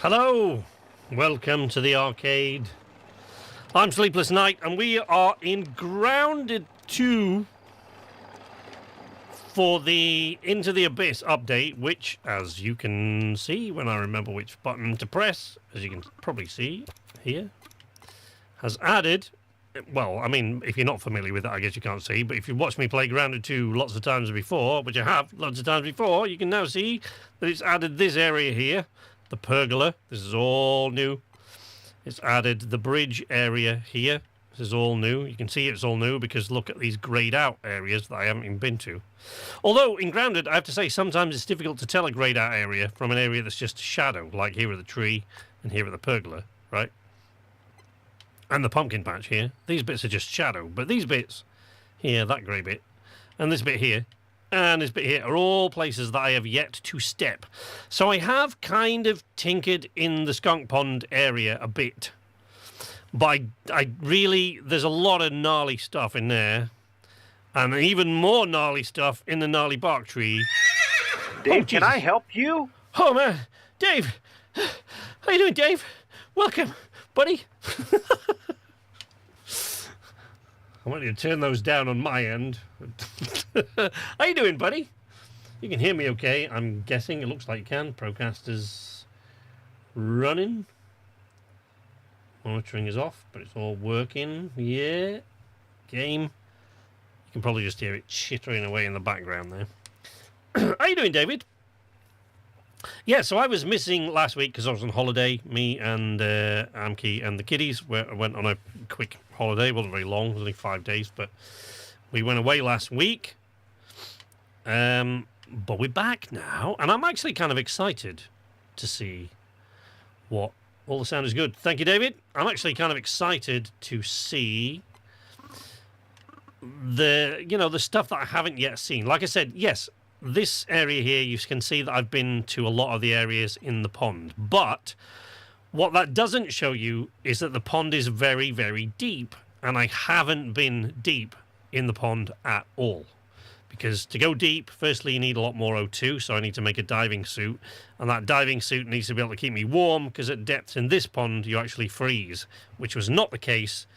Hello, welcome to the arcade. I'm Sleepless Night, and we are in Grounded 2 for the Into the Abyss update, which, as you can see when I remember which button to press, as you can probably see here, has added, well, I mean, if you're not familiar with it, I guess you can't see, but if you've watched me play Grounded 2 lots of times before, which I have lots of times before, you can now see that it's added this area here, the Pergola. This is all new. It's added the bridge area here. This is all new. You can see it's all new because look at these greyed out areas that I haven't even been to. Although in Grounded, I have to say, sometimes it's difficult to tell a greyed out area from an area that's just shadow, like here at the tree and here at the pergola, right? And the pumpkin patch here. These bits are just shadow, but these bits here, that grey bit, and this bit here, and this bit here are all places that I have yet to step. So I have kind of tinkered in the Skunk Pond area a bit. But I really, there's a lot of gnarly stuff in there. And even more gnarly stuff in the Gnarly Bark Tree. Dave, can I help you? Oh, man. Dave. How you doing, Dave? Welcome, buddy. I want you to turn those down on my end. How you doing, buddy? You can hear me okay, I'm guessing. It looks like you can. Procaster's running. Monitoring is off, but it's all working. Yeah. Game. You can probably just hear it chittering away in the background there. How you doing, David? Yeah, so I was missing last week because I was on holiday. Me and Amki and the kiddies went on a quick holiday. It wasn't very long, it was only 5 days, but we went away last week. But we're back now, and I'm actually kind of excited to see what... All the sound is good. Thank you, David. I'm actually kind of excited to see the stuff that I haven't yet seen. Like I said, yes, this area here, you can see that I've been to a lot of the areas in the pond. But what that doesn't show you is that the pond is very, very deep. And I haven't been deep in the pond at all. Because to go deep, firstly, you need a lot more O2, so I need to make a diving suit. And that diving suit needs to be able to keep me warm, because at depths in this pond, you actually freeze, which was not the case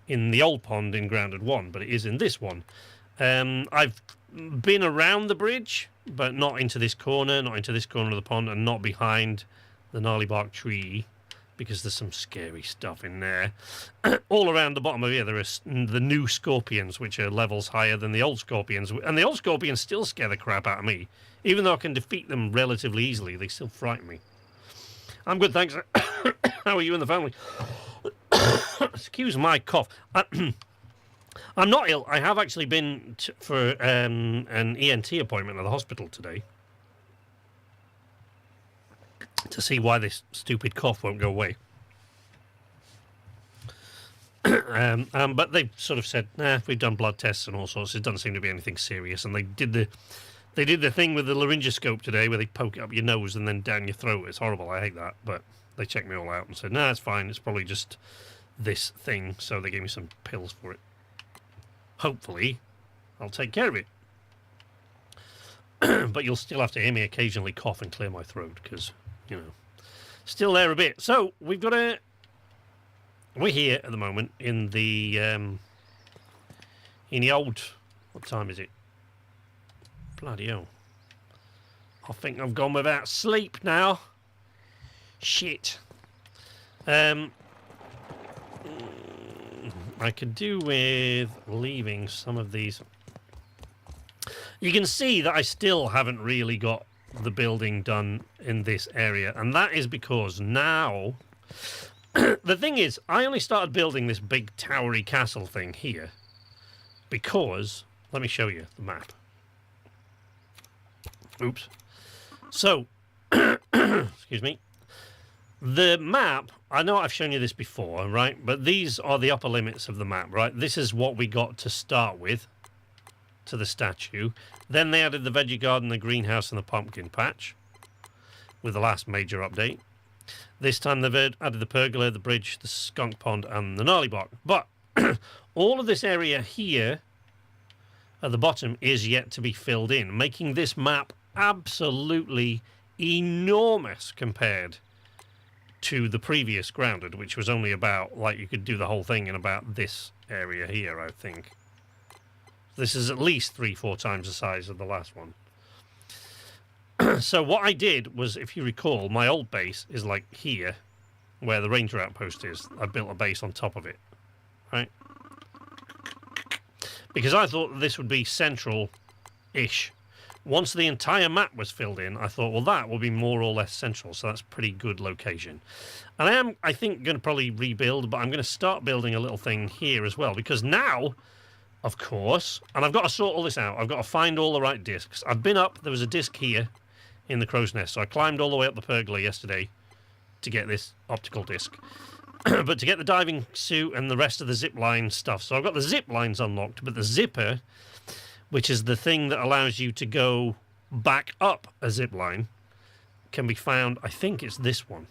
in the old pond in Grounded 1, but it is in this one. I've been around the bridge, but not into this corner, not into this corner of the pond, and not behind the Gnarly Bark Tree, because there's some scary stuff in there. All around the bottom of here, there are the new scorpions, which are levels higher than the old scorpions. And the old scorpions still scare the crap out of me. Even though I can defeat them relatively easily, they still frighten me. I'm good, thanks. How are you and the family? Excuse my cough. I'm not ill. I have actually been for an ENT appointment at the hospital today. To see why this stupid cough won't go away. But they've sort of said, nah, we've done blood tests and all sorts. It doesn't seem to be anything serious. And they did the thing with the laryngoscope today where they poke it up your nose and then down your throat. It's horrible. I hate that. But they checked me all out and said, nah, it's fine. It's probably just this thing. So they gave me some pills for it. Hopefully, I'll take care of it. But you'll still have to hear me occasionally cough and clear my throat because... you know, still there a bit. So we've got we're here at the moment in the old, what time is it? Bloody hell. I think I've gone without sleep now. Shit. I could do with leaving some of these. You can see that I still haven't really got the building done in this area, and that is because now the thing is, I only started building this big towery castle thing here because, let me show you the map. Oops. So excuse me, the map, I know I've shown you this before, right? But these are the upper limits of the map, right? This is what we got to start with, to the statue. Then they added the veggie garden, the greenhouse, and the pumpkin patch with the last major update. This time they've added the pergola, the bridge, the skunk pond, and the gnarly bark. But all of this area here at the bottom is yet to be filled in, making this map absolutely enormous compared to the previous Grounded, which was only about, like, you could do the whole thing in about this area here, I think. This is at least 3-4 times the size of the last one. So what I did was, if you recall, my old base is like here, where the ranger outpost is. I built a base on top of it, right? Because I thought this would be central-ish. Once the entire map was filled in, I thought, well, that will be more or less central, so that's a pretty good location. And I am, I think, going to probably rebuild, but I'm going to start building a little thing here as well, because now, of course, and I've got to sort all this out. I've got to find all the right discs. I've been up, there was a disc here in the crow's nest, so I climbed all the way up the pergola yesterday to get this optical disc. But to get the diving suit and the rest of the zip line stuff, so I've got the zip lines unlocked, but the zipper, which is the thing that allows you to go back up a zip line, can be found, I think it's this one,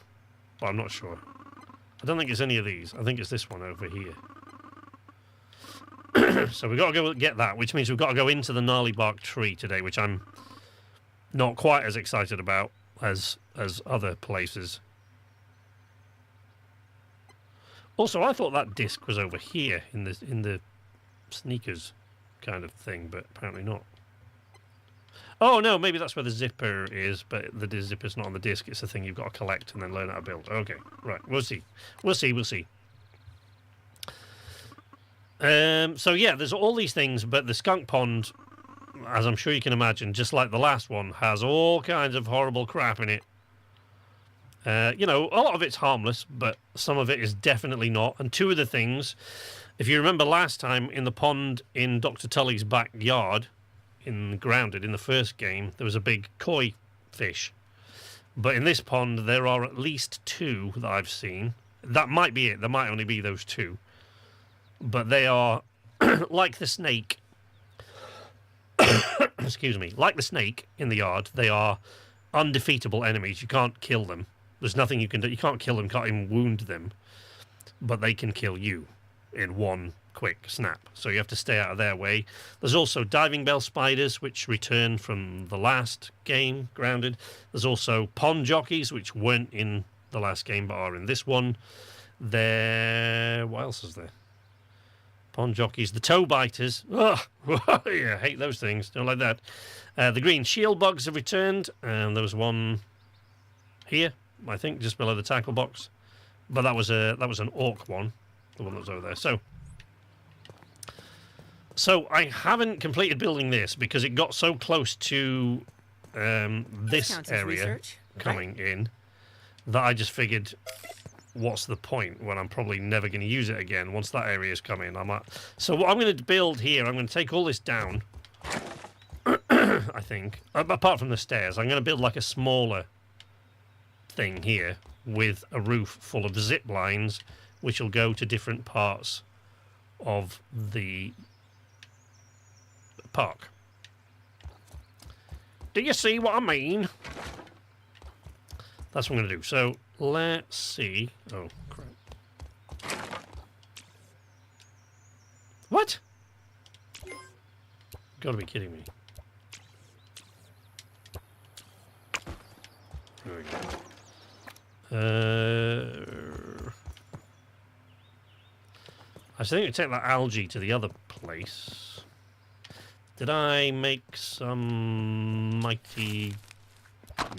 but I'm not sure. I don't think it's any of these. I think it's this one over here. So we've got to go get that, which means we've got to go into the Gnarly Bark Tree today, which I'm not quite as excited about as other places. Also, I thought that disc was over here in the sneakers kind of thing, but apparently not. Oh no, maybe that's where the zipper is, but the zipper's not on the disc. It's the thing you've got to collect and then learn how to build. Okay, right, we'll see. We'll see. So yeah, there's all these things, but the Skunk Pond, as I'm sure you can imagine, just like the last one, has all kinds of horrible crap in it. You know, a lot of it's harmless, but some of it is definitely not. And two of the things, if you remember last time in the pond in Dr. Tully's backyard, in Grounded, in the first game, there was a big koi fish. But in this pond, there are at least two that I've seen. That might be it. There might only be those two. But they are like the snake. Excuse me. Like the snake in the yard, they are undefeatable enemies. You can't kill them. There's nothing you can do. You can't kill them, can't even wound them. But they can kill you in one quick snap. So you have to stay out of their way. There's also diving bell spiders, which return from the last game, Grounded. There's also Pond Jockeys, which weren't in the last game, but are in this one. What else is there? Pond Jockeys. The toe biters. Oh, yeah, I hate those things. Don't like that. The green shield bugs have returned. And there was one here, I think, just below the tackle box. But that was an orc one. The one that was over there. So I haven't completed building this because it got so close to this area coming in that I just figured, what's the point when I'm probably never going to use it again once that area's come in? So what I'm going to build here, I'm going to take all this down, I think, apart from the stairs. I'm going to build like a smaller thing here with a roof full of zip lines, which will go to different parts of the park. Do you see what I mean? That's what I'm going to do. So let's see. Oh, crap. What? Gotta be kidding me. There we go. I think we take that algae to the other place. Did I make some mighty...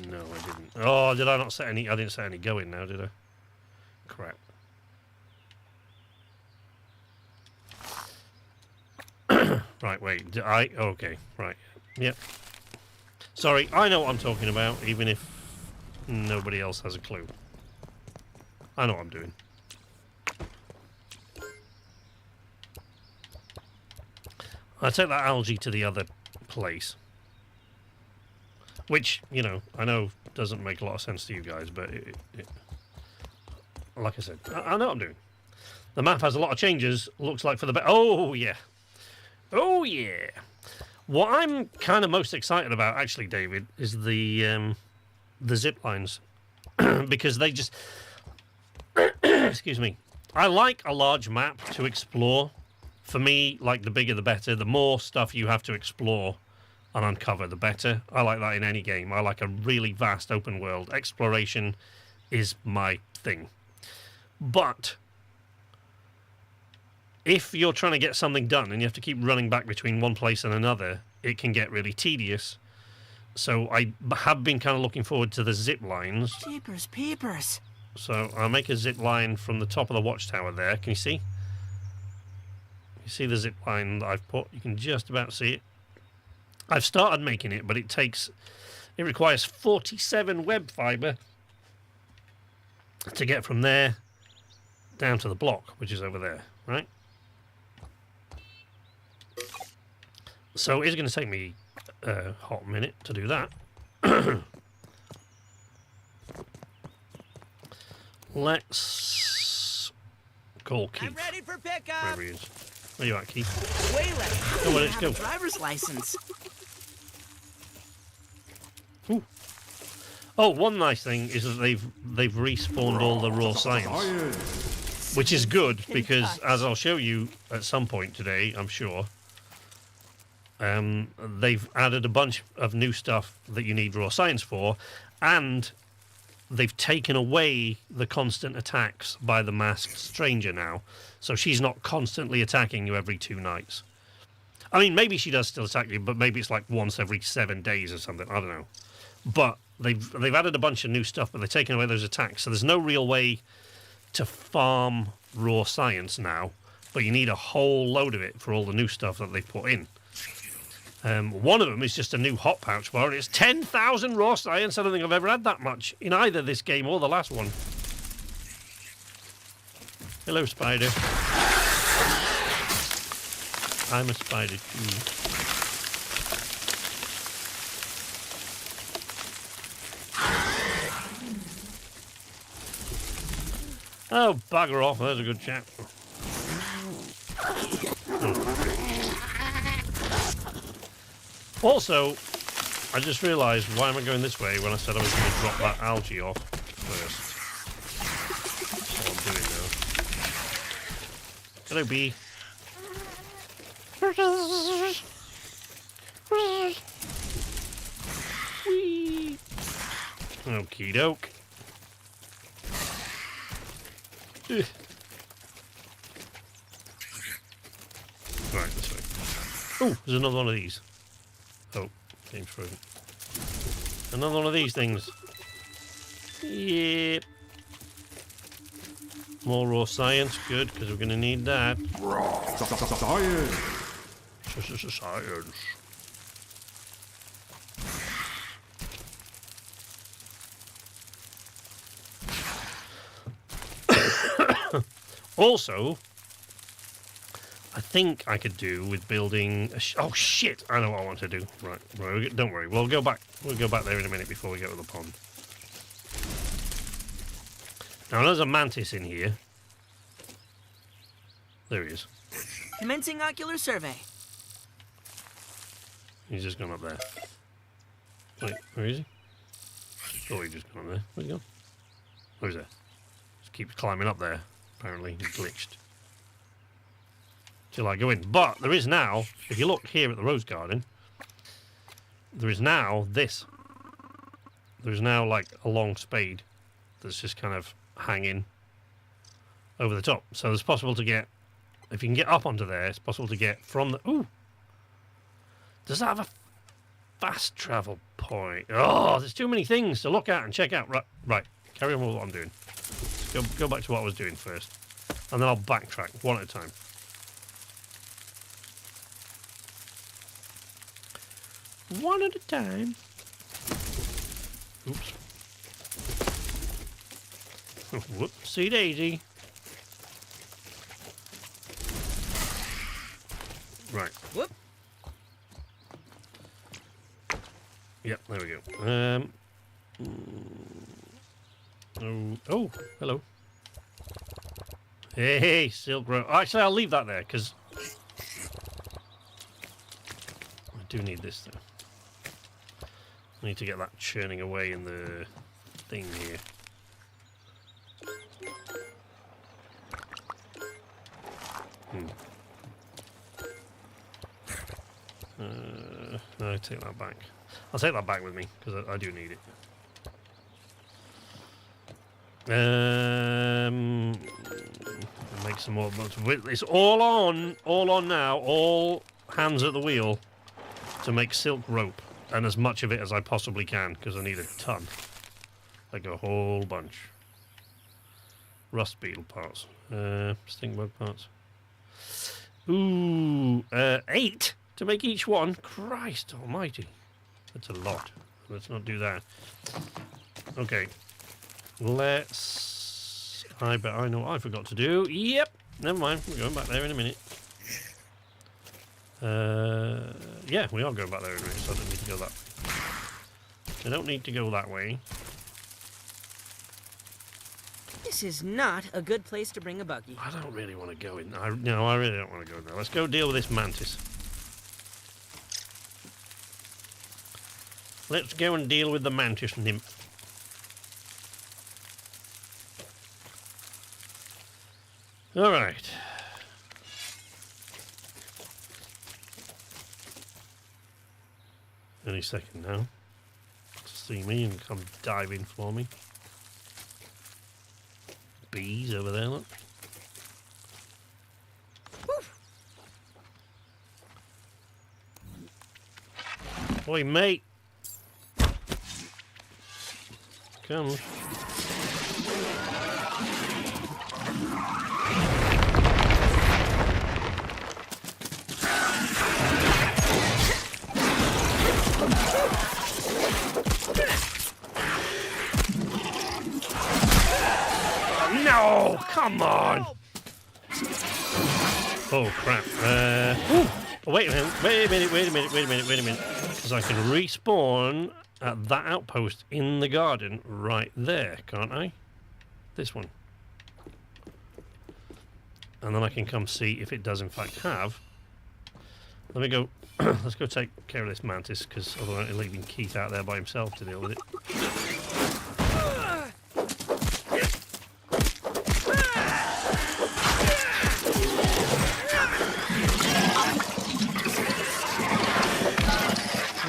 No, I didn't. Oh, did I not set any... I didn't set any going now, did I? Crap. Right, wait. Did I... Okay, right. Yep. Sorry, I know what I'm talking about, even if nobody else has a clue. I know what I'm doing. I take that algae to the other place. Which, you know, I know doesn't make a lot of sense to you guys, but like I said, I know what I'm doing. The map has a lot of changes, looks like for the better. Oh, yeah. Oh, yeah. What I'm kind of most excited about, actually, David, is the zip lines. Because they just... Excuse me. I like a large map to explore. For me, like, the bigger the better. The more stuff you have to explore and uncover, the better. I like that in any game. I like a really vast open world. Exploration is my thing. But if you're trying to get something done and you have to keep running back between one place and another, it can get really tedious. So I have been kind of looking forward to the zip lines. Jeepers peepers. So I'll make a zip line from the top of the watchtower there. Can you see? You see the zip line that I've put? You can just about see it. I've started making it, but it requires 47 web fiber to get from there down to the block, which is over there, right? So it's going to take me a hot minute to do that. Let's call Keith. I'm ready for pickup. Wherever he is. Where you at, Keith? Wayland. Come on, I let's have go. a driver's license. Ooh. Oh, one nice thing is that they've respawned all the raw science, which is good because, as I'll show you at some point today, I'm sure, they've added a bunch of new stuff that you need raw science for, and they've taken away the constant attacks by the masked stranger now, so she's not constantly attacking you every 2 nights. I mean, maybe she does still attack you, but maybe it's like once every 7 days or something. I don't know. But they've added a bunch of new stuff, but they've taken away those attacks. So there's no real way to farm raw science now, but you need a whole load of it for all the new stuff that they've put in. One of them is just a new hot pouch bar, and it's 10,000 raw science. I don't think I've ever had that much in either this game or the last one. Hello, spider. I'm a spider too. Oh, bugger off. There's a good chap. Also, I just realised, why am I going this way when I said I was going to drop that algae off first? That's what I'm doing now. Hello, bee. Whee! Okie doke. Right, this way. Oh, there's another one of these. Oh, game's frozen. Another one of these things. Yep. More raw science, good, because we're going to need that. Science. Also, I think I could do with building a oh shit! I know what I want to do. Right, don't worry. We'll go back. We'll go back there in a minute before we go to the pond. Now there's a mantis in here. There he is. Commencing ocular survey. He's just gone up there. Wait, where is he? Oh, he just gone up there. Where's he gone? Where's that? Just keeps climbing up there. Apparently, he's glitched. Till I go in. But there is now, if you look here at the rose garden, there is now this. There's now like a long spade that's just kind of hanging over the top. So it's possible to get, if you can get up onto there, it's possible to get from the... Ooh! Does that have a fast travel point? Oh, there's too many things to look at and check out. Right. Carry on with what I'm doing. Go back to what I was doing first. And then I'll backtrack one at a time. One at a time. Oops. Whoopsie daisy. Right. Whoop. Yep, there we go. Oh, hello. Hey, silk rope. Actually, I'll leave that there, because I do need this, though. I need to get that churning away in the thing here. No, take that back. I'll take that back with me, because I do need it. Make some more. It's all on now. All hands at the wheel to make silk rope, and as much of it as I possibly can, because I need a ton, like a whole bunch. Rust beetle parts, stink bug parts. Ooh, 8 to make each one. Christ Almighty, that's a lot. Let's not do that. Okay. I bet I know what I forgot to do. Yep. Never mind. We're going back there in a minute. Yeah, we are going back there in a minute, so I don't need to go that way. I don't need to go that way. This is not a good place to bring a buggy. I don't really want to go in. No, I really don't want to go in there. Let's go deal with this mantis. Let's go and deal with the mantis nymph. All right. Any second now. See me and come diving for me. Bees over there, look. Oi, mate. Come. No, come on. Oh, crap. Wait a minute. Because I can respawn at that outpost in the garden right there, can't I? This one. And then I can come see if it does in fact have. Let me go. Let's go take care of this mantis, because otherwise I'm leaving Keith out there by himself to deal with it.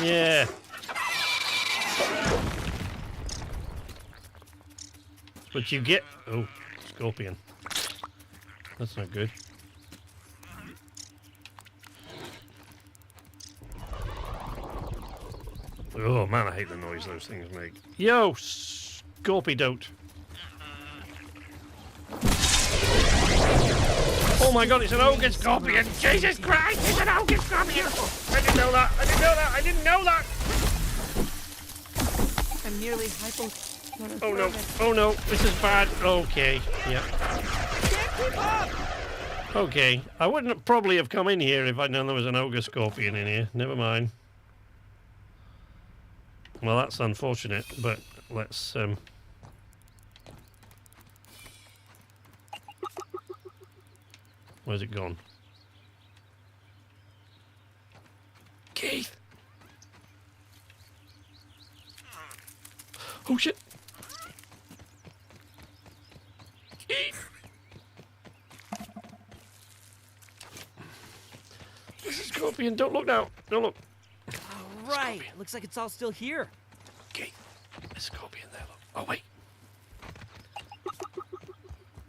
Yeah. But you get... Oh, scorpion. That's not good. Oh man, I hate the noise those things make. Yo, Scorpidote. Oh my god, it's an ogre scorpion! Jesus Christ, it's an ogre scorpion! I didn't know that! I didn't know that! I'm nearly hypo. Oh no, oh no, this is bad. Okay, yeah. Can't keep up! Okay, I wouldn't probably have come in here if I'd known there was an ogre scorpion in here. Never mind. Well, that's unfortunate, but let's where's it gone? Keith! Oh shit! Keith! This is Scorpion, don't look now! Don't look! All right, looks like it's all still here. Keith! There's a Scorpion there, look. Oh wait!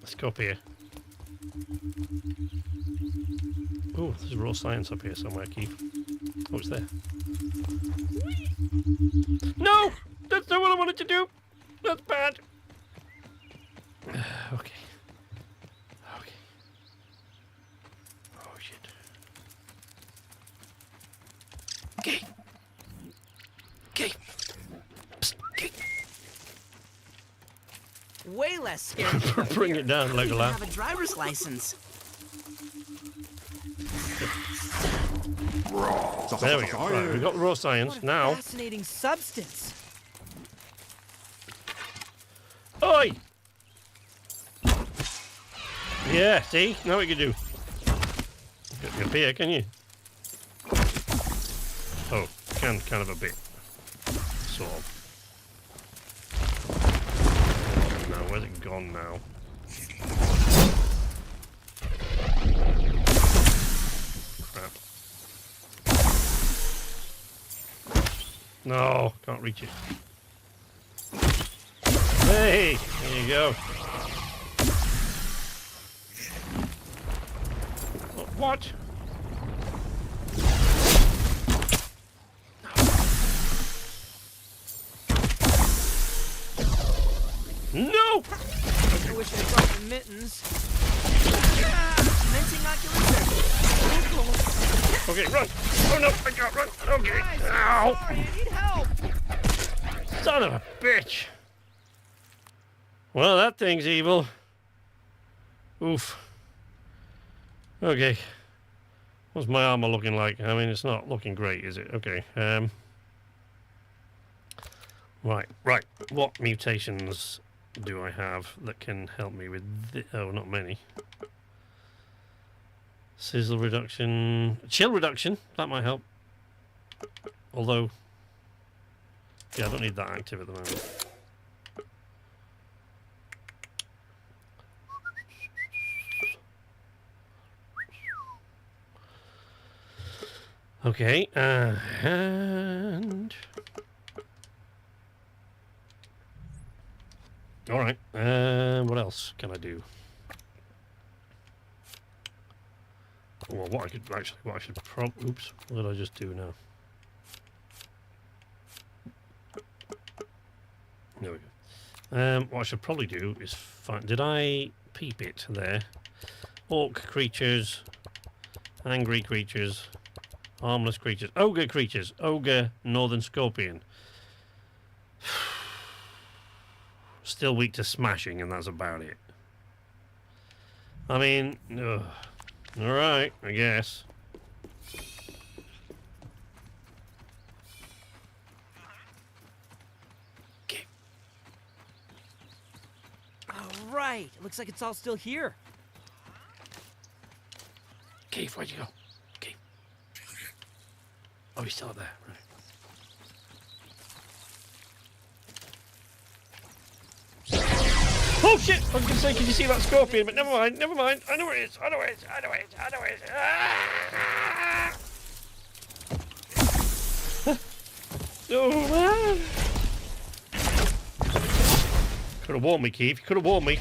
Let's go up here. Oh, there's raw science up here somewhere, Keith. Oh, it's there. No! That's not what I wanted to do! That's bad! Okay. Okay. Oh, shit. Okay. Okay. Psst. Okay. Way less scary. Bring it down, I don't even Legolas. have a driver's license. There we go. Right, we've got the raw science. What a Now. fascinating substance. Oi! Yeah, see? Now what you can do. Get me up here, can you? Oh, can kind of a bit. Sort of. No, where's it gone now? Crap. No, can't reach it. Hey, there you go. What? No! I wish I brought the mittens. Mincing ocular. Okay, run! Oh no, I can't run! Okay. Guys, Ow! I'm sorry, I need help. Son of a bitch! Well, that thing's evil. Oof. Okay. What's my armor looking like? I mean, it's not looking great, is it? Okay. Right. What mutations do I have that can help me with oh, not many. Sizzle reduction. Chill reduction. That might help. Although, yeah, I don't need that active at the moment. Okay, and all right. What else can I do? Well, what I should oops, what did I just do now? There we go. What I should probably do is find. Did I peep it there? Orc creatures, angry creatures. Harmless creatures. Ogre creatures. Ogre, northern scorpion. Still weak to smashing, and that's about it. I mean, alright, I guess. Okay. Alright, looks like it's all still here. Keith, where'd you go? Oh, he's still up there, right. Oh shit! I was going to say, can you see that scorpion? But never mind. I know where it is. Ah! Oh man! Could have warned me, Keith. You could have warned me.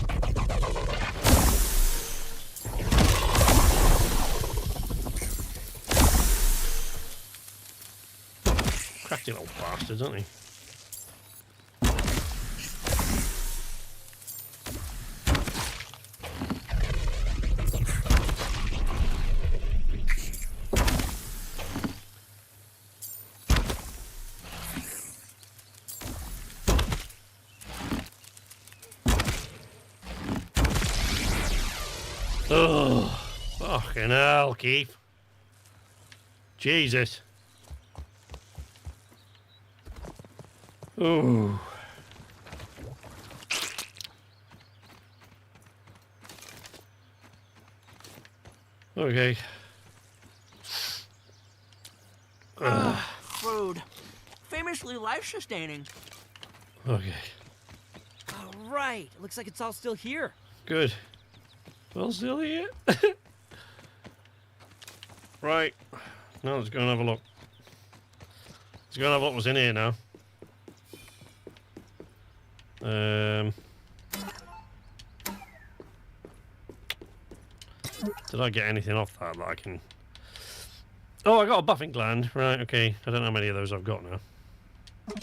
Crafty little bastard, isn't he? Oh, fucking hell, Keith. Jesus. Ooh. Okay. Food. Famously life-sustaining. Okay. Alright, looks like it's all still here. Good. Well, still here. Right. Now let's go and have a look. Let's go and have a look what's in here now. Did I get anything off that I can... Oh, I got a buffing gland. Right, okay. I don't know how many of those I've got now.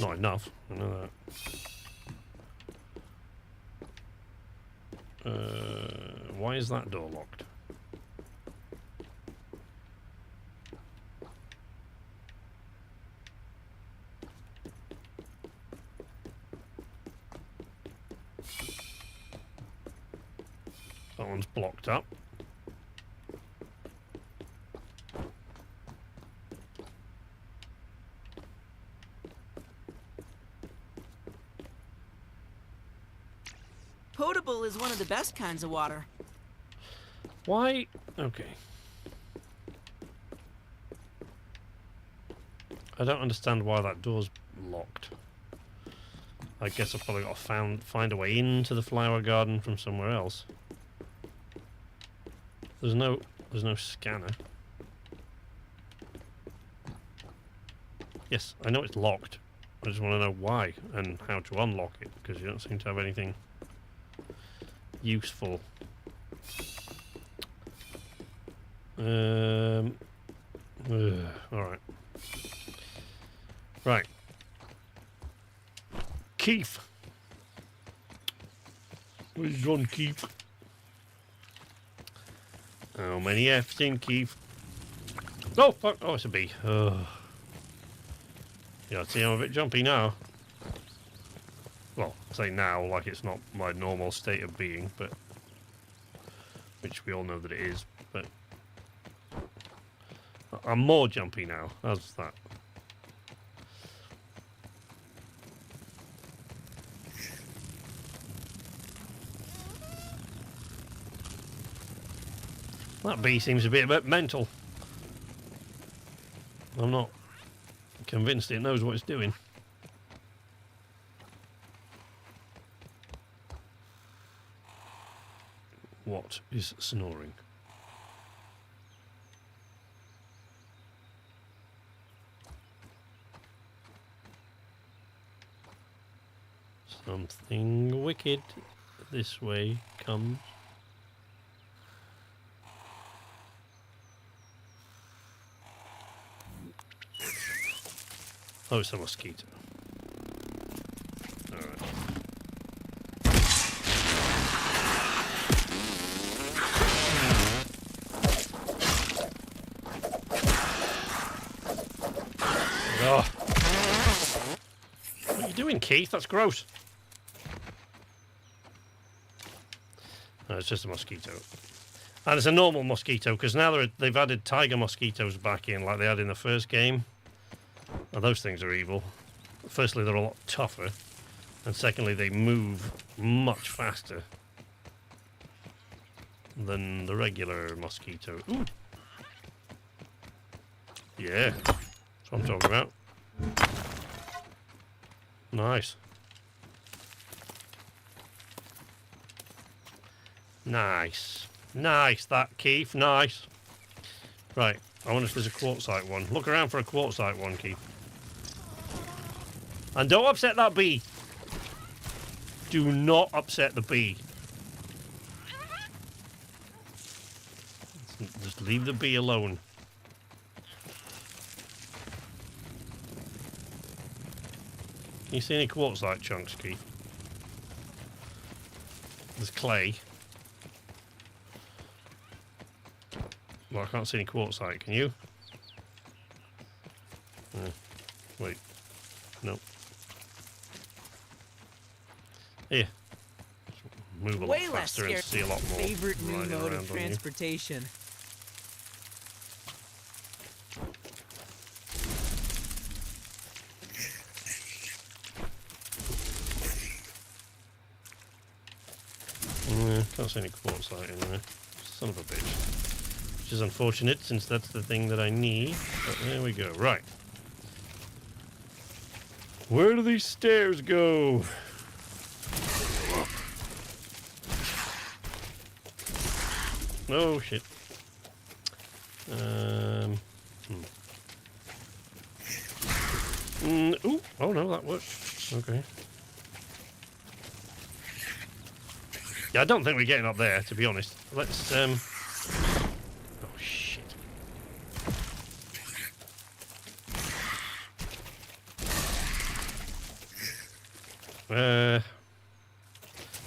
Not enough. I know that. Why is that door locked? That one's blocked up. Potable is one of the best kinds of water. Why? Okay. I don't understand why that door's locked. I guess I've probably got to find a way into the flower garden from somewhere else. There's no scanner. Yes, I know it's locked. I just want to know why and how to unlock it, because you don't seem to have anything useful. Alright. Right. Keith. Where's John Keith? How many F's in Keith? Oh, fuck. Oh, it's a B. Yeah, see, I'm a bit jumpy now. Well, I say now, like it's not my normal state of being, but... which we all know that it is, but... I'm more jumpy now. How's that? That bee seems a bit mental. I'm not convinced it knows what it's doing. What is snoring? Something wicked this way comes. Oh, it's a mosquito. Alright. Oh. What are you doing, Keith? That's gross. No, it's just a mosquito. And it's a normal mosquito, because now they've added tiger mosquitoes back in, like they had in the first game. Now, those things are evil. Firstly, they're a lot tougher. And secondly, they move much faster than the regular mosquito. Ooh. Yeah, that's what I'm talking about. Nice. Nice. Nice, that, Keith. Nice. Right, I wonder if there's a quartzite one. Look around for a quartzite one, Keith. And don't upset that bee. Do not upset the bee. Just leave the bee alone. Can you see any quartzite chunks, Keith? There's clay. Well, I can't see any quartzite, can you? Wait. Nope. Here. Move a lot faster and see a lot more. Favorite new mode of transportation. Can't see any quartzite in there. Son of a bitch. Which is unfortunate, since that's the thing that I need. But there we go. Right. Where do these stairs go? Oh, shit. Ooh. Oh, no, that worked. Okay. Yeah, I don't think we're getting up there, to be honest. Let's, Oh, shit.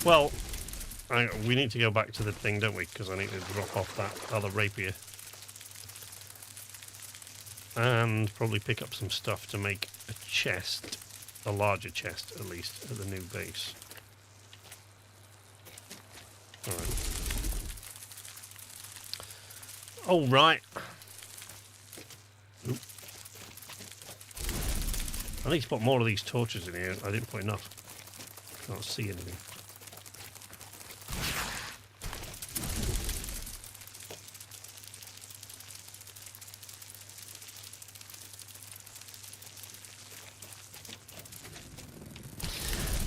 Well, we need to go back to the thing, don't we? Because I need to drop off that other rapier. And probably pick up some stuff to make a chest. A larger chest, at least, at the new base. Alright. Oh, right. Oop. I need to put more of these torches in here. I didn't put enough. Can't see anything.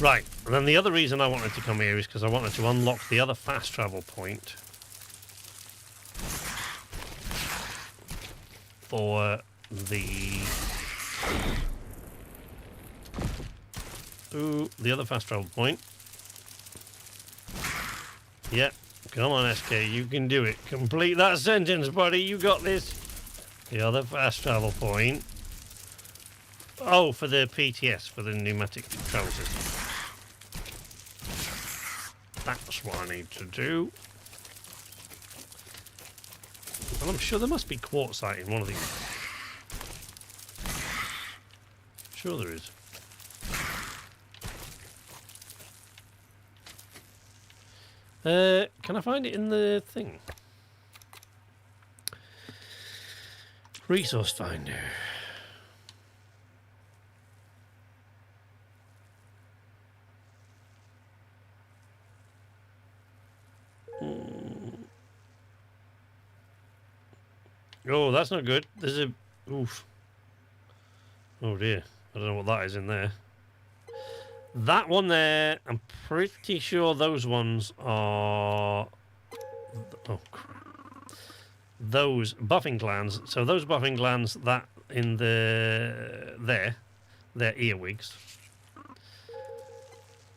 Right, and then the other reason I wanted to come here is because I wanted to unlock the other fast travel point for the to the other fast travel point. Yep. Come on, SK. You can do it. Complete that sentence, buddy. You got this. The other fast travel point. Oh, for the PTS, for the pneumatic travel system. That's what I need to do. And I'm sure there must be quartzite in one of these. Sure there is. Can I find it in the thing? Resource finder. Oh, that's not good. There's a... Oof. Oh dear. I don't know what that is in there. That one there, I'm pretty sure those ones are... Oh, crap. Those buffing glands. So those buffing glands, that in the... There. They're earwigs.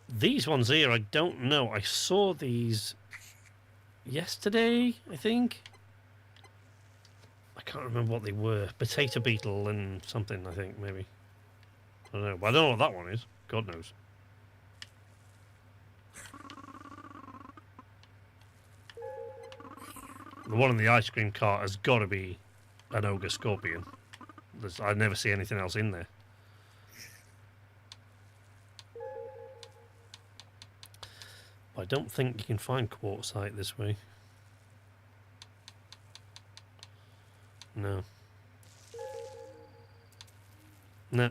These ones here, I don't know. I saw these yesterday, I think. I can't remember what they were. Potato beetle and something, I think, maybe. I don't know. But I don't know what that one is. God knows. The one in the ice cream cart has got to be an ogre scorpion. I never see anything else in there. I don't think you can find quartzite this way. No. No.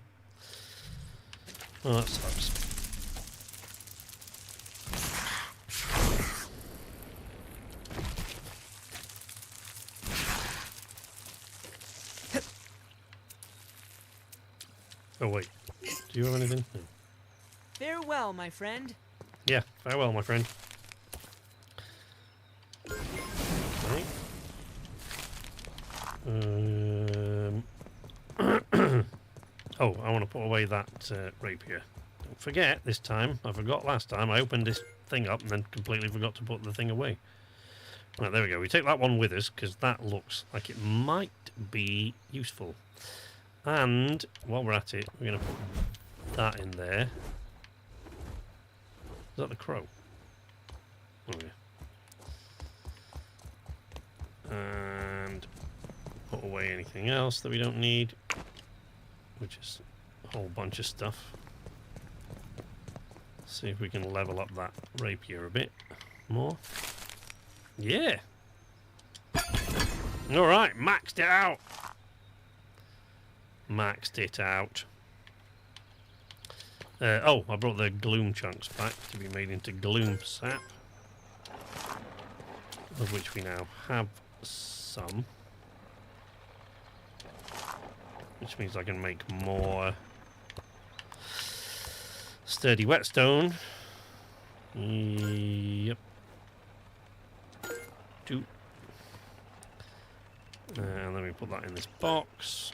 Oh, that sucks. Oh, wait. Do you have anything? No. Farewell, my friend. Yeah, farewell, my friend. Right. Oh, I want to put away that rapier. Don't forget, this time, I forgot last time, I opened this thing up and then completely forgot to put the thing away. Right, there we go. We take that one with us, because that looks like it might be useful. And, while we're at it, we're going to put that in there. Is that the crow? Oh, yeah. And put away anything else that we don't need, which is a whole bunch of stuff. See if we can level up that rapier a bit more. Yeah! Alright, maxed it out! Maxed it out. Oh, I brought the gloom chunks back to be made into gloom sap, of which we now have some. Which means I can make more sturdy whetstone. Yep. Two. And then we put that in this box.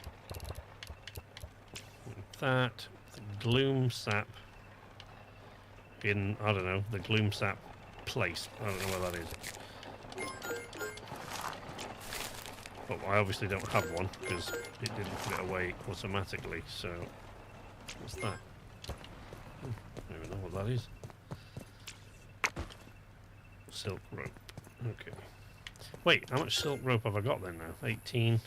Like that. The gloom sap in, I don't know, the gloom sap place. I don't know where that is. But I obviously don't have one because it didn't put it away automatically. So, what's that? I don't even know what that is. Silk rope. Okay. Wait, how much silk rope have I got then now? 18.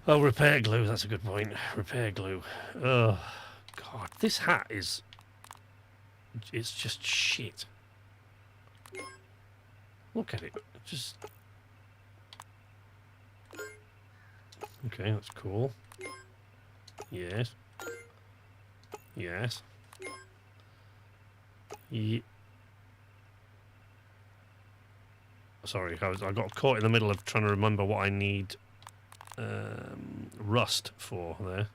Oh, repair glue. That's a good point. Repair glue. Oh, God. This hat is... It's just shit. Look at it. Just... Okay, that's cool. Yes. Yes. Sorry, I got caught in the middle of trying to remember what I need rust for there.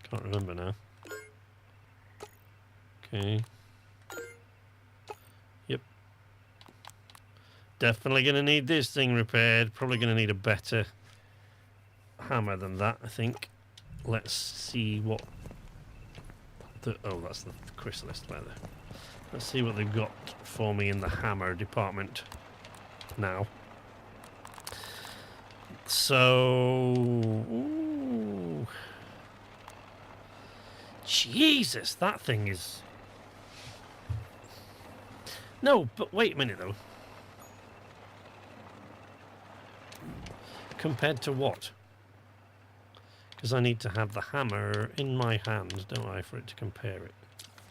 Can't remember now. Okay. Yep. Definitely going to need this thing repaired. Probably going to need a better hammer than that, I think. Let's see what Oh, that's the chrysalis there. Let's see what they've got for me in the hammer department now. So... Ooh. Jesus, that thing is... No, but wait a minute, though. Compared to what? Because I need to have the hammer in my hand, don't I, for it to compare it.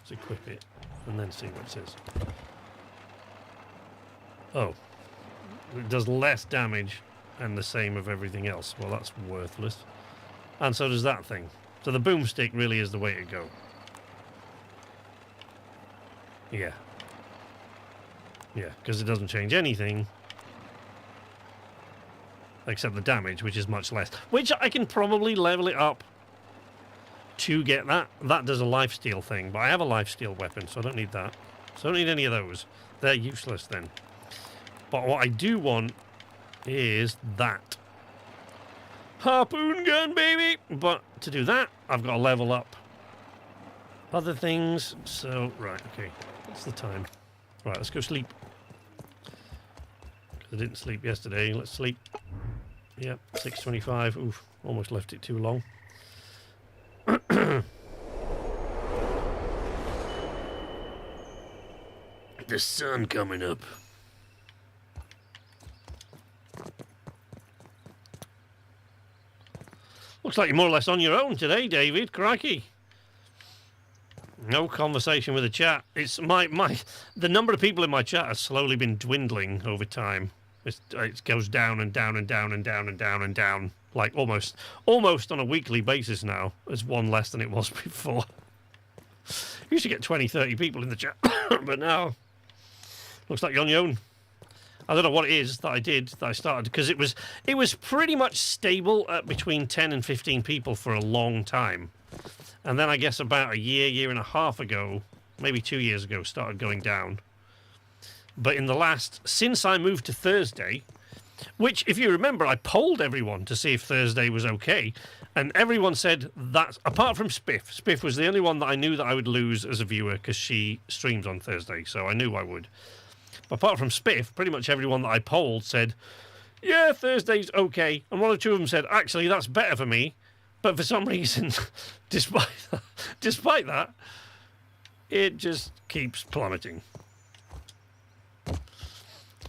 Let's equip it, and then see what it says. Oh. It does less damage and the same of everything else. Well, that's worthless. And so does that thing. So the boomstick really is the way to go. Yeah. Yeah, because it doesn't change anything. Except the damage, which is much less. Which I can probably level it up to get that. That does a lifesteal thing, but I have a lifesteal weapon, so I don't need that. So I don't need any of those. They're useless then. But what I do want is that. Harpoon gun, baby! But to do that, I've got to level up other things. So, right, okay. What's the time? Right, let's go sleep. Because I didn't sleep yesterday. Let's sleep. Yep, 6:25. Oof, almost left it too long. The sun coming up. Looks like you're more or less on your own today, David. Crikey. No conversation with the chat. It's the number of people in my chat has slowly been dwindling over time. It goes down and down and down and down and down and down, like almost on a weekly basis now. There's one less than it was before. Used to get 20, 30 people in the chat, but now looks like you're on your own. I don't know what it is that I started, because it was pretty much stable at between 10 and 15 people for a long time. And then I guess about a year and a half ago, maybe 2 years ago, started going down. But since I moved to Thursday, which, if you remember, I polled everyone to see if Thursday was okay, and everyone said that, apart from Spiff. Spiff was the only one that I knew that I would lose as a viewer, because she streams on Thursday, so I knew I would. But apart from Spiff, pretty much everyone that I polled said, yeah, Thursday's okay. And one or two of them said, actually, that's better for me. But for some reason, despite that, it just keeps plummeting.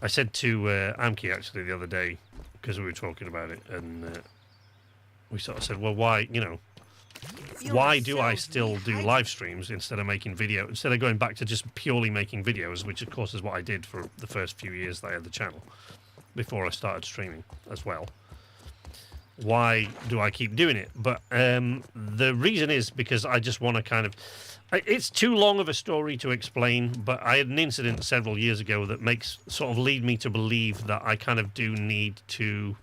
I said to Amki, actually, the other day, because we were talking about it, and we sort of said, well, why do I still do live streams instead of making video, instead of going back to just purely making videos, which, of course, is what I did for the first few years that I had the channel, before I started streaming as well. Why do I keep doing it? But the reason is because I just want to kind of... It's too long of a story to explain, but I had an incident several years ago that lead me to believe that I kind of do need to...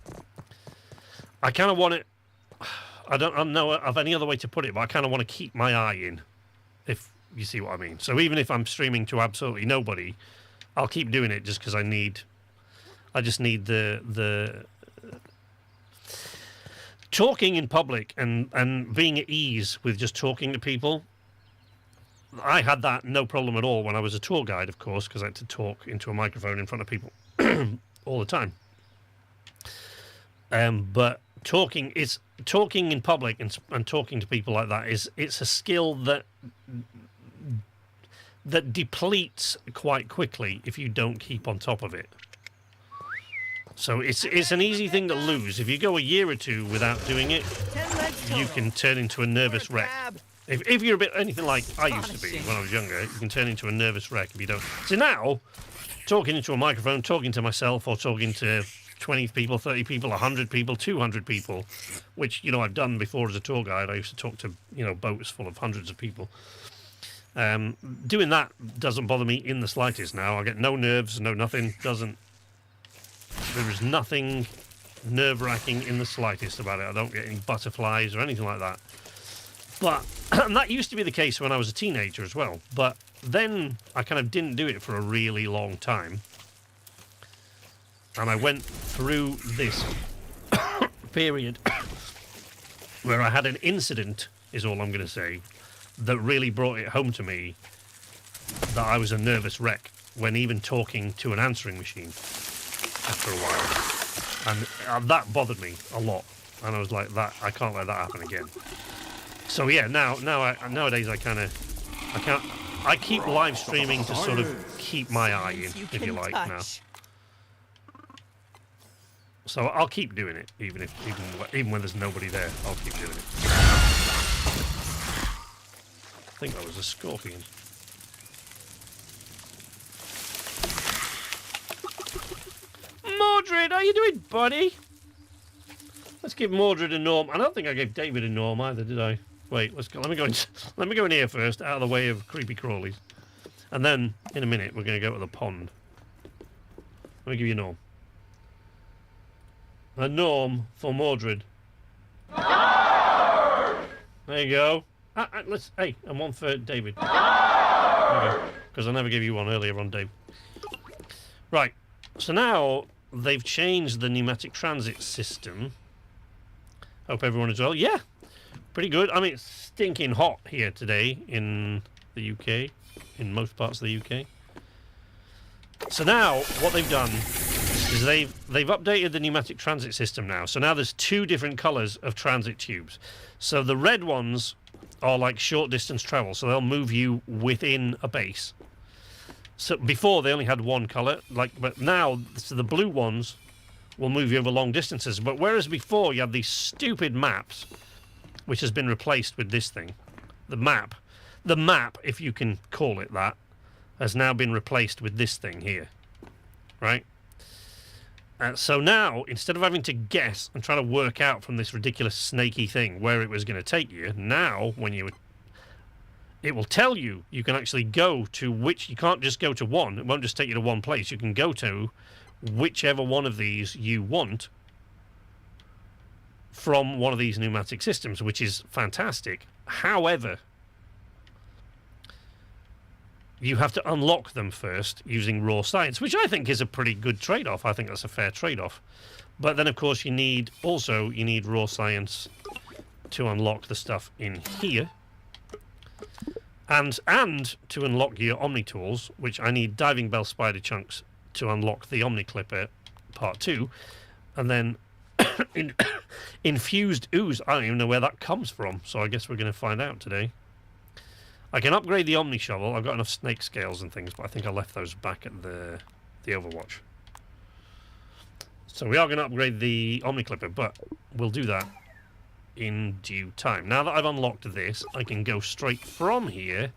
I kind of want it... I don't know of any other way to put it, but I kind of want to keep my eye in, if you see what I mean. So even if I'm streaming to absolutely nobody, I'll keep doing it just because I just need the talking in public and being at ease with just talking to people. I had that no problem at all when I was a tour guide, of course, because I had to talk into a microphone in front of people all the time. But talking in public and talking to people like that it's a skill that depletes quite quickly if you don't keep on top of it. So it's an easy thing to lose. If you go a year or two without doing it, you can turn into a nervous wreck. If you're a bit anything like I used to be when I was younger, you can turn into a nervous wreck if you don't. So now, talking into a microphone, talking to myself, or talking to 20 people, 30 people, 100 people, 200 people, which, I've done before as a tour guide. I used to talk to, boats full of hundreds of people. Doing that doesn't bother me in the slightest now. I get no nerves, no nothing. There is nothing nerve-wracking in the slightest about it. I don't get any butterflies or anything like that. But and that used to be the case when I was a teenager as well. But then I kind of didn't do it for a really long time. And I went through this period where I had an incident, is all I'm going to say, that really brought it home to me that I was a nervous wreck when even talking to an answering machine after a while. And that bothered me a lot. And I was like, that I can't let that happen again. So yeah, nowadays I keep live streaming to sort of keep my eye in, if you like, now. So I'll keep doing it, even when there's nobody there. I'll keep doing it. I think that was a scorpion. Mordred, how you doing, buddy? Let's give Mordred a norm. I don't think I gave David a norm either, did I? Wait, let's go. Let me go in here first, out of the way of creepy crawlies, and then in a minute we're going to go to the pond. Let me give you a norm. A norm for Mordred. There you go. Hey, and one for David. There you go. Because I never gave you one earlier on, Dave. Right. So now they've changed the pneumatic transit system. Hope everyone is well. Yeah, pretty good. I mean, it's stinking hot here today in the UK, in most parts of the UK. So now what they've done is they've updated the pneumatic transit system now. So now there's two different colours of transit tubes. So the red ones are like short distance travel, so they'll move you within a base. So before they only had one colour, but now so the blue ones will move you over long distances. But whereas before you had these stupid maps, which has been replaced with this thing, the map, if you can call it that, has now been replaced with this thing here, right? So now, instead of having to guess and try to work out from this ridiculous snaky thing where it was going to take you, now it will tell you. You can actually go to which. You can't just go to one. It won't just take you to one place. You can go to whichever one of these you want from one of these pneumatic systems, which is fantastic. However, you have to unlock them first using raw science, which I think is a pretty good trade-off. I think that's a fair trade-off. But then, of course, you need raw science to unlock the stuff in here. And to unlock your Omni tools, which I need diving bell spider chunks to unlock the Omni Clipper Part 2. And then infused ooze. I don't even know where that comes from, so I guess we're going to find out today. I can upgrade the Omni Shovel. I've got enough snake scales and things, but I think I left those back at the Overwatch. So we are going to upgrade the Omni Clipper, but we'll do that in due time. Now that I've unlocked this, I can go straight from here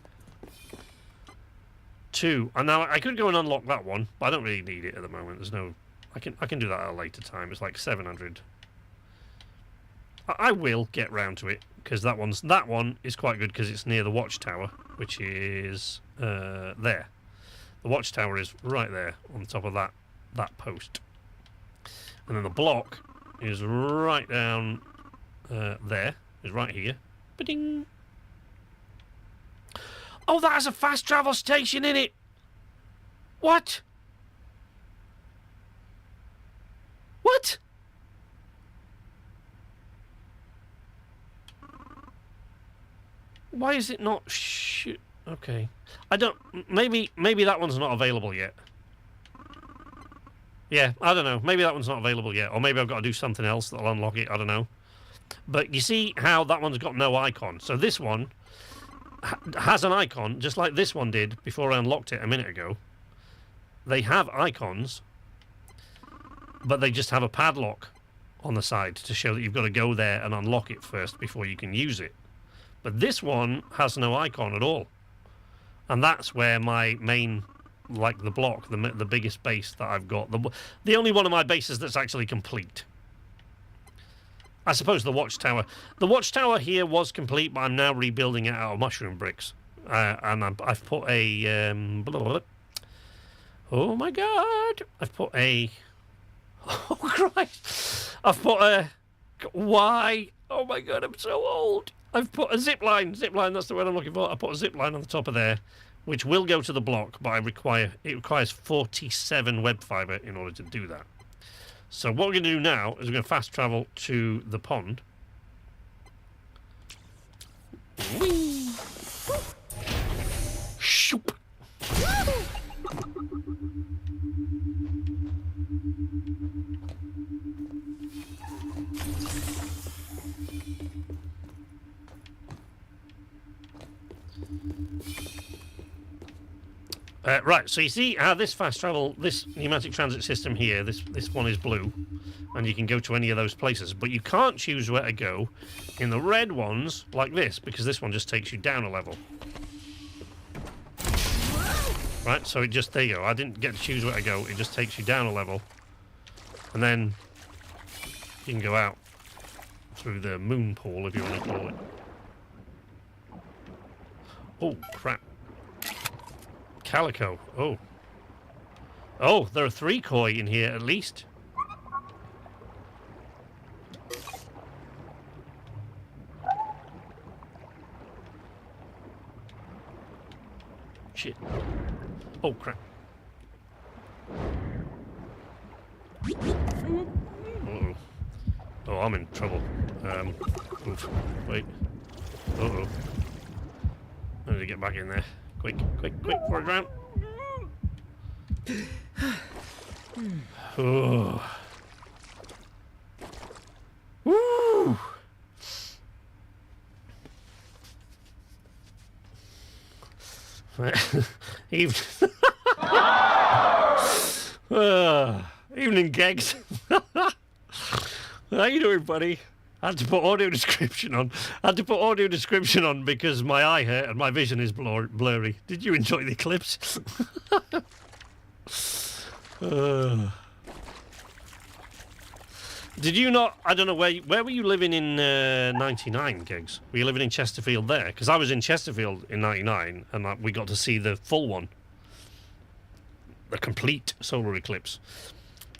to... And now I could go and unlock that one, but I don't really need it at the moment. There's no... I can do that at a later time. It's like 700. I will get round to it, because that one is quite good because it's near the watchtower, which is there. The watchtower is right there on top of that post, and then the block is right down there. Is right here. Ba-ding. Oh, that has a fast travel station in it. What? What? Why is it not? Shoot. Okay. I don't. Maybe that one's not available yet. Yeah, I don't know. Maybe that one's not available yet, or maybe I've got to do something else that'll unlock it. I don't know. But you see how that one's got no icon. So this one has an icon, just like this one did before I unlocked it a minute ago. They have icons, but they just have a padlock on the side to show that you've got to go there and unlock it first before you can use it. But this one has no icon at all. And that's where my main, like the block, the biggest base that I've got, the only one of my bases that's actually complete. I suppose the watchtower. The watchtower here was complete, but I'm now rebuilding it out of mushroom bricks. And I've put a... oh my god! I've put a... Oh Christ! I've put a... Why? Oh my god, I'm so old! I've put a zip line, that's the word I'm looking for. I put a zip line on the top of there, which will go to the block, but it requires 47 web fiber in order to do that. So what we're going to do now is we're going to fast travel to the pond. Whee! Right, so you see how this fast travel, this pneumatic transit system here, this one is blue, and you can go to any of those places, but you can't choose where to go in the red ones like this, because this one just takes you down a level. Right, so it just, there you go, I didn't get to choose where to go, it just takes you down a level, and then you can go out through the moon pool, if you want to call it. Oh, crap. Calico. Oh. Oh, there are 3 koi in here at least. Shit. Oh, crap. Uh-oh. Oh, I'm in trouble. Oof. Wait. Uh-oh. I need to get back in there. Quick, before I drown. Oh. Woo! Evening, Gegs. How you doing, buddy? I had to put audio description on. Because my eye hurt and my vision is blurry. Did you enjoy the eclipse? Did you not? I don't know where were you living in '99, Gigs? Were you living in Chesterfield there? Because I was in Chesterfield in '99, and we got to see the full one, the complete solar eclipse.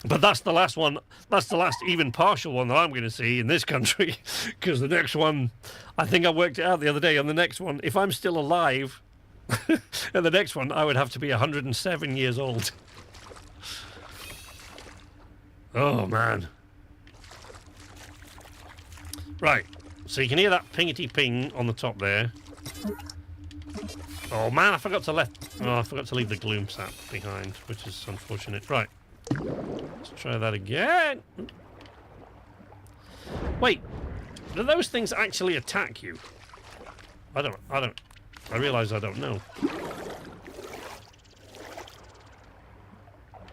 But that's the last one. That's the last even partial one that I'm going to see in this country. Because the next one, I think I worked it out the other day. On the next one, if I'm still alive, and the next one, I would have to be 107 years old. Oh man. Right. So you can hear that pingety ping on the top there. Oh man, I forgot to leave the gloom sap behind, which is unfortunate. Right. Let's try that again. Wait, do those things actually attack you? I realise I don't know.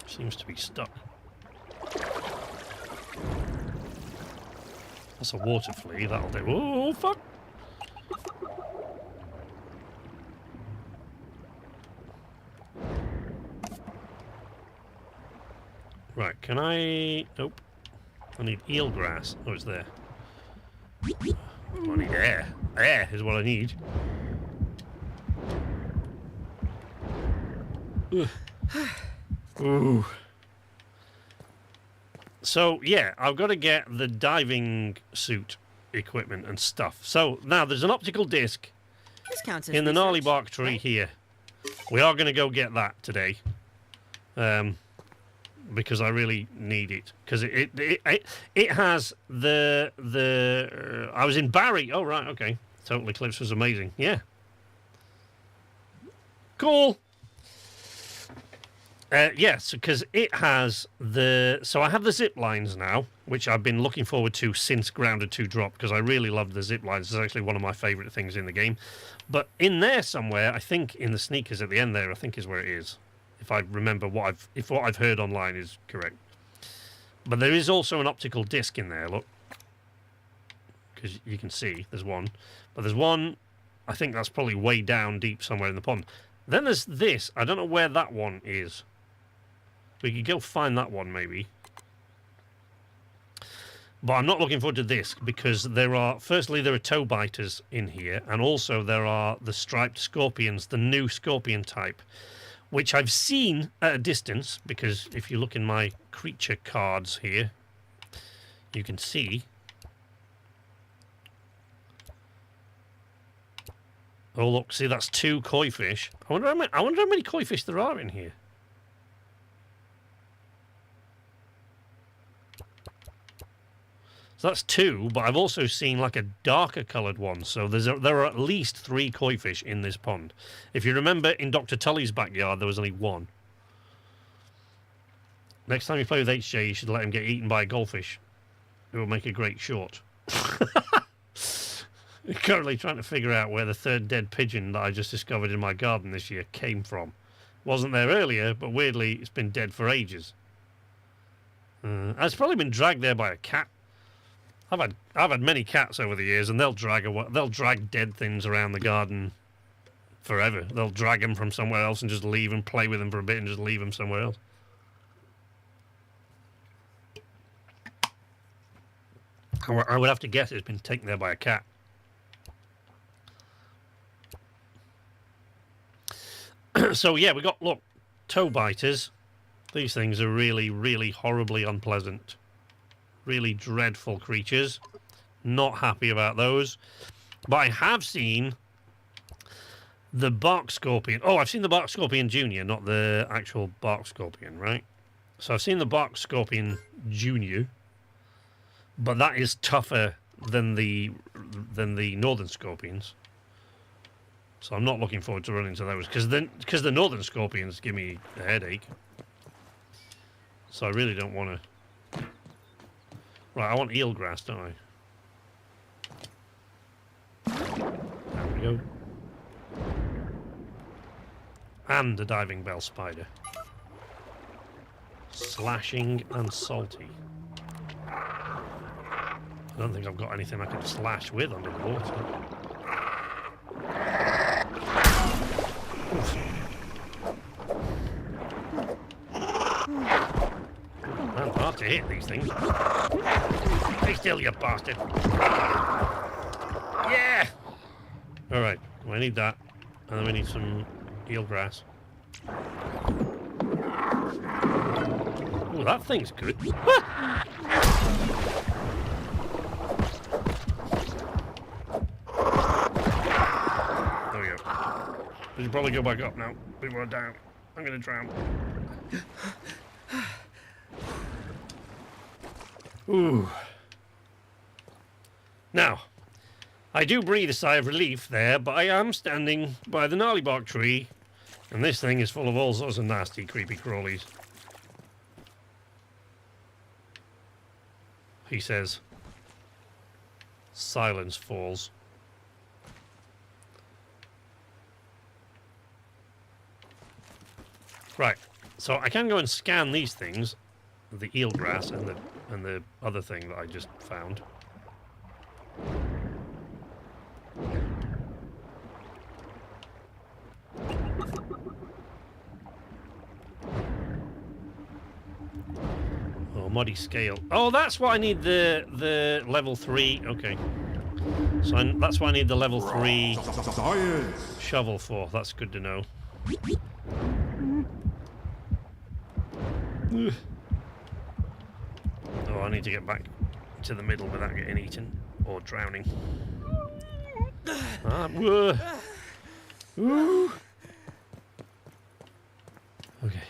Seems to be stuck. That's a water flea, that'll do. Oh, fuck! Right, can I... Nope. I need eelgrass. Oh, it's there. I need air. Air is what I need. Ooh. So, yeah, I've got to get the diving suit equipment and stuff. So, now there's an optical disc in the Gnarly Bark Tree here. We are going to go get that today. Because I really need it. Because it has the I was in Barry. Oh, right, okay. Total Eclipse was amazing. Yeah. Cool. Yes, because it has the... So I have the zip lines now, which I've been looking forward to since Grounded 2 dropped, because I really love the zip lines. It's actually one of my favourite things in the game. But in there somewhere, I think in the sneakers at the end there, I think is where it is. If I remember what I've heard online is correct. But there is also an optical disc in there, look. Because you can see there's one. But there's one, I think that's probably way down deep somewhere in the pond. Then there's this. I don't know where that one is. We could go find that one maybe. But I'm not looking forward to this because firstly there are toe biters in here, and also there are the striped scorpions, the new scorpion type, which I've seen at a distance, because if you look in my creature cards here, you can see. Oh look, see that's 2 koi fish. I wonder how many koi fish there are in here. So that's 2, but I've also seen like a darker coloured one. So there are at least 3 koi fish in this pond. If you remember, in Dr. Tully's backyard, there was only 1. Next time you play with HJ, you should let him get eaten by a goldfish. It will make a great short. Currently trying to figure out where the 3rd dead pigeon that I just discovered in my garden this year came from. Wasn't there earlier, but weirdly it's been dead for ages. It's probably been dragged there by a cat. I've had many cats over the years, and they'll drag dead things around the garden forever. They'll drag them from somewhere else and just leave them, play with them for a bit, and just leave them somewhere else. I would have to guess it's been taken there by a cat. So yeah, we got, look, toe biters. These things are really, really horribly unpleasant. Really dreadful creatures. Not happy about those. But I have seen the bark scorpion. Oh, I've seen the bark scorpion junior, not the actual bark scorpion, right? So I've seen the bark scorpion junior, but that is tougher than the northern scorpions. So I'm not looking forward to running into those because the northern scorpions give me a headache. So I really don't want to. Right, I want eelgrass, don't I? There we go. And a diving bell spider. Slashing and salty. I don't think I've got anything I can slash with under the water. Man, hard to hit these things. Stay still, you bastard. Yeah! Alright, well, I need that. And then we need some eelgrass. Oh, that thing's good. Ah! There we go. We should probably go back up now. People are down. I'm gonna drown. Ooh. Now, I do breathe a sigh of relief there, but I am standing by the gnarly bark tree, and this thing is full of all sorts of nasty, creepy crawlies. He says. Silence falls. Right, so I can go and scan these things, the eelgrass and the other thing that I just found. Oh, muddy scale. Oh, that's why I need the level 3. Okay. So that's why I need the level 3 shovel for. That's good to know. Oh, I need to get back to the middle without getting eaten or drowning. Ooh. Okay.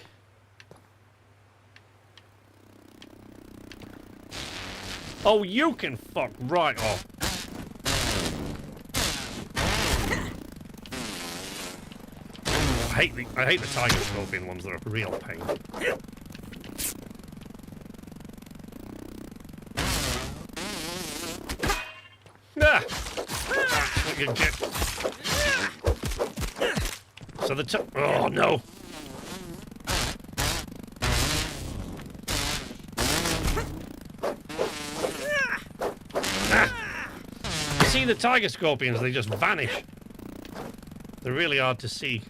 Oh, you can fuck right off. I hate the tiger scorpion ones. That are a real pain. Ah! What you get. So the oh no. You see the tiger scorpions, they just vanish. They're really hard to see.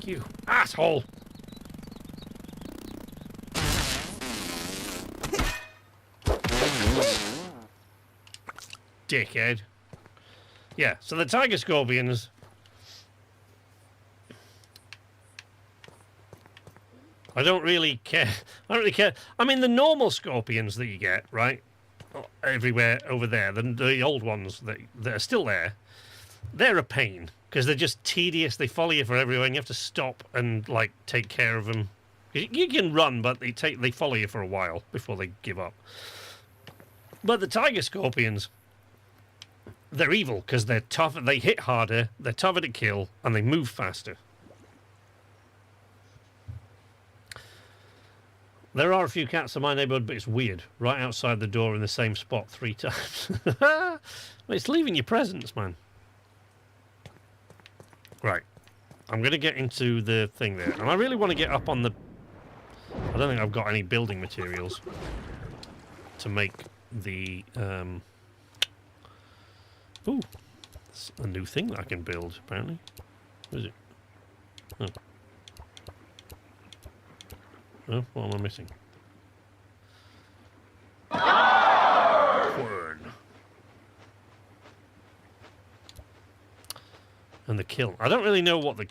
You asshole! Dickhead. Yeah, so the tiger scorpions. I don't really care. I don't really care. I mean, the normal scorpions that you get, right? Everywhere over there, the old ones that are still there, they're a pain. Because they're just tedious. They follow you for everywhere, and you have to stop and like take care of them. You can run, but they follow you for a while before they give up. But the tiger scorpions, they're evil because they're tough. They hit harder. They're tougher to kill, and they move faster. There are a few cats in my neighborhood, but it's weird. Right outside the door in the same spot 3 times. Well, it's leaving you presents, man. Right. I'm going to get into the thing there. And I really want to get up on the... I don't think I've got any building materials to make the... Ooh. It's a new thing that I can build, apparently. What is it? Oh. Oh, what am I missing? Quern. And the kiln. I don't really know what the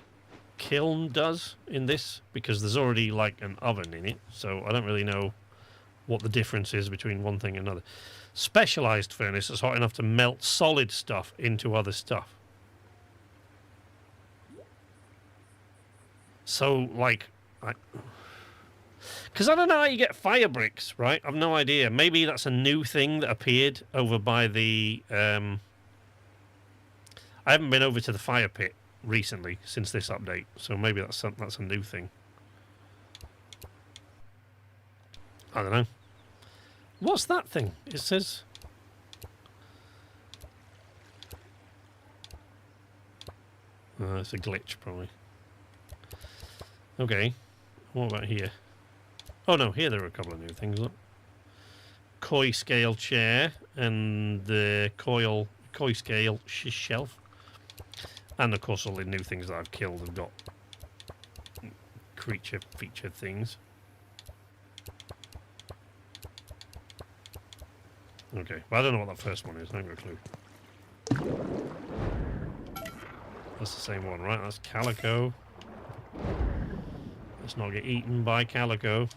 kiln does in this, because there's already like an oven in it, so I don't really know what the difference is between one thing and another. Specialized furnace is hot enough to melt solid stuff into other stuff. So, like... Because I don't know how you get fire bricks, right? I've no idea. Maybe that's a new thing that appeared over by the... I haven't been over to the fire pit recently since this update, so maybe that's a new thing. I don't know. What's that thing? It says... it's a glitch, probably. Okay. What about here? Oh no, here there are a couple of new things. Look. Koi scale chair and the koi scale shelf. And of course all the new things that I've killed have got creature feature things. Okay, well, I don't know what that first one is. I haven't got a clue. That's the same one, right? That's calico. Let's not get eaten by calico.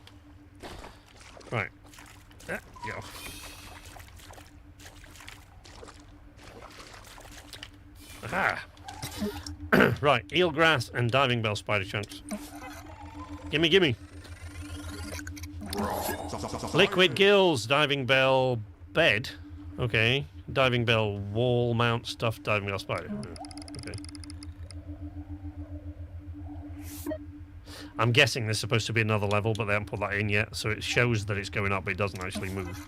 Right. Get off. Aha! Right, eelgrass and diving bell spider chunks. Gimme, gimme. Liquid gills, diving bell bed. Okay. Diving bell wall mount stuff, diving bell spider. Okay. I'm guessing there's supposed to be another level, but they haven't put that in yet, so it shows that it's going up, but it doesn't actually move.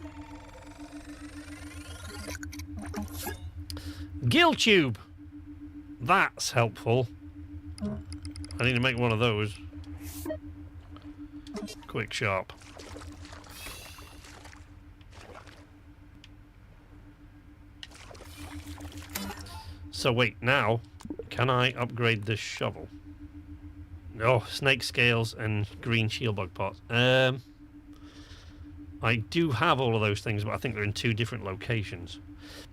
Gill tube! That's helpful. I need to make one of those. Quick, sharp. So wait, now, can I upgrade this shovel? Oh, snake scales and green shield bug parts. I do have all of those things, but I think they're in 2 different locations.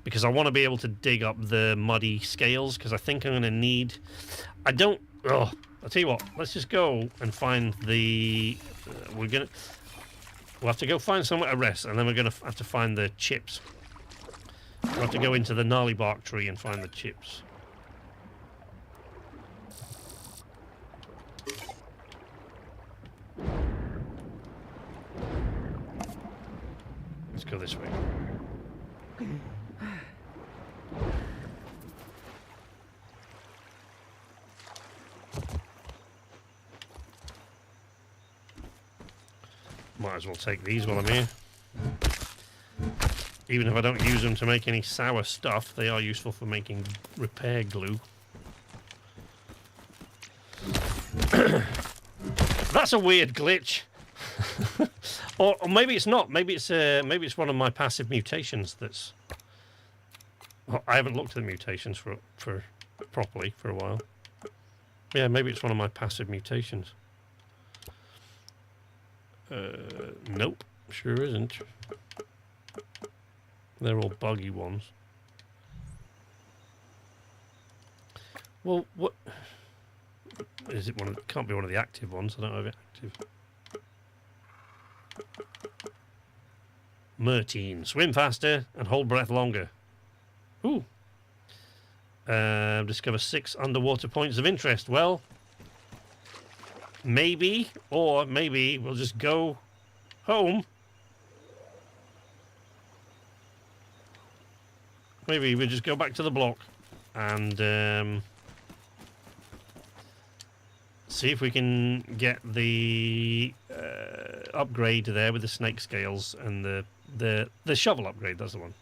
Because I want to be able to dig up the muddy scales, because I think I'm going to need... I don't... Oh, I'll tell you what, let's just go and find the... we'll have to go find somewhere to rest, and then we're going to have to find the chips. We'll have to go into the Gnarly Bark Tree and find the chips. Let's go this way. Might as well take these while I'm here. Even if I don't use them to make any sour stuff, they are useful for making repair glue. That's a weird glitch. or maybe it's not. Maybe it's one of my passive mutations that's... Oh, I haven't looked at the mutations for properly for a while. Yeah, maybe it's one of my passive mutations. Nope, sure isn't. They're all buggy ones. Well, what is it? Can't be one of the active ones. I don't have it active. Mertine, swim faster and hold breath longer. Ooh. Discover 6 underwater points of interest. Well, maybe, or maybe we'll just go home. Maybe we'll just go back to the block and see if we can get the upgrade there with the snake scales and the shovel upgrade. That's the one.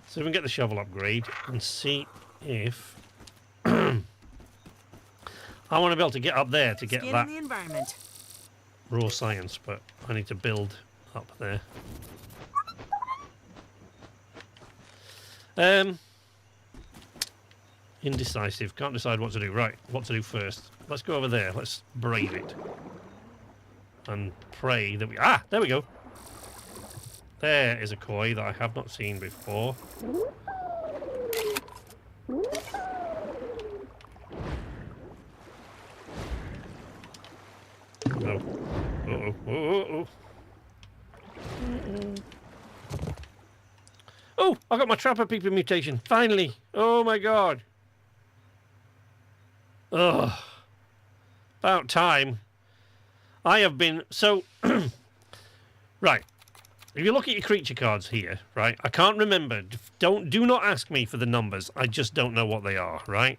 So we can get the shovel upgrade and see if I want to be able to get up there to get Skin that in the environment. raw science, but I need to build up there. Indecisive. Can't decide what to do. Right, what to do first. Let's go over there. Let's brave it. And pray that we... Ah! There we go. There is a koi that I have not seen before. No. Uh-oh. Uh-oh. Oh! I got my Trapper Peeper mutation. Finally! Oh my god! Ugh. About time. I have been... So... Right. If you look at your creature cards here, right? I can't remember. Do not ask me for the numbers. I just don't know what they are, right?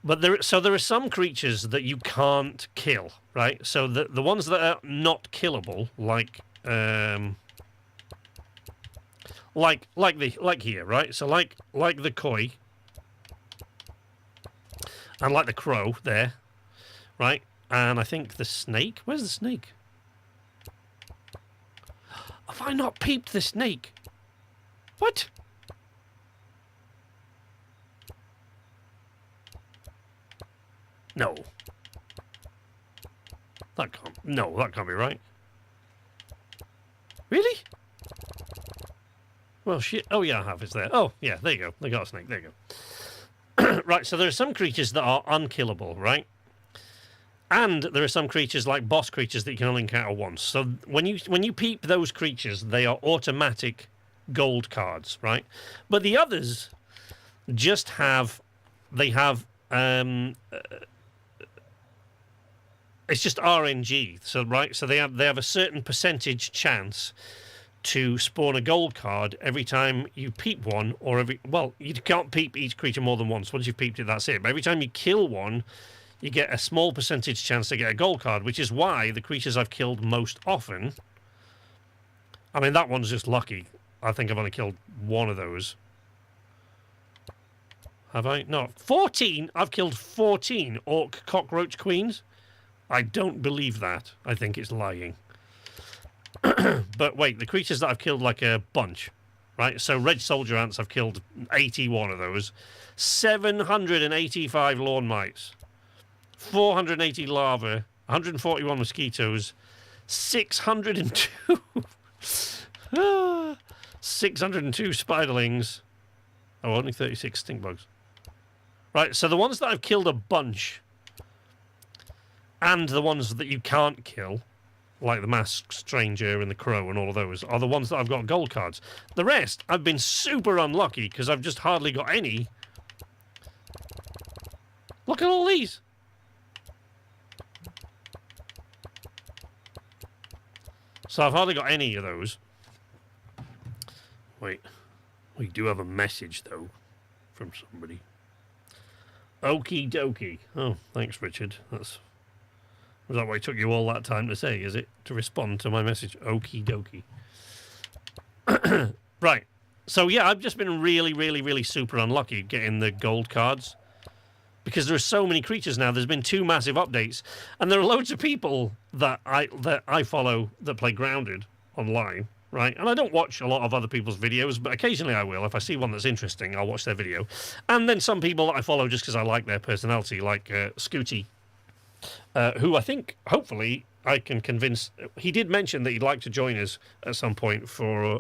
But there are some creatures that you can't kill, right? So the ones that are not killable, like here, right? So like the koi and like the crow there, right? And I think the snake. Where's the snake? Have I not peeped the snake? What? No. That can't... No, that can't be right. Really? Well, shit. Oh, yeah, I have. It's there. Oh, yeah, there you go. They got a snake. There you go. Right, so there are some creatures that are unkillable, right? And there are some creatures like boss creatures that you can only encounter once. So when you peep those creatures, they are automatic gold cards, right? But the others just have... They have... it's just RNG, so right. So they have a certain percentage chance to spawn a gold card every time you peep one, or every... Well, you can't peep each creature more than once. Once you've peeped it, that's it. But every time you kill one, you get a small percentage chance to get a gold card, which is why the creatures I've killed most often... I mean, that one's just lucky. I think I've only killed one of those. Have I? No. 14? I've killed 14 orc cockroach queens. I don't believe that. I think it's lying. But wait, the creatures that I've killed like a bunch, right? So red soldier ants, I've killed 81 of those. 785 lawn mites. 480 larvae. 141 mosquitoes. 602... 602 spiderlings. Oh, only 36 stink bugs. Right, so the ones that I've killed a bunch, and the ones that you can't kill, like the masked stranger and the crow and all of those, are the ones that I've got gold cards. The rest, I've been super unlucky because I've just hardly got any. Look at all these. So I've hardly got any of those. Wait. We do have a message, though, from somebody. Okie dokie. Oh, thanks, Richard. Was that what it took you all that time to say, is it? To respond to my message? Okie dokie. Right. So, yeah, I've just been really, really, really super unlucky getting the gold cards. Because there are so many creatures now. There's been 2 massive updates. And there are loads of people that I follow that play Grounded online. Right, and I don't watch a lot of other people's videos, but occasionally I will. If I see one that's interesting, I'll watch their video. And then some people that I follow just because I like their personality, like Scooty, who I think, hopefully, I can convince... He did mention that he'd like to join us at some point for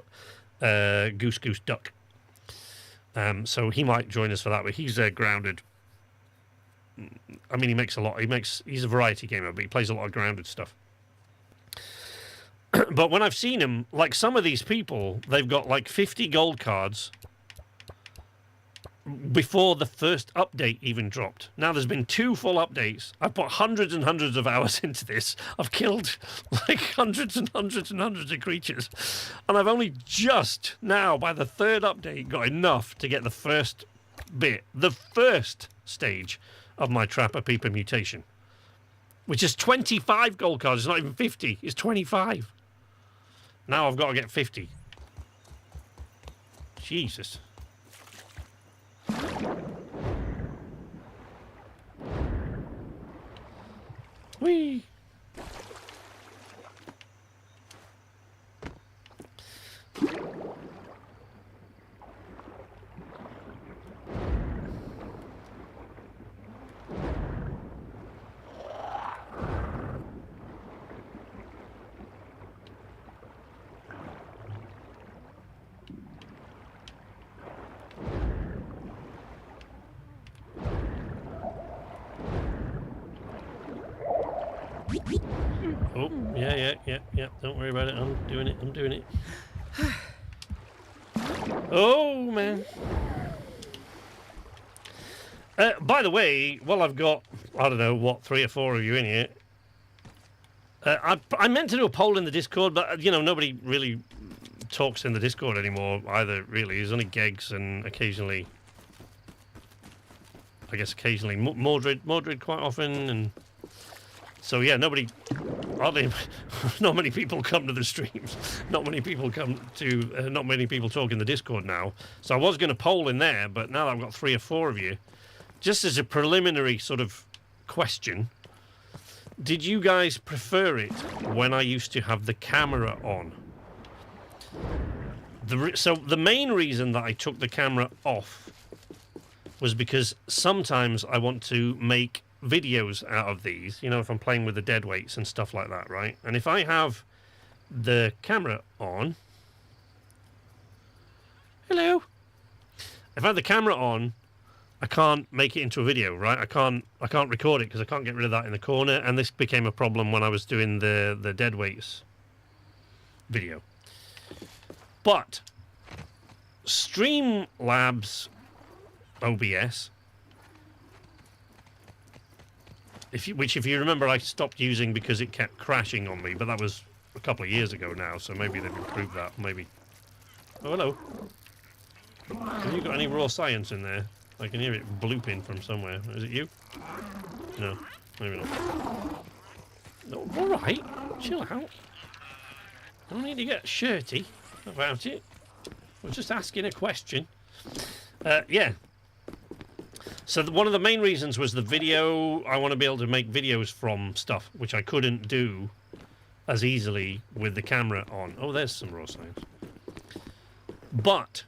Goose Goose Duck. So he might join us for that, but he's Grounded. I mean, he makes a lot... He's a variety gamer, but he plays a lot of Grounded stuff. But when I've seen him, like some of these people, they've got like 50 gold cards before the first update even dropped. Now there's been 2 full updates. I've put hundreds and hundreds of hours into this. I've killed like hundreds and hundreds and hundreds of creatures. And I've only just now, by the 3rd update, got enough to get the first bit, the first stage of my Trapper Peeper mutation. which is 25 gold cards. It's not even 50. It's 25. Now I've got to get 50. Jesus. Whee! Oh, yeah. Don't worry about it. I'm doing it. Oh, man. By the way, well, I've got, I don't know, what, 3 or 4 of you in here. I meant to do a poll in the Discord, but, you know, nobody really talks in the Discord anymore either, really. There's only Gegs and occasionally, I guess occasionally Mordred quite often, and so yeah, not many people come to the streams. Not many people talk in the Discord now. So I was going to poll in there, but now that I've got 3 or 4 of you, just as a preliminary sort of question, did you guys prefer it when I used to have the camera on? So the main reason that I took the camera off was because sometimes I want to make videos out of these, you know, if I'm playing with the dead weights and stuff like that, right? And if I have the camera on, hello, if I have the camera on, I can't make it into a video, right? I can't record it because I can't get rid of that in the corner, and this became a problem when I was doing the dead weights video. But Streamlabs OBS, if you remember, I stopped using because it kept crashing on me, but that was a couple of years ago now, so maybe they've improved that. Maybe. Oh, hello. Have you got any raw science in there? I can hear it blooping from somewhere. Is it you? No, maybe not. No, all right. Chill out. Don't need to get shirty about it. We're just asking a question. Yeah. So one of the main reasons was the video. I want to be able to make videos from stuff, which I couldn't do as easily with the camera on. Oh, there's some raw science. But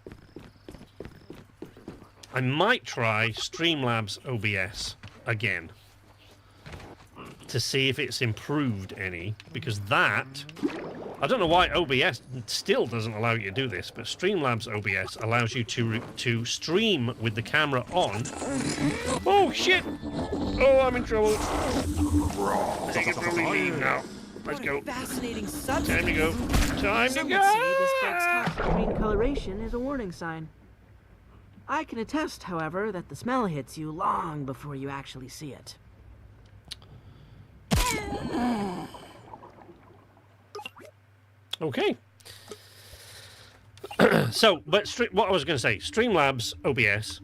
I might try Streamlabs OBS again to see if it's improved any, because that, I don't know why OBS still doesn't allow you to do this, but Streamlabs OBS allows you to stream with the camera on. Oh shit! Oh, I'm in trouble. Take it from me now. Let's go. Fascinating substance. Time to go. Time to Some go. would say this bug's hot green coloration is a warning sign. I can attest, however, that the smell hits you long before you actually see it. Okay. So, but what I was going to say, Streamlabs OBS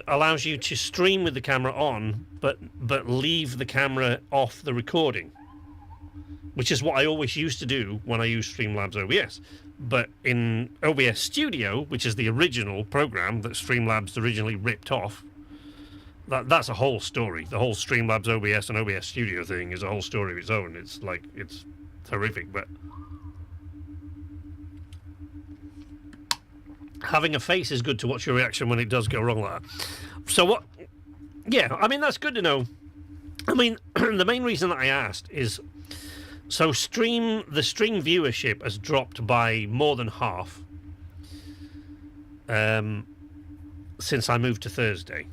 allows you to stream with the camera on, but leave the camera off the recording, which is what I always used to do when I used Streamlabs OBS. But in OBS Studio, which is the original program that Streamlabs originally ripped off, that's a whole story. The whole Streamlabs OBS and OBS Studio thing is a whole story of its own. It's like, it's horrific, but having a face is good to watch your reaction when it does go wrong like that. So what? Yeah, I mean, that's good to know. I mean, the main reason that I asked is, so the stream viewership has dropped by more than half since I moved to Thursday.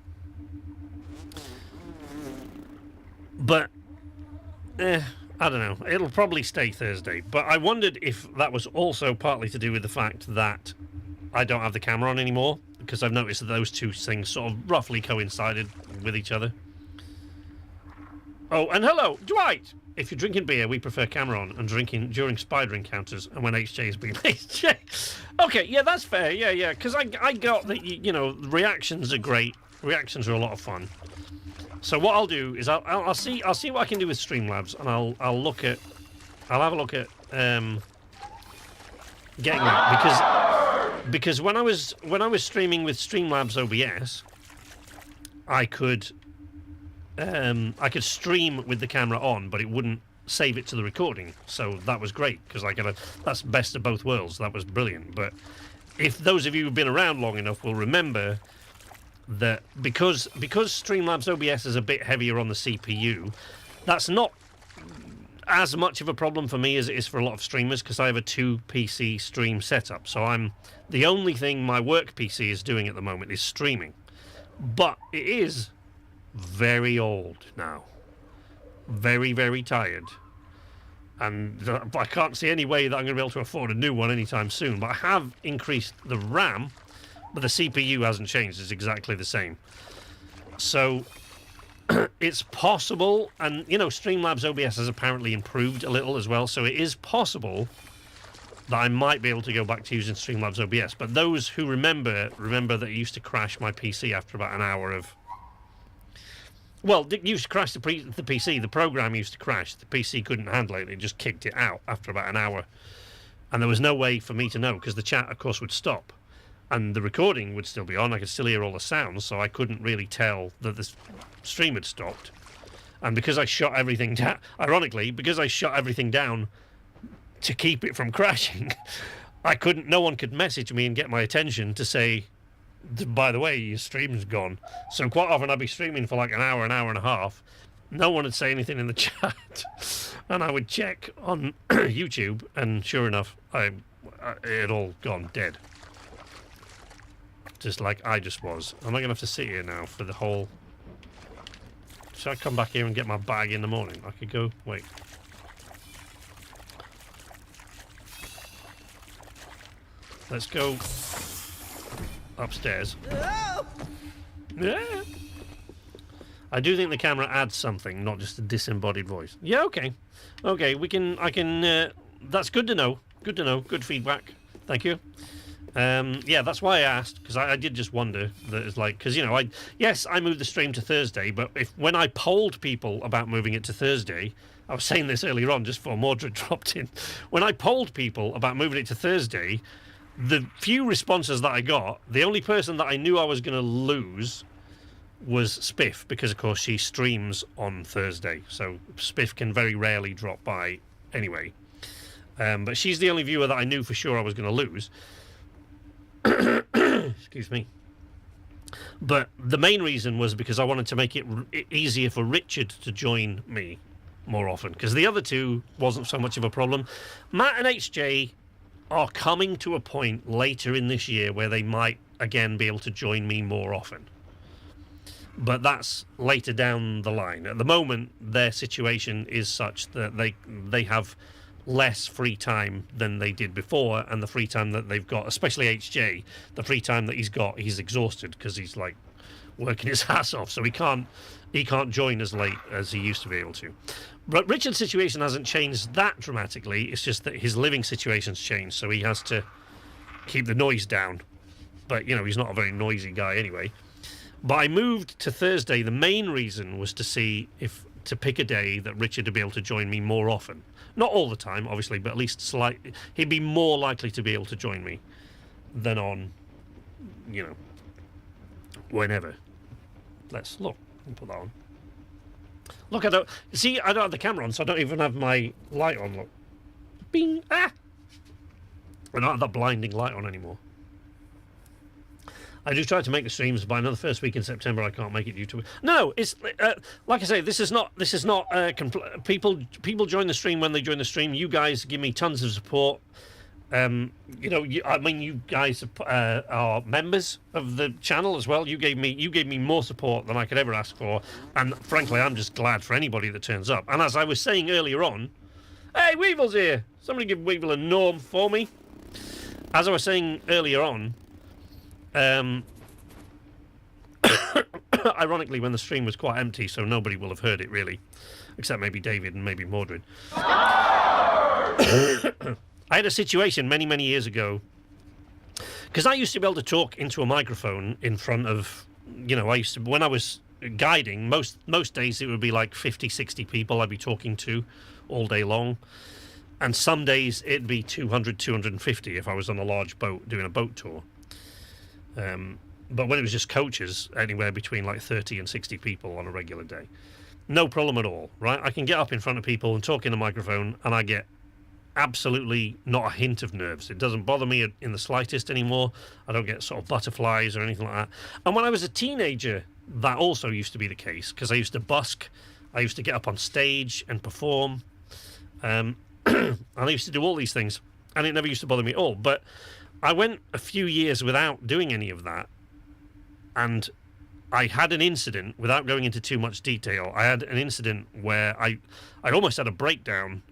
But, I don't know. It'll probably stay Thursday. But I wondered if that was also partly to do with the fact that I don't have the camera on anymore, because I've noticed that those two things sort of roughly coincided with each other. Oh, and hello, Dwight! If you're drinking beer, we prefer camera on and drinking during spider encounters and when HJ is being HJ. Okay, yeah, that's fair. Yeah, because I got that, you know, reactions are great. Reactions are a lot of fun. So what I'll do is I'll see what I can do with Streamlabs, and I'll have a look at getting that because when I was streaming with Streamlabs OBS, I could stream with the camera on, but it wouldn't save it to the recording. So that was great because that's best of both worlds. That was brilliant. But if those of you who've been around long enough will remember that because Streamlabs OBS is a bit heavier on the CPU, that's not as much of a problem for me as it is for a lot of streamers because I have a 2 PC stream setup. So the only thing my work PC is doing at the moment is streaming. But it is very old now. Very, very tired. And I can't see any way that I'm going to be able to afford a new one anytime soon. But I have increased the RAM, but the CPU hasn't changed. It's exactly the same. So it's possible, and Streamlabs OBS has apparently improved a little as well, so it is possible that I might be able to go back to using Streamlabs OBS. But those who remember that it used to crash my PC after about an hour of... Well, it used to crash the PC. The program used to crash. The PC couldn't handle it. It just kicked it out after about an hour. And there was no way for me to know, because the chat, of course, would stop. And the recording would still be on. I could still hear all the sounds, so I couldn't really tell that the stream had stopped. And because I shut everything down... Ironically, because I shut everything down to keep it from crashing, no one could message me and get my attention to say, by the way, your stream's gone. So quite often I'd be streaming for like an hour and a half. No one would say anything in the chat. And I would check on YouTube, and sure enough, it had all gone dead. Just like I just was. Am I going to have to sit here now for the whole... Should I come back here and get my bag in the morning? I could go... Wait. Let's go upstairs. Yeah. I do think the camera adds something, not just a disembodied voice. Yeah, okay. Okay, that's good to know. Good to know. Good feedback. Thank you. Yeah, that's why I asked, because I did just wonder that it's like, because I moved the stream to Thursday, but when I polled people about moving it to Thursday, I was saying this earlier on just before Mordred dropped in. When I polled people about moving it to Thursday, the few responses that I got, the only person that I knew I was going to lose was Spiff, because of course she streams on Thursday, so Spiff can very rarely drop by anyway. But she's the only viewer that I knew for sure I was going to lose. Excuse me. But the main reason was because I wanted to make it easier for Richard to join me more often, because the other two wasn't so much of a problem. Matt and HJ are coming to a point later in this year where they might again be able to join me more often, but that's later down the line. At the moment, their situation is such that they have less free time than they did before, and the free time that they've got, especially HJ, the free time that he's exhausted because he's like working his ass off, so he can't join as late as he used to be able to. But Richard's situation hasn't changed that dramatically. It's just that his living situation's changed, so he has to keep the noise down. But he's not a very noisy guy anyway. But I moved to Thursday. The main reason was to pick a day that Richard would be able to join me more often. Not all the time, obviously, but at least slightly. He'd be more likely to be able to join me than on, whenever. Let's look. I'll put that on. Look, I don't have the camera on, so I don't even have my light on. Look. Bing! Ah! I don't have that blinding light on anymore. I do try to make the streams, but I know the first week in September I can't make it due to... No, it's like I say, this is not people join the stream when they join the stream. You guys give me tons of support. You guys are members of the channel as well. You gave me more support than I could ever ask for, and frankly, I'm just glad for anybody that turns up. And as I was saying earlier on, hey, Weevil's here. Somebody give Weevil a norm for me. As I was saying earlier on, ironically, when the stream was quite empty, so nobody will have heard it really, except maybe David and maybe Mordred. I had a situation many, many years ago, because I used to be able to talk into a microphone in front of, when I was guiding, most days it would be like 50, 60 people I'd be talking to all day long. And some days it'd be 200, 250 if I was on a large boat doing a boat tour. But when it was just coaches, anywhere between like 30 and 60 people on a regular day. No problem at all, right? I can get up in front of people and talk in a microphone, and I get absolutely not a hint of nerves. It doesn't bother me in the slightest anymore. I don't get sort of butterflies or anything like that. And when I was a teenager, that also used to be the case, because I used to busk. I used to get up on stage and perform. And I used to do all these things, and it never used to bother me at all. But I went a few years without doing any of that, and I had an incident, without going into too much detail, I had an incident where I almost had a breakdown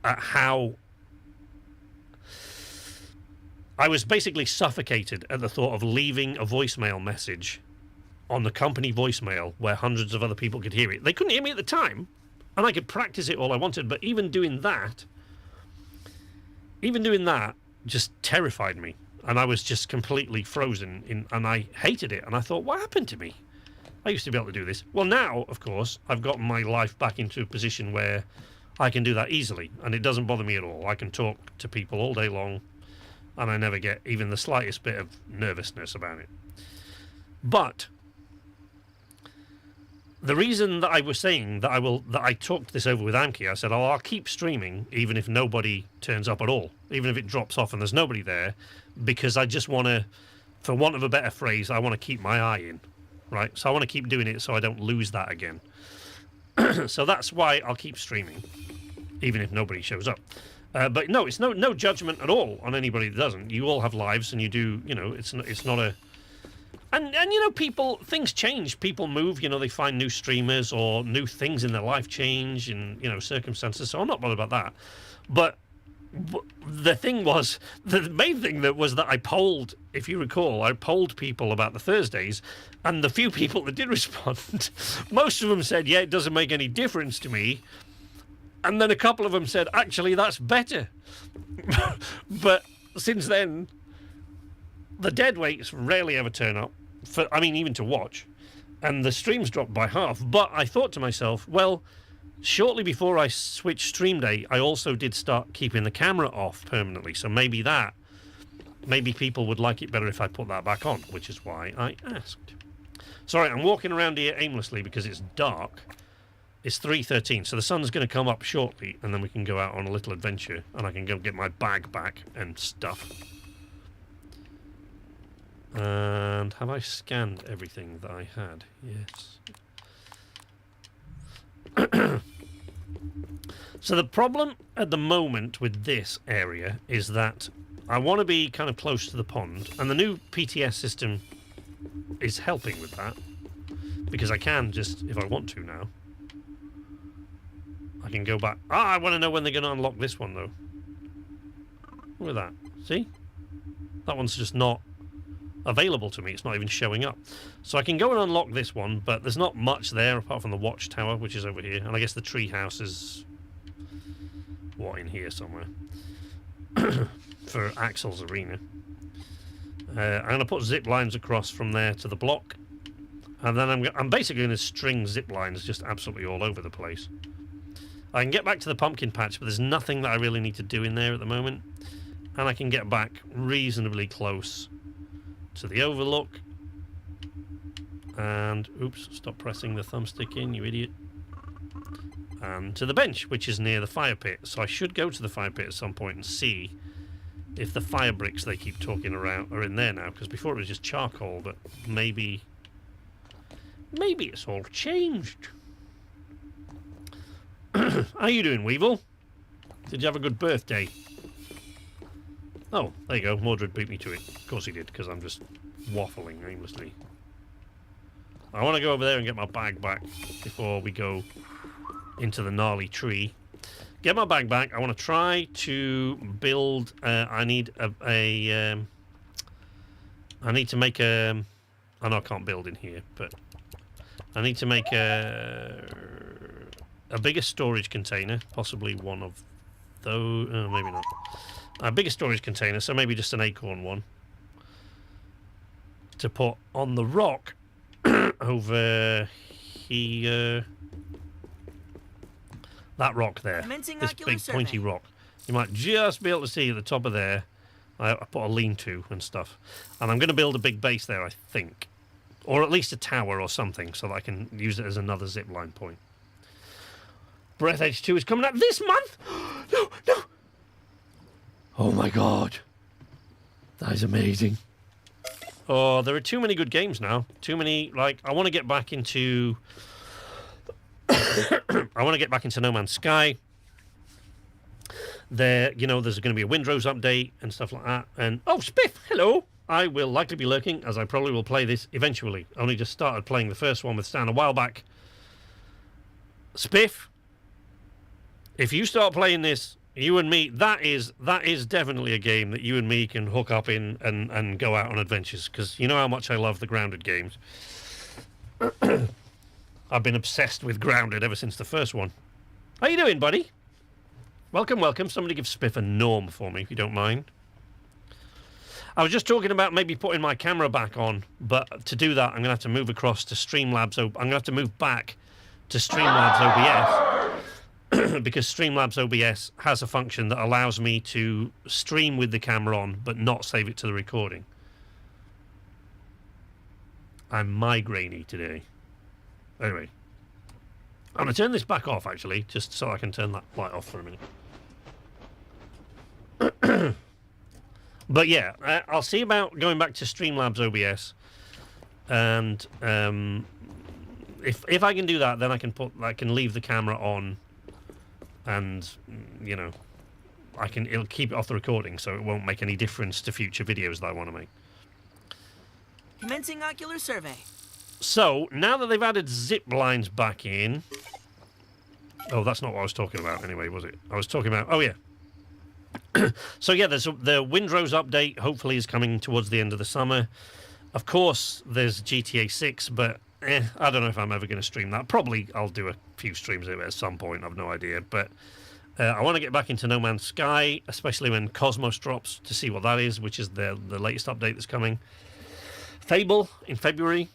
at how I was basically suffocated at the thought of leaving a voicemail message on the company voicemail where hundreds of other people could hear it. They couldn't hear me at the time, and I could practice it all I wanted, but even doing that just terrified me, and I was just completely frozen and I hated it, and I thought, what happened to me? I used to be able to do this. Well, now, of course, I've got my life back into a position where I can do that easily, and it doesn't bother me at all. I can talk to people all day long, and I never get even the slightest bit of nervousness about it. But the reason that I was saying that I talked this over with Amki, I said, I'll keep streaming even if nobody turns up at all, even if it drops off and there's nobody there, because I just want to, for want of a better phrase, I want to keep my eye in, right? So I want to keep doing it so I don't lose that again. So that's why I'll keep streaming, even if nobody shows up. But no, it's no judgment at all on anybody that doesn't. You all have lives, and you do, it's not a... And things change. People move, they find new streamers or new things in their life change and, circumstances. So I'm not bothered about that. But the main thing that I polled, if you recall, I polled people about the Thursdays, and the few people that did respond, most of them said, yeah, it doesn't make any difference to me. And then a couple of them said, actually, that's better. But since then, the dead weights rarely ever turn up, even to watch, and the streams dropped by half. But I thought to myself, well, shortly before I switched stream day, I also did start keeping the camera off permanently, so maybe people would like it better if I put that back on, which is why I asked. Sorry, I'm walking around here aimlessly because it's dark. It's 3:13, so the sun's going to come up shortly, and then we can go out on a little adventure, and I can go get my bag back and stuff. And have I scanned everything that I had? Yes. So the problem at the moment with this area is that I want to be kind of close to the pond, and the new PTS system is helping with that, because I can just, if I want to now, I can go back. I want to know when they're going to unlock this one, though. Look at that. See? That one's just not available to me. It's not even showing up. So I can go and unlock this one, but there's not much there apart from the watchtower, which is over here. And I guess the tree house is... in here somewhere? For Axel's arena. I'm going to put zip lines across from there to the block. And then I'm basically going to string zip lines just absolutely all over the place. I can get back to the pumpkin patch, but there's nothing that I really need to do in there at the moment. And I can get back reasonably close to the overlook. And, oops, stop pressing the thumbstick in, you idiot. And to the bench, which is near the fire pit. So I should go to the fire pit at some point and see if the fire bricks they keep talking around are in there now. Because before it was just charcoal, but maybe it's all changed. How you doing, Weevil? Did you have a good birthday? Oh, there you go. Mordred beat me to it. Of course he did, because I'm just waffling aimlessly. I want to go over there and get my bag back before we go into the gnarly tree. Get my bag back. I want to try to build... I need I need to make a... I know I can't build in here, but... I need to make a bigger storage container, possibly one of those. Maybe not. A bigger storage container, so maybe just an acorn one to put on the rock over here. That rock there. Commencing This ocular big pointy survey. rock. You might just be able to see at the top of there. I put a lean-to and stuff. And I'm going to build a big base there, I think. Or at least a tower or something, so that I can use it as another zipline point. Breath Edge 2 is coming out this month? No, no! Oh my god. That is amazing. Oh, there are too many good games now. Too many, like, I want to get back into... I want to get back into No Man's Sky. There, you know, there's going to be a Windrose update and stuff like that. And, oh, Spiff, hello! I will likely be lurking, as I probably will play this eventually. I only just started playing the first one with Stan a while back. Spiff, if you start playing this, you and me, that is definitely a game that you and me can hook up in and go out on adventures, because you know how much I love the Grounded games. I've been obsessed with Grounded ever since the first one. How you doing, buddy? Welcome, welcome. Somebody give Spiff a norm for me, if you don't mind. I was just talking about maybe putting my camera back on, but to do that, I'm going to have to move across to Streamlabs. I'm going to have to move back to Streamlabs OBS because Streamlabs OBS has a function that allows me to stream with the camera on, but not save it to the recording. I'm migraine-y today. Anyway, I'm going to turn this back off, actually, just so I can turn that light off for a minute. But yeah, I'll see about going back to Streamlabs OBS, and if I can do that, then I can leave the camera on, and you know, it'll keep it off the recording, so it won't make any difference to future videos that I want to make. Commencing ocular survey. So now that they've added zip lines back in, oh, that's not what I was talking about anyway, was it? I was talking about, oh yeah. So yeah, there's the Windrose update. Hopefully, is coming towards the end of the summer. Of course, there's GTA 6, but I don't know if I'm ever going to stream that. Probably I'll do a few streams of it at some point. I've no idea, but I want to get back into No Man's Sky, especially when Cosmos drops, to see what that is, which is the latest update that's coming. Fable in February.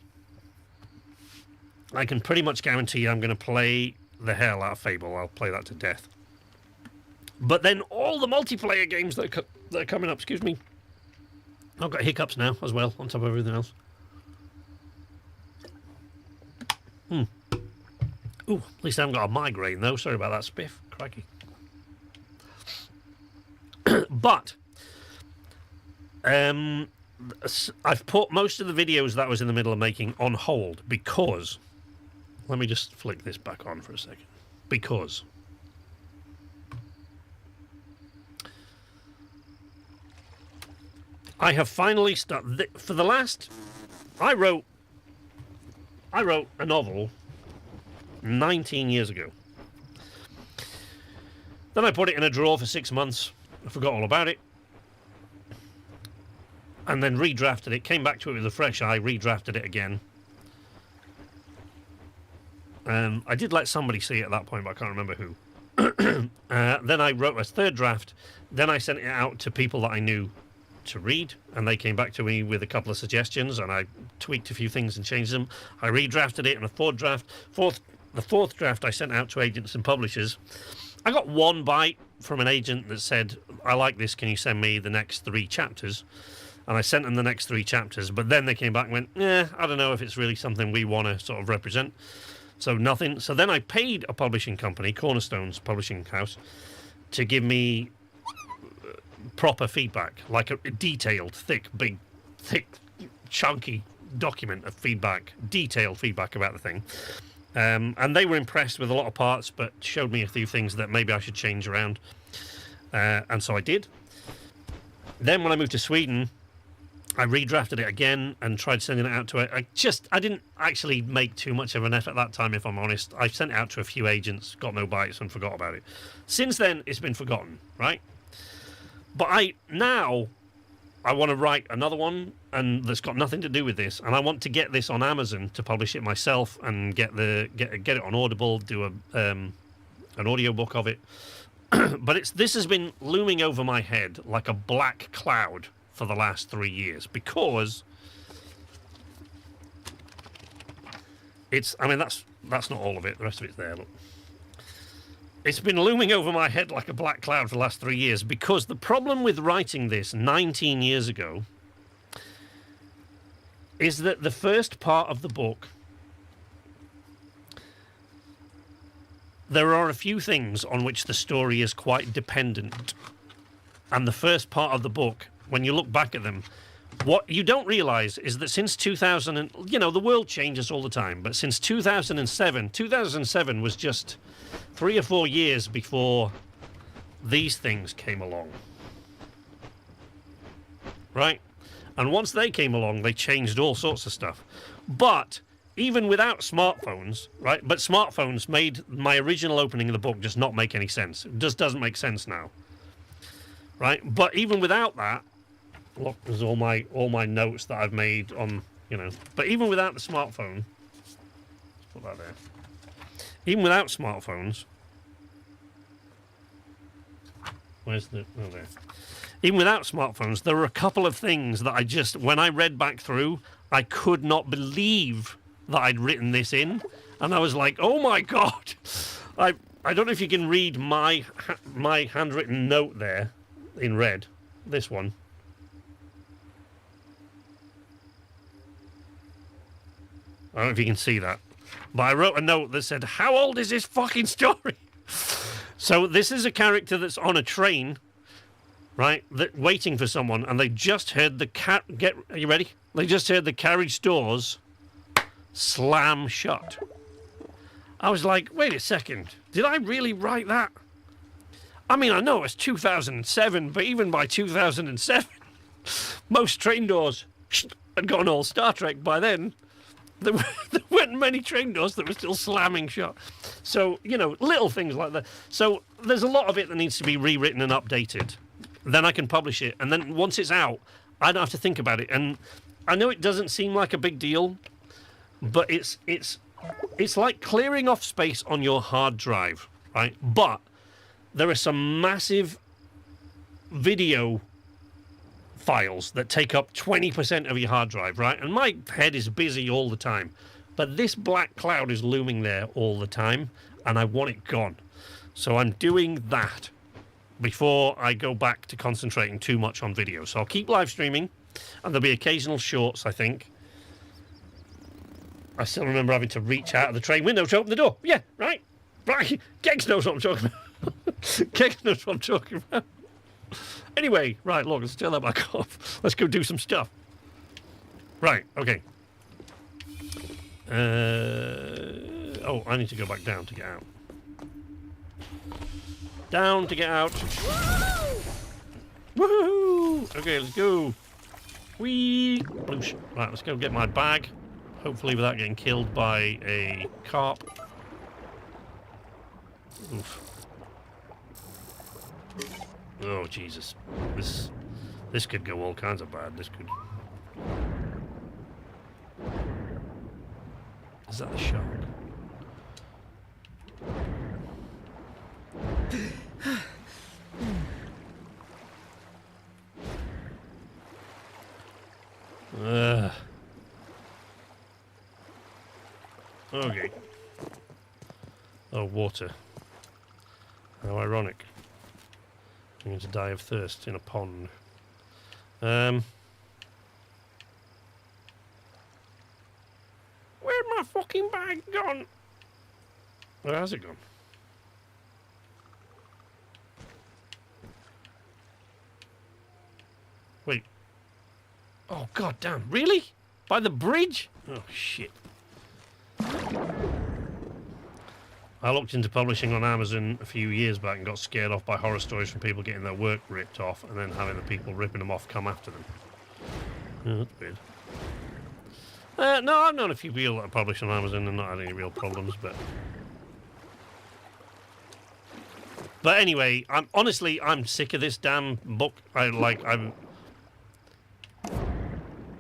I can pretty much guarantee I'm going to play the hell out of Fable. I'll play that to death. But then all the multiplayer games that are coming up, excuse me. I've got hiccups now as well, on top of everything else. Ooh, at least I haven't got a migraine though. Sorry about that, Spiff. Crikey. But I've put most of the videos that I was in the middle of making on hold because... Let me just flick this back on for a second. Because... I have finally started... For the last... I wrote a novel 19 years ago. Then I put it in a drawer for 6 months. I forgot all about it. And then redrafted it. Came back to it with a fresh eye. Redrafted it again. I did let somebody see it at that point, but I can't remember who. Then I wrote a third draft. Then I sent it out to people that I knew to read, and they came back to me with a couple of suggestions, and I tweaked a few things and changed them. I redrafted it in a the fourth draft I sent out to agents and publishers. I got one bite from an agent that said, I like this, can you send me the next 3 chapters? And I sent them the next 3 chapters, but then they came back and went, I don't know if it's really something we want to sort of represent. So nothing. So then I paid a publishing company, Cornerstone's publishing house, to give me proper feedback, like a detailed, thick, chunky document of feedback, detailed feedback about the thing. And they were impressed with a lot of parts, but showed me a few things that maybe I should change around. And so I did. Then when I moved to Sweden, I redrafted it again and tried sending it out to it. I didn't actually make too much of an effort that time, if I'm honest. I sent it out to a few agents, got no bites, and forgot about it. Since then, it's been forgotten, right? But I want to write another one, and that's got nothing to do with this. And I want to get this on Amazon to publish it myself and get it on Audible, do an audiobook of it. But this has been looming over my head like a black cloud for the last 3 years because I mean, that's not all of it. The rest of it's there. Look. It's been looming over my head like a black cloud for the last 3 years, because the problem with writing this 19 years ago is that the first part of the book, there are a few things on which the story is quite dependent. And the first part of the book, when you look back at them, what you don't realise is that since 2000, the world changes all the time, but since 2007 was just 3 or 4 years before these things came along. Right? And once they came along, they changed all sorts of stuff. But even without smartphones, right? But smartphones made my original opening of the book just not make any sense. It just doesn't make sense now. Right? But even without that, look, there's all my notes that I've made on, But even without the smartphone, let's put that there. Even without smartphones, there. Even without smartphones, there were a couple of things that when I read back through, I could not believe that I'd written this in. And I was like, oh my God. I don't know if you can read my handwritten note there in red. This one. I don't know if you can see that. But I wrote a note that said, how old is this fucking story? So this is a character that's on a train, right, waiting for someone, and they just heard are you ready? They just heard the carriage doors slam shut. I was like, wait a second, did I really write that? I mean, I know it's 2007, but even by 2007, most train doors had gone all Star Trek by then. There weren't many train doors that were still slamming shut. So, little things like that. So there's a lot of it that needs to be rewritten and updated. Then I can publish it. And then once it's out, I don't have to think about it. And I know it doesn't seem like a big deal, but it's like clearing off space on your hard drive, right? But there are some massive video files that take up 20% of your hard drive, right? And my head is busy all the time. But this black cloud is looming there all the time, and I want it gone. So I'm doing that before I go back to concentrating too much on video. So I'll keep live streaming, and there'll be occasional shorts, I think. I still remember having to reach out of the train window to open the door. Yeah, right. Gex knows what I'm talking about. Gex knows what I'm talking about. Anyway, right, look, let's turn that back off. Let's go do some stuff. Right, okay. I need to go back down to get out. Down to get out. Woohoo! Okay, let's go. Whee! Right, let's go get my bag. Hopefully without getting killed by a carp. Oof. Oh, Jesus. This could go all kinds of bad. This could... Is that the shark? Okay. Oh, water. How ironic. I'm going to die of thirst in a pond. Where'd my fucking bag gone? Where has it gone? Wait. Oh, god damn. Really? By the bridge? Oh, shit. I looked into publishing on Amazon a few years back and got scared off by horror stories from people getting their work ripped off and then having the people ripping them off come after them. Oh, that's weird. No, I've known a few people that publish on Amazon and not had any real problems, but anyway, I'm sick of this damn book.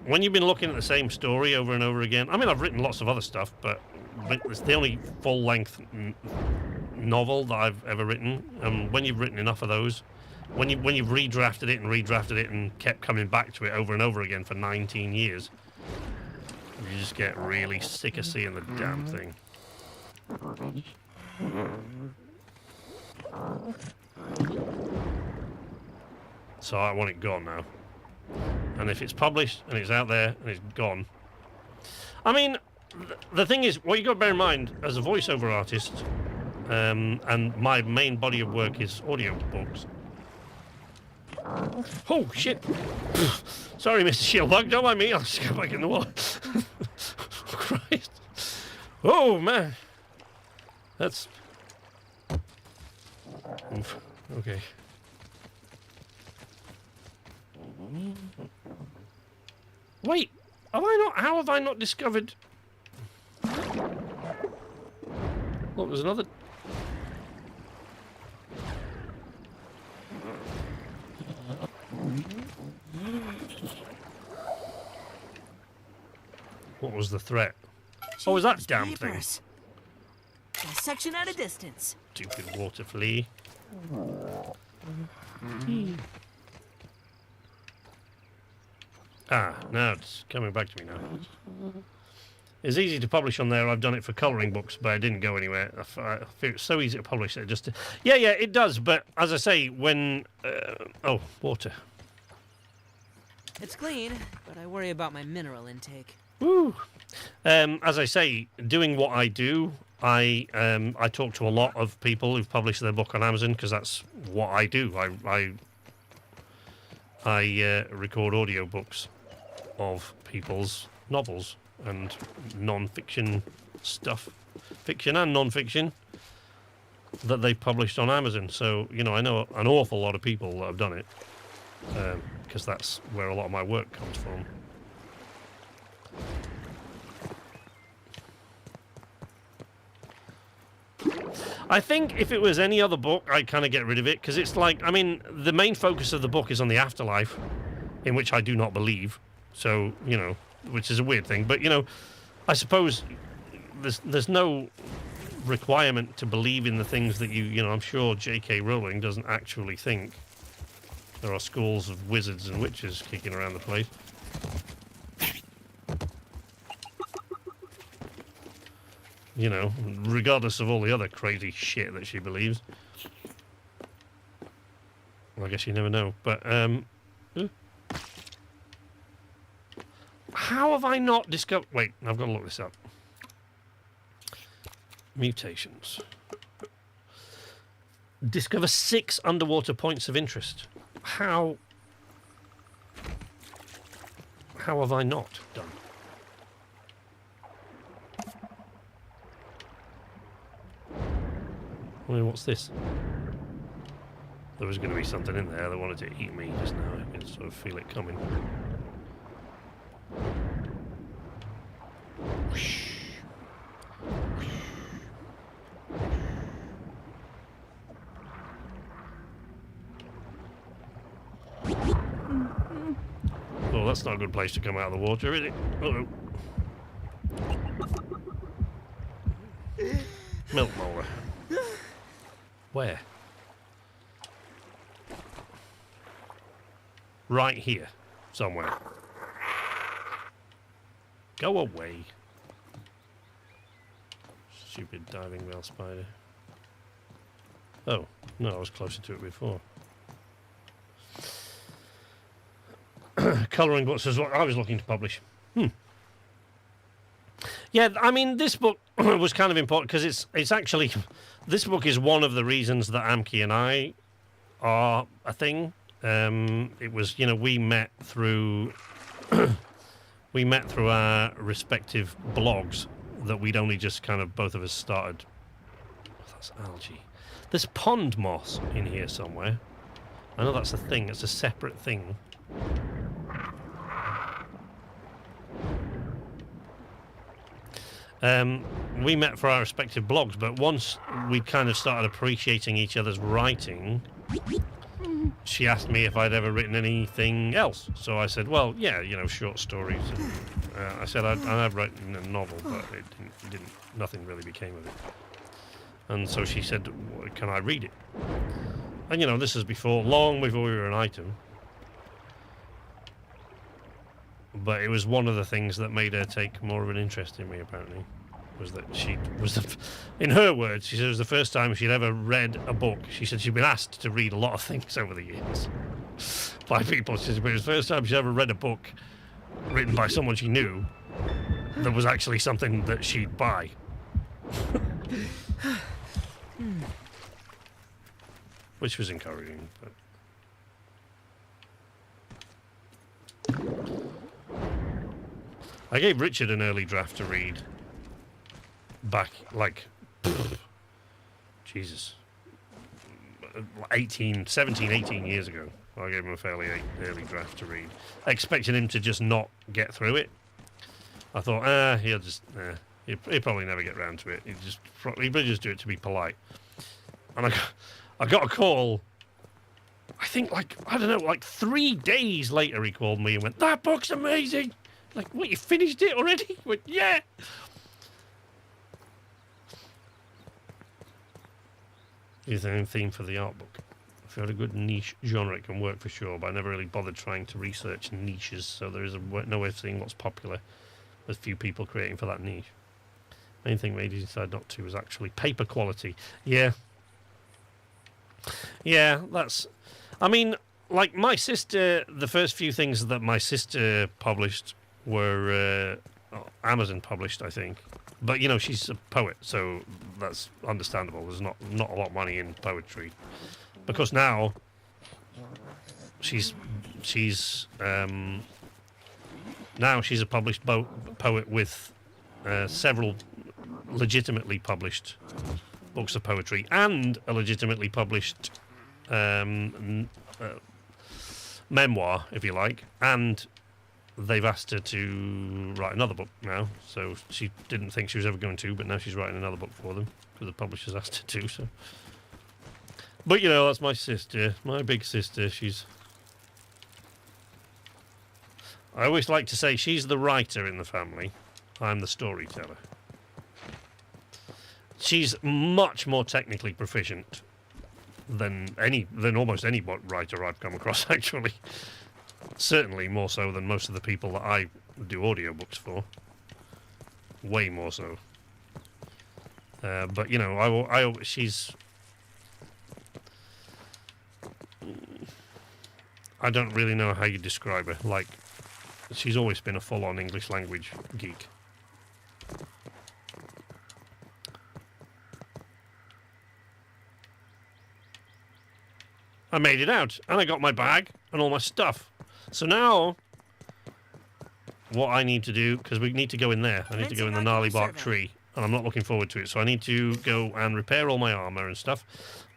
When you've been looking at the same story over and over again, I mean, I've written lots of other stuff, but it's the only full-length novel that I've ever written. And when you've written enough of those, when you've redrafted it and kept coming back to it over and over again for 19 years, You just get really sick of seeing the damn thing. So I want it gone now. And if it's published and it's out there and it's gone... I mean, the thing is, what you got to bear in mind, as a voiceover artist, and my main body of work is audio books. Oh, shit! Sorry, Mr. Shieldbug, don't mind me, I'll just go back in the water. Christ. Oh, man. That's... Oof. Okay. Wait, how have I not discovered... Look, there's another... What was the threat? Oh, was that damn thing? Dissection at a distance. Stupid water flea. Ah, now it's coming back to me now. It's easy to publish on there. I've done it for colouring books, but it didn't go anywhere. I feel it's so easy to publish that just... Yeah, it does, but as I say, when... oh, water. It's clean, but I worry about my mineral intake. Woo! As I say, doing what I do, I talk to a lot of people who've published their book on Amazon, because that's what I do. I record audiobooks of people's novels and non-fiction stuff, fiction and non-fiction, that they've published on Amazon. So, you know, I know an awful lot of people that have done it, because that's where a lot of my work comes from. I think if it was any other book, I'd kind of get rid of it, because it's like, I mean, the main focus of the book is on the afterlife, in which I do not believe. So, you know, which is a weird thing. But, you know, I suppose there's no requirement to believe in the things that you know, I'm sure J.K. Rowling doesn't actually think there are schools of wizards and witches kicking around the place. You know, regardless of all the other crazy shit that she believes. Well, I guess you never know. But, how have I not discovered... Wait, I've got to look this up. Mutations. Discover 6 underwater points of interest. How have I not done? I mean, what's this? There was going to be something in there that wanted to eat me just now. I can sort of feel it coming. Whoosh. Oh, that's not a good place to come out of the water, is it? Uh-oh. Milk molar. Where? Right here, somewhere. Go away. Stupid diving bell spider. Oh, no, I was closer to it before. Colouring books is what I was looking to publish. Yeah, I mean, this book was kind of important because it's actually... This book is one of the reasons that Amki and I are a thing. It was, you know, we met through our respective blogs that we'd only just kind of, both of us started. Oh, that's algae. There's pond moss in here somewhere. I know that's a thing. It's a separate thing. We met for our respective blogs, but once we kind of started appreciating each other's writing, she asked me if I'd ever written anything else. So I said, well, yeah, you know, short stories. And, I said I've written a novel, but it didn't. Nothing really became of it. And so she said, can I read it? And, you know, this is long before we were an item. But it was one of the things that made her take more of an interest in me, apparently. Was that she was, in her words, she said it was the first time she'd ever read a book. She said she'd been asked to read a lot of things over the years by people. She said, but it was the first time she ever read a book written by someone she knew that was actually something that she'd buy. Which was encouraging. But I gave Richard an early draft to read back, like, Jesus, 17, 18 years ago. I gave him a fairly early draft to read, expecting him to just not get through it. I thought, he'll probably never get round to it. He'll just do it to be polite. And I got a call, I think, I don't know, 3 days later he called me and went, "That book's amazing!" Like, what, you finished it already? I went, "Yeah!" Is there a theme for the art book? If you had a good niche genre, it can work for sure, but I never really bothered trying to research niches, so there is no way of seeing what's popular with few people creating for that niche. Main thing made me decide not to was actually paper quality. Yeah. Yeah, that's... I mean, like, my sister, the first few things that my sister published were Amazon published, I think. But, you know, she's a poet, so that's understandable. There's not a lot of money in poetry. Because now she's a published poet with several legitimately published books of poetry and a legitimately published memoir, if you like, and they've asked her to write another book now, so she didn't think she was ever going to, but now she's writing another book for them because the publishers asked her to. So, but you know, that's my sister, my big sister. I always like to say she's the writer in the family. I'm the storyteller. She's much more technically proficient than almost any writer I've come across, actually. Certainly more so than most of the people that I do audiobooks for. Way more so. But, you know, she's... I don't really know how you describe her. Like, she's always been a full-on English language geek. I made it out, and I got my bag and all my stuff. So now, what I need to do, because we need to go in there, I need to go in the Gnarly Bark Tree, and I'm not looking forward to it, so I need to go and repair all my armor and stuff.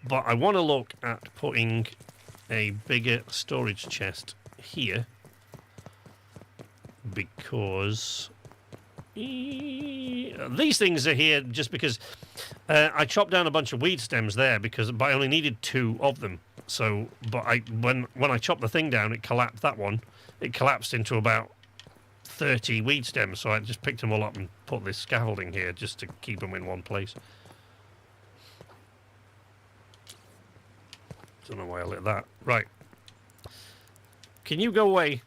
But I want to look at putting a bigger storage chest here, because these things are here just because I chopped down a bunch of weed stems there, but I only needed 2 of them. So, but when I chopped the thing down, it collapsed. That one, it collapsed into about 30 weed stems. So I just picked them all up and put this scaffolding here just to keep them in one place. Don't know why I lit that. Right. Can you go away?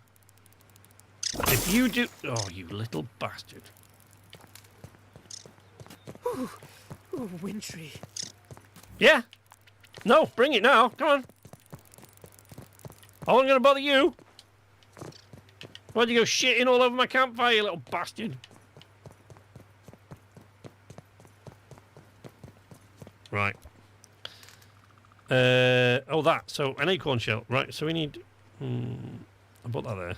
If you do... Oh, you little bastard. Ooh, wintry. Yeah? No, bring it now. Come on. I wasn't going to bother you. Why'd you go shitting all over my campfire, you little bastard? Right. That. So, an acorn shell. Right, so we need... I put that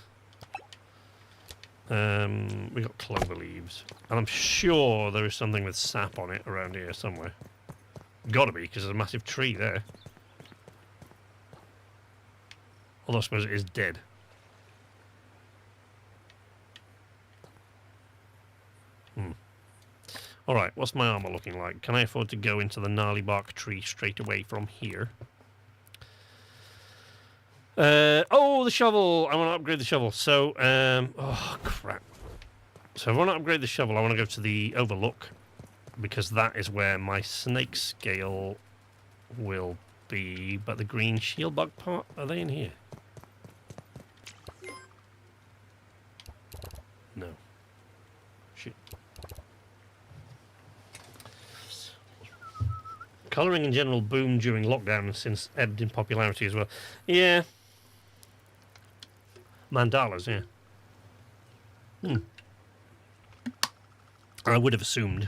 there. We got clover leaves. And I'm sure there is something with sap on it around here somewhere. Gotta be, because there's a massive tree there. Although I suppose it is dead. Alright, what's my armor looking like? Can I afford to go into the Gnarly Bark Tree straight away from here? The shovel! I want to upgrade the shovel. So, oh, crap. So I want to upgrade the shovel. I want to go to the Overlook, because that is where my snake scale will be. But the green shield bug part, are they in here? Colouring in general boomed during lockdown and since ebbed in popularity as well. Yeah. Mandalas, yeah. I would have assumed.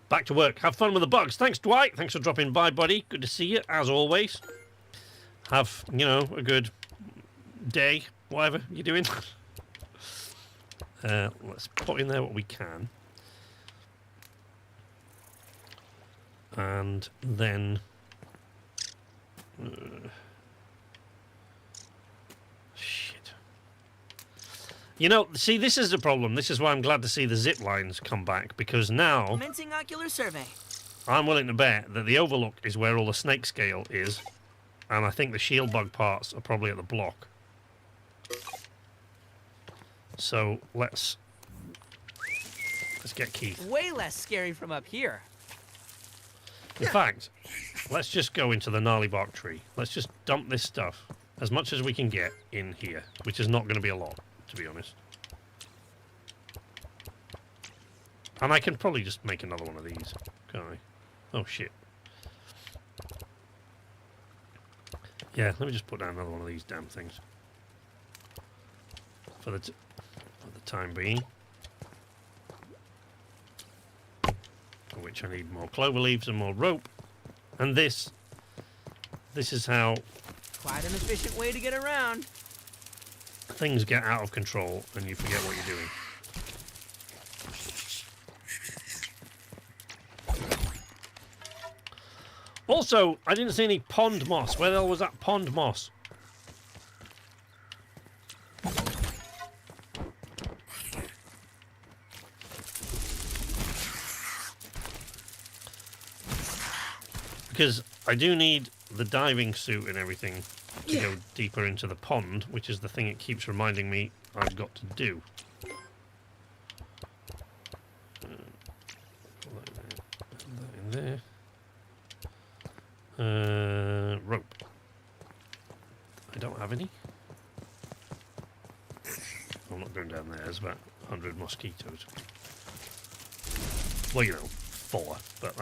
Back to work. Have fun with the bugs. Thanks, Dwight. Thanks for dropping by, buddy. Good to see you, as always. Have, you know, a good day, whatever you're doing. Let's put in there what we can. And then... shit. You know, see, this is the problem. This is why I'm glad to see the zip lines come back, because now... Commencing ocular survey. I'm willing to bet that the overlook is where all the snake scale is, and I think the shield bug parts are probably at the block. So let's get Keith. Way less scary from up here. In fact, let's just go into the Gnarly Bark Tree. Let's just dump this stuff, as much as we can get, in here, which is not going to be a lot, to be honest. And I can probably just make another one of these, can't I? Oh, shit. Yeah, let me just put down another one of these damn things. For the time being. For which I need more clover leaves and more rope. And this is how... Quite an efficient way to get around. Things get out of control and you forget what you're doing. Also, I didn't see any pond moss. Where the hell was that pond moss? Because I do need the diving suit and everything to go deeper into the pond, which is the thing it keeps reminding me I've got to do. Put that in there. Rope. I don't have any. I'm not going down there. There's about 100 mosquitoes. Well, you know, 4, but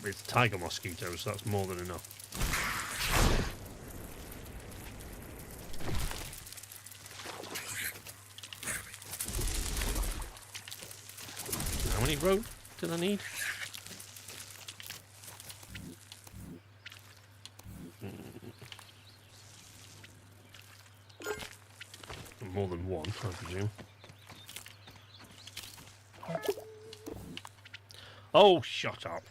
it's tiger mosquitoes, so that's more than enough. How many rope did I need? More than one, I presume. Oh, shut up.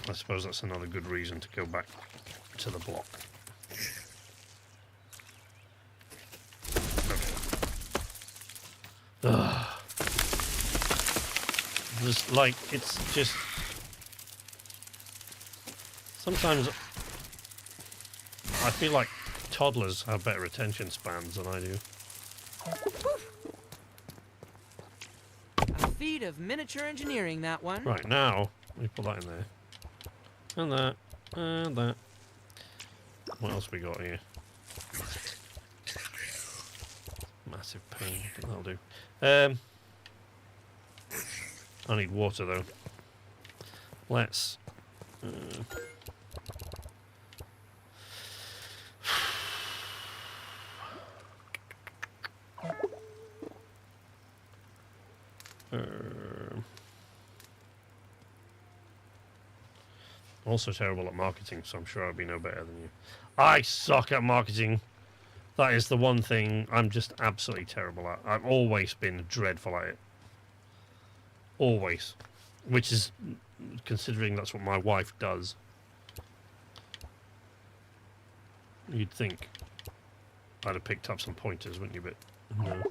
I suppose that's another good reason to go back to the block. Okay. Just like, it's just... Sometimes I feel like toddlers have better attention spans than I do. A feat of miniature engineering, that one. Right, now, let me put that in there. And that. And that. What else we got here? Massive pain. That'll do. I need water, though. Let's... also terrible at marketing, so I'm sure I'll be no better than you. I suck at marketing. That is the one thing I'm just absolutely terrible at. I've always been dreadful at it. Always. Which is, considering that's what my wife does. You'd think I'd have picked up some pointers, wouldn't you? But no.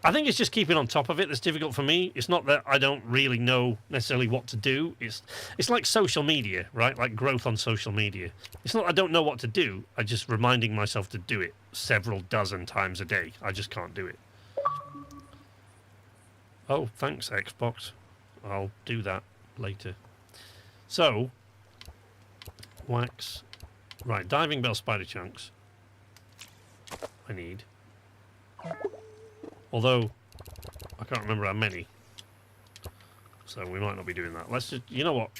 I think it's just keeping on top of it that's difficult for me. It's not that I don't really know necessarily what to do. It's like social media, right? Like growth on social media. It's not I don't know what to do. I'm just reminding myself to do it several dozen times a day. I just can't do it. Oh, thanks, Xbox. I'll do that later. So, wax. Right, diving bell spider chunks. I need. Although, can't remember how many. So we might not be doing that. Let's just, you know what?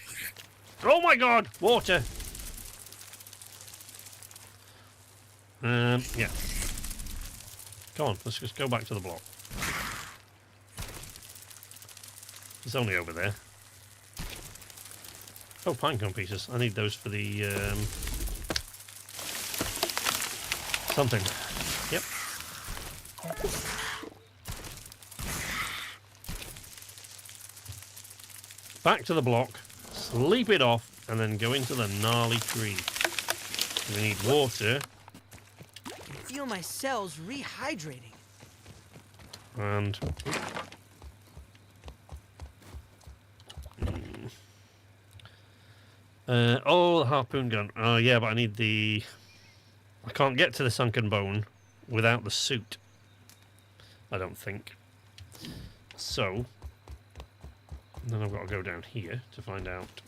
Oh my god! Water! Yeah. Come on, let's just go back to the block. It's only over there. Oh, pinecone pieces. I need those for the, something. Yep. Back to the block, sleep it off, and then go into the gnarly tree. We need water. I feel my cells rehydrating. And... oh, the harpoon gun. Oh, yeah, but I need the... I can't get to the sunken bone without the suit. I don't think. So... then I've got to go down here to find out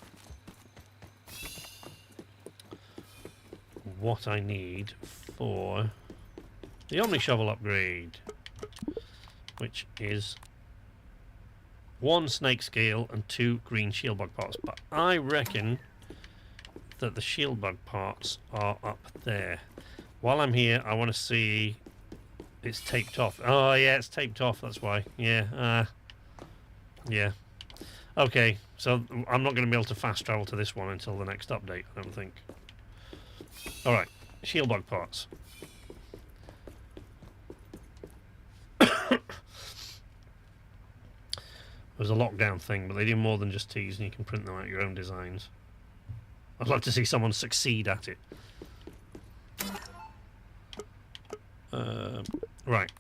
what I need for the Omni Shovel upgrade, which is 1 snake scale and 2 green shield bug parts. But I reckon that the shield bug parts are up there. While I'm here, I want to see it's taped off. Oh yeah, it's taped off. That's why. Yeah. Yeah. Okay, so I'm not going to be able to fast travel to this one until the next update, I don't think. Alright, shield bug parts. There's a lockdown thing, but they do more than just tease, and you can print them out your own designs. I'd like to see someone succeed at it. Right.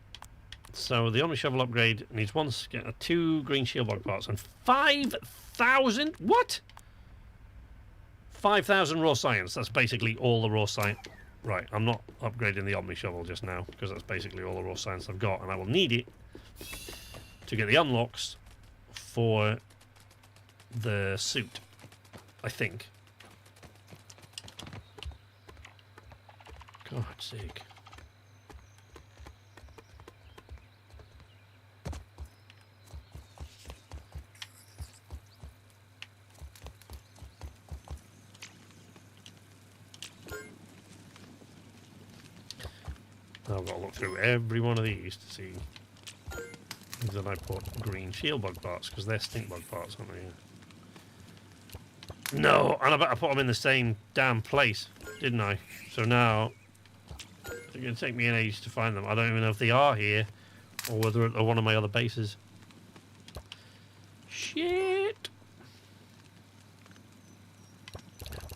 So the Omni Shovel upgrade needs 2 green shield bug parts and 5,000. What? 5,000 raw science. That's basically all the raw science. Right, I'm not upgrading the Omni Shovel just now because that's basically all the raw science I've got, and I will need it to get the unlocks for the suit, I think. God's sake. I've got to look through every one of these to see that I put green shield bug parts, because they're stink bug parts, aren't they? No, and I bet I put them in the same damn place, didn't I? So now it's going to take me an age to find them. I don't even know if they are here or whether they're one of my other bases. Shit!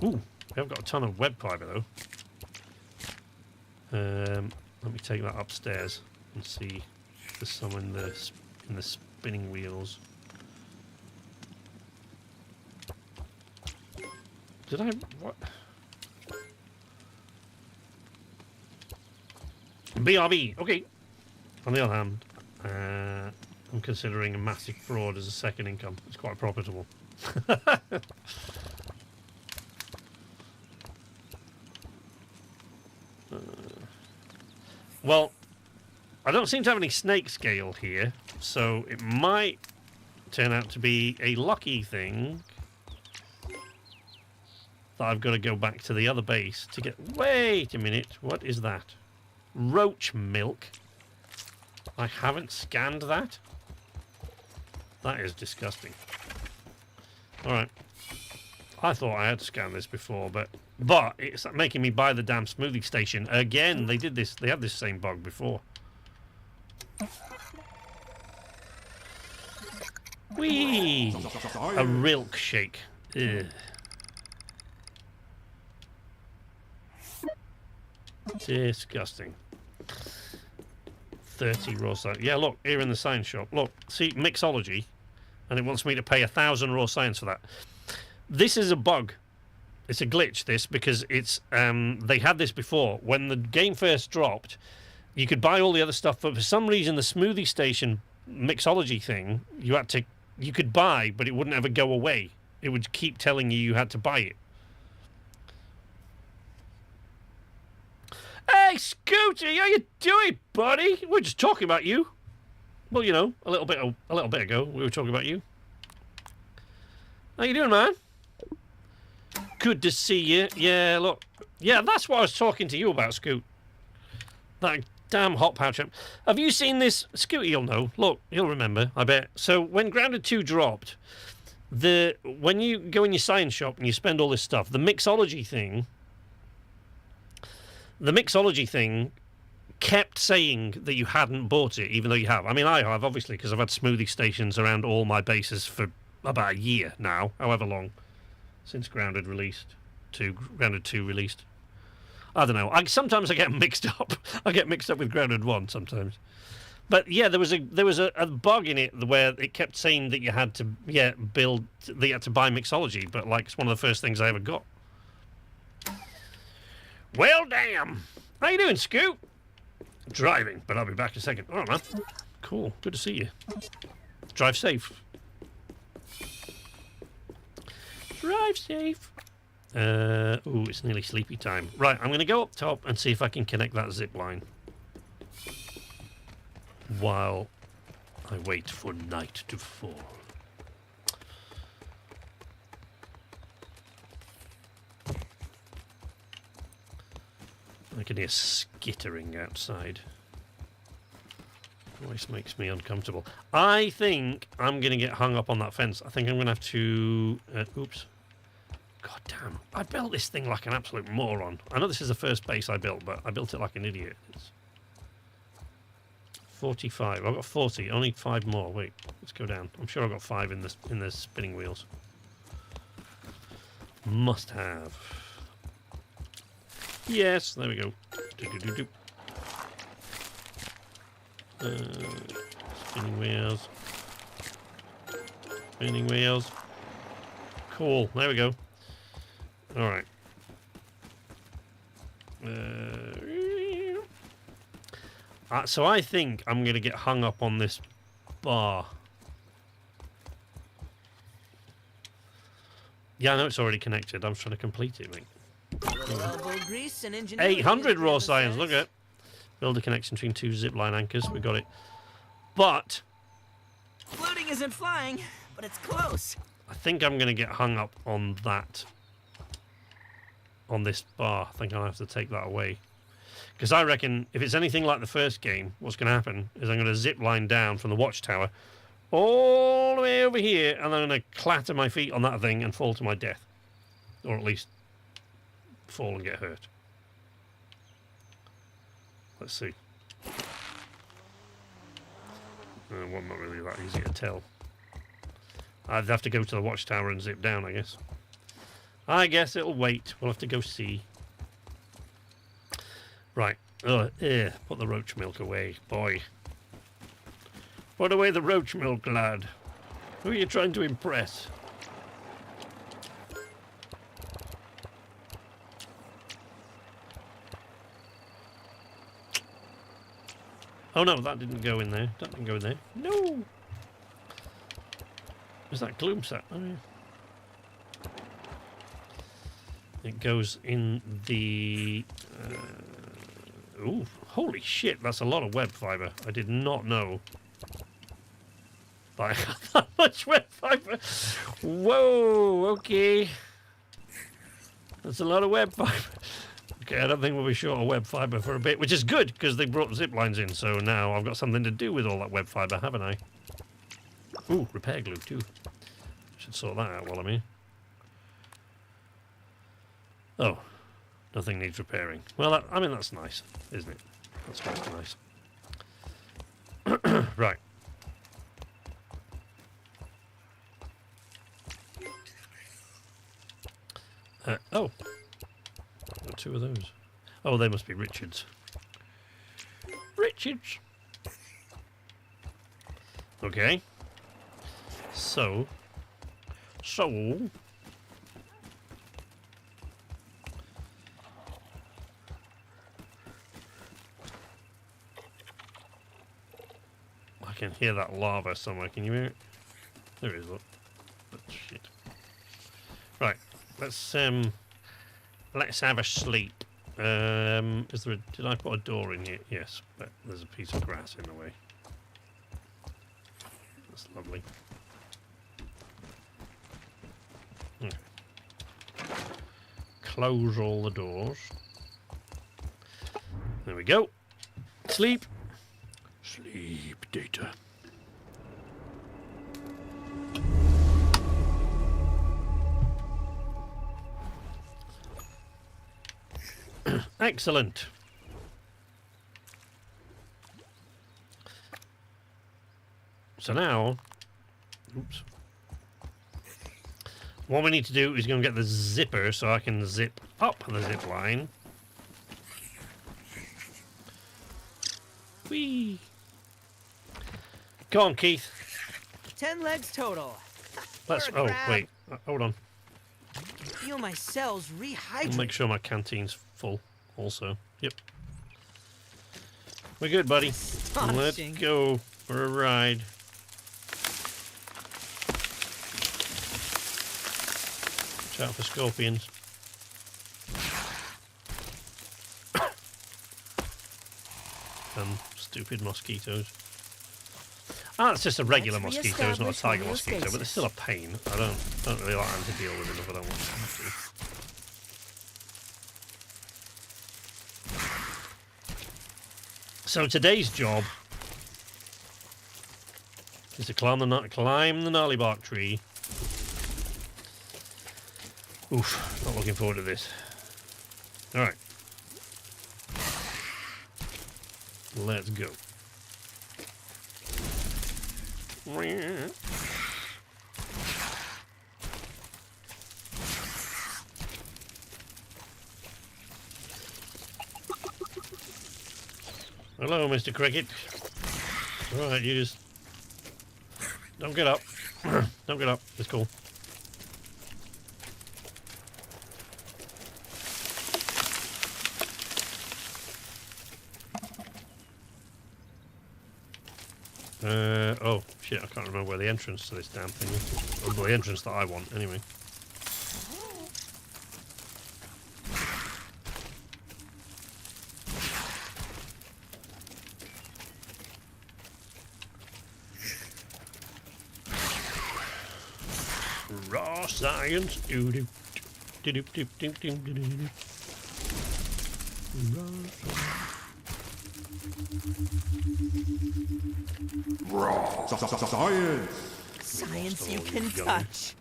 Ooh, we have got a ton of web fiber though. Let me take that upstairs and see if there's some in the spinning wheels. Did I... what? BRB, okay. On the other hand, I'm considering a massive fraud as a second income. It's quite profitable. Well, I don't seem to have any snake scale here, so it might turn out to be a lucky thing that I've got to go back to the other base to get... Wait a minute, what is that? Roach milk? I haven't scanned that? That is disgusting. Alright. I thought I had scanned this before, but it's making me buy the damn smoothie station again. They did this. They had this same bug before. Whee! A rilk shake. Ugh. Disgusting. 30 raw science. Yeah, look, here in the science shop. Look, see, mixology. And it wants me to pay 1,000 raw science for that. This is a bug. It's a glitch, this, because it's they had this before. When the game first dropped, you could buy all the other stuff, but for some reason the smoothie station mixology thing, you could buy, but it wouldn't ever go away. It would keep telling you had to buy it. Hey, Scooty, how you doing, buddy? We're just talking about you. Well, you know, a little bit ago, we were talking about you. How you doing, man? Good to see you. Yeah, look. Yeah, that's what I was talking to you about, Scoot. That damn hot pouch. Have you seen this? Scoot, you'll know. Look, you'll remember, I bet. So, when Grounded 2 dropped, when you go in your science shop and you spend all this stuff, the mixology thing kept saying that you hadn't bought it, even though you have. I mean, I have, obviously, because I've had smoothie stations around all my bases for about a year now, however long, since Grounded 2 released. I don't know. Sometimes I get mixed up. I get mixed up with Grounded 1 sometimes. But yeah, there was a bug in it where it kept saying that you had to buy mixology, but like it's one of the first things I ever got. Well, damn. How you doing, Scoot? Driving, but I'll be back in a second. All right, man. Cool. Good to see you. Drive safe. Drive safe. Ooh, it's nearly sleepy time. Right, I'm going to go up top and see if I can connect that zip line while I wait for night to fall. I can hear skittering outside. Voice makes me uncomfortable. I think I'm going to get hung up on that fence. I think I'm going to have to... oops. God damn. I built this thing like an absolute moron. I know this is the first base I built, but I built it like an idiot. It's 45. I've got 40. Only 5 more. Wait, let's go down. I'm sure I've got 5 in the spinning wheels. Must have. Yes, there we go. Spinning wheels. Spinning wheels. Cool, there we go. Alright. So I think I'm going to get hung up on this bar. Yeah, I know it's already connected. I'm trying to complete it, mate. 800 raw science, look at it. Build a connection between 2 zipline anchors. We got it. But Floating isn't flying, but it's close. I think I'm going to get hung up on that. On this bar. I think I'll have to take that away. Because I reckon if it's anything like the first game, what's going to happen is I'm going to zip line down from the watchtower all the way over here, and I'm going to clatter my feet on that thing and fall to my death. Or at least fall and get hurt. Let's see. Well, not really that easy to tell. I'd have to go to the watchtower and zip down, I guess. I guess it'll wait. We'll have to go see. Right. Put the roach milk away, boy. Put away the roach milk, lad. Who are you trying to impress? Oh no, that didn't go in there. That didn't go in there. No! Is that gloom set? Oh yeah. It goes in the... ooh, holy shit, that's a lot of web fibre. I did not know that I had that much web fibre. Whoa, okay. That's a lot of web fibre. Okay, I don't think we'll be short of web fibre for a bit, which is good, because they brought zip lines in, so now I've got something to do with all that web fibre, haven't I? Ooh, repair glue, too. Should sort that out while I'm here. Oh, nothing needs repairing. Well, I mean, that's nice, isn't it? That's quite nice. Right. Oh. Got 2 of those. Oh, they must be Richards. Richards! Okay. So... I can hear that lava somewhere. Can you hear it? There it is, look. But shit. Right. Let's have a sleep. Is there did I put a door in here? Yes, but there's a piece of grass in the way. Lovely. Close all the doors. There we go. Sleep. Sleep, Data. Excellent. So now, oops. What we need to do is go and get the zipper so I can zip up the zip line. Whee! Go on, Keith. 10 legs total. Let's. For a Oh, grab. wait. Hold on. Feel my cells I'll rehydrate. make sure my canteen's full. Also, yep. We're good, buddy. Let's Astonishing. go for a ride. Watch out for scorpions. And stupid mosquitoes. Ah, it's just a regular Let's mosquito, it's not a reestablish tiger mosquito, but they're homeostasis. still a pain. I don't really like them to deal with enough, I don't want to. So today's job is to climb the gnarly bark tree. Oof, not looking forward to this. Alright. Let's go. Hello, Mr. Cricket. Alright, you just... Don't get up. Don't get up. It's cool. Oh, shit, I can't remember where the entrance to this damn thing is. Or the entrance that I want, anyway. Raw science. Doo doo doo doo doo doo doo doo doo doo. Raw science. Science you all can young. touch.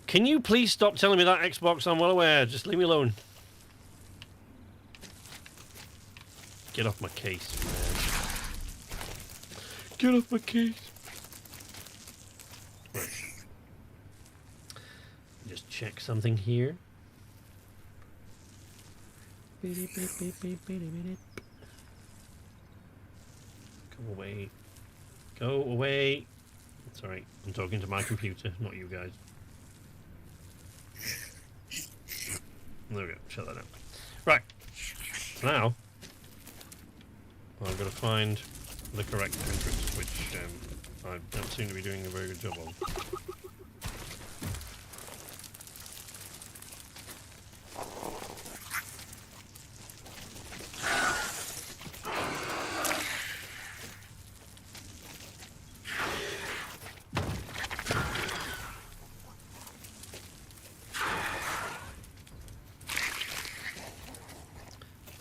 Can you please stop telling me that Xbox? I'm well aware. Just leave me alone. Get off my case, man. Get off my case. Right. Just check something here. Go away. Go away. Sorry, I'm talking to my computer, not you guys. There we go. Shut that down. Right. Now, I've got to find the correct entrance, which I don't seem to be doing a very good job of.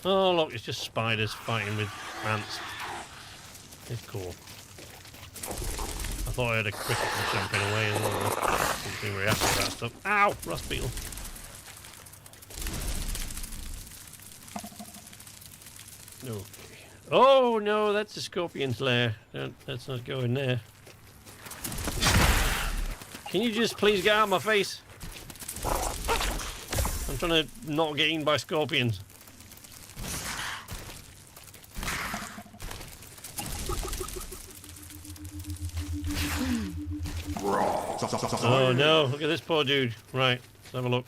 Oh, look, it's just spiders fighting with ants. It's cool. I thought I had a cricket jumping away as well. Didn't seem very happy with that stuff. Ow! Rust beetle. Okay. Oh, no, that's a scorpion's lair. Let's not go in there. Can you just please get out of my face? I'm trying to not get eaten by scorpions. Oh no, look at this poor dude. Right, let's have a look.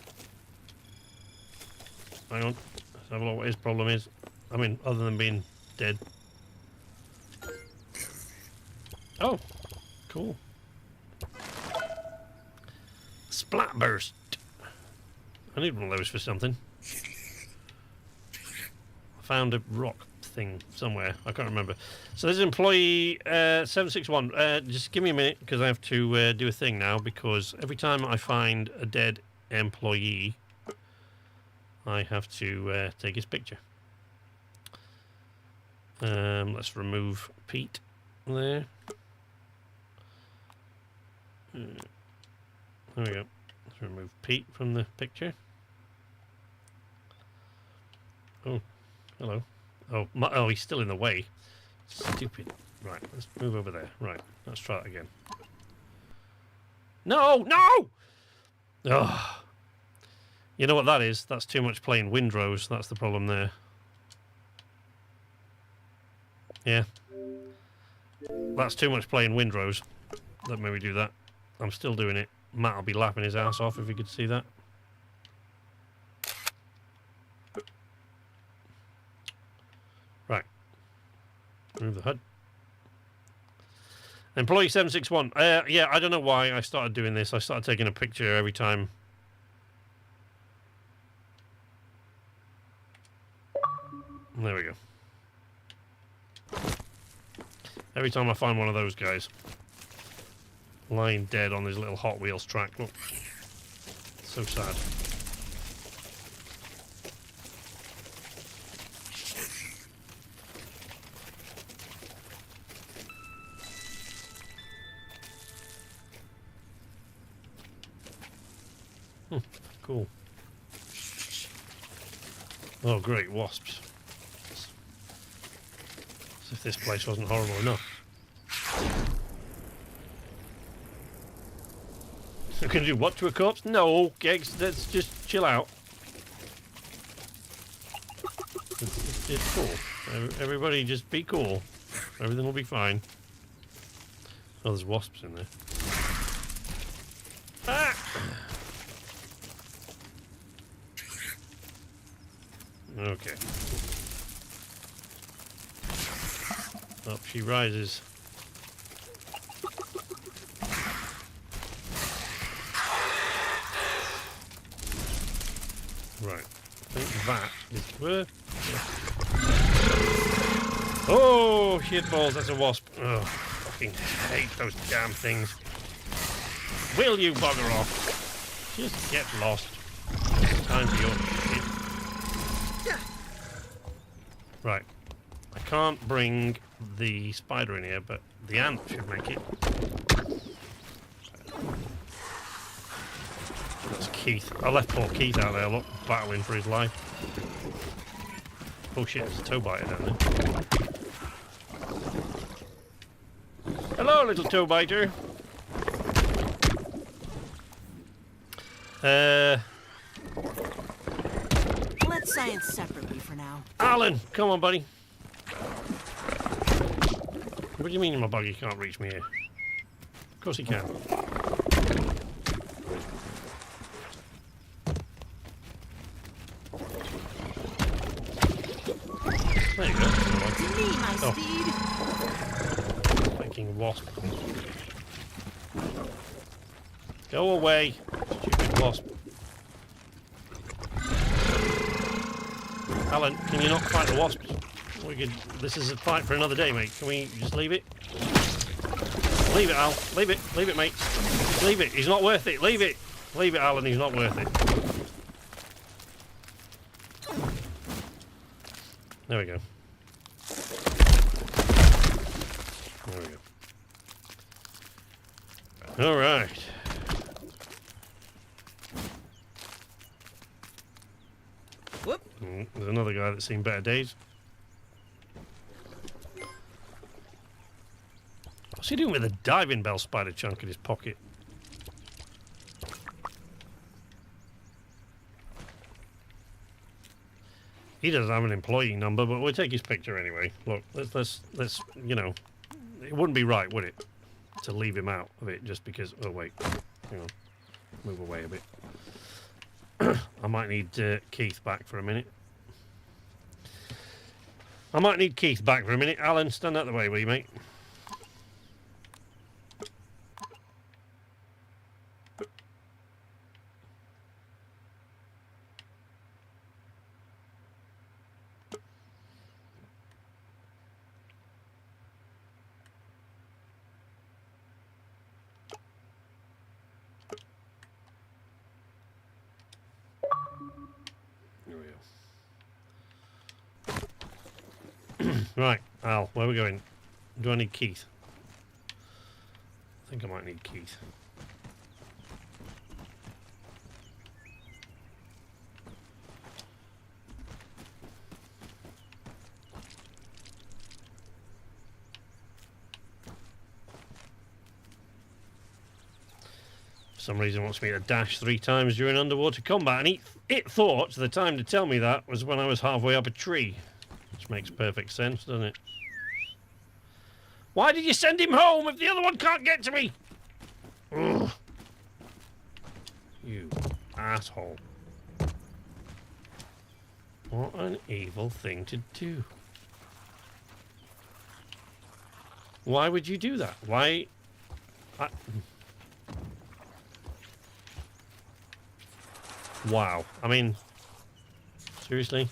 Hang on. Let's have a look what his problem is. I mean, other than being dead. Oh, cool. Splatburst. I need one of those for something. I found a rock thing somewhere. I can't remember. So there's employee 761. Just give me a minute because I have to do a thing now, because every time I find a dead employee, I have to take his picture. Let's remove Pete there. There we go. Let's remove Pete from the picture. Oh, hello. Oh, he's still in the way. Stupid. Right, let's move over there. Right, let's try it again. No! Oh. You know what that is? That's too much playing Windrose. That's the problem there. Yeah. That's too much playing Windrose. Let me do that. I'm still doing it. Matt will be laughing his ass off if he could see that. Right. Remove the HUD. Employee 761. Yeah, I don't know why I started doing this. I started taking a picture every time. There we go. Every time I find one of those guys lying dead on his little Hot Wheels track. Look. So sad. Cool. Oh, great, wasps. As if this place wasn't horrible enough. I'm going to do what to a corpse? No, Gegs, let's just chill out. It's cool. Everybody just be cool. Everything will be fine. Oh, there's wasps in there. Ah! Okay. Up she rises. Right. I think that is where. Oh, shitballs, that's a wasp. Oh, fucking hate those damn things. Will you bugger off? Just get lost. Time for your shit. Right. I can't bring the spider in here, but the ant should make it. That's Keith. I left poor Keith out there, look, battling for his life. Oh shit, there's a toe biter down there. Hello, little toe biter. Let's science separately for now. Alan, come on, buddy. What do you mean my buggy can't reach me here? Of course he can. There you go. Me, my steed. Fucking wasp. Go away, stupid wasp. Alan, can you not fight the wasps? This is a fight for another day, mate. Can we just leave it? Leave it, Al. Leave it. Leave it, mate. Leave it. He's not worth it. Leave it. Leave it, Alan. He's not worth it. There we go. There we go. All right. Whoop. There's another guy that's seen better days. What's he doing with a diving bell spider chunk in his pocket? He doesn't have an employee number, but we'll take his picture anyway. Look, let's you know, it wouldn't be right, would it, to leave him out of it just because. Oh wait, hang on, move away a bit. I might need Keith back for a minute. Alan, stand out the way, will you, mate? we go. Right, Al, where are we going? Do I need Keith? I think I might need Keith. For some reason it wants me to dash 3 times during underwater combat, and it thought the time to tell me that was when I was halfway up a tree. Which makes perfect sense, doesn't it? Why did you send him home if the other one can't get to me? Ugh. You asshole. What an evil thing to do. Why would you do that? Why... Wow. I mean, seriously?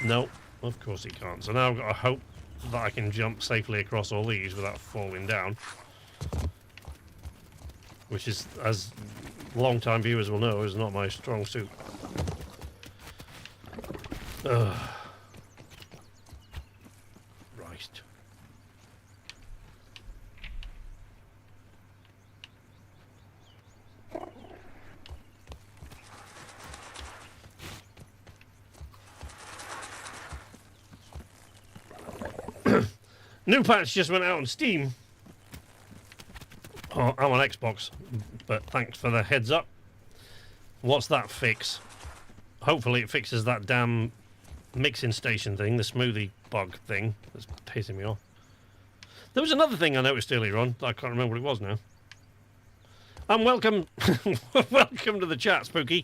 No, of course he can't. So now I've got to hope that I can jump safely across all these without falling down. Which is, as long-time viewers will know, is not my strong suit. Ugh. Christ. New patch just went out on Steam. Oh, I'm on Xbox, but thanks for the heads up. What's that fix? Hopefully it fixes that damn mixing station thing, the smoothie bug thing that's pissing me off. There was another thing I noticed earlier on, I can't remember what it was now. And welcome, welcome to the chat, Spooky.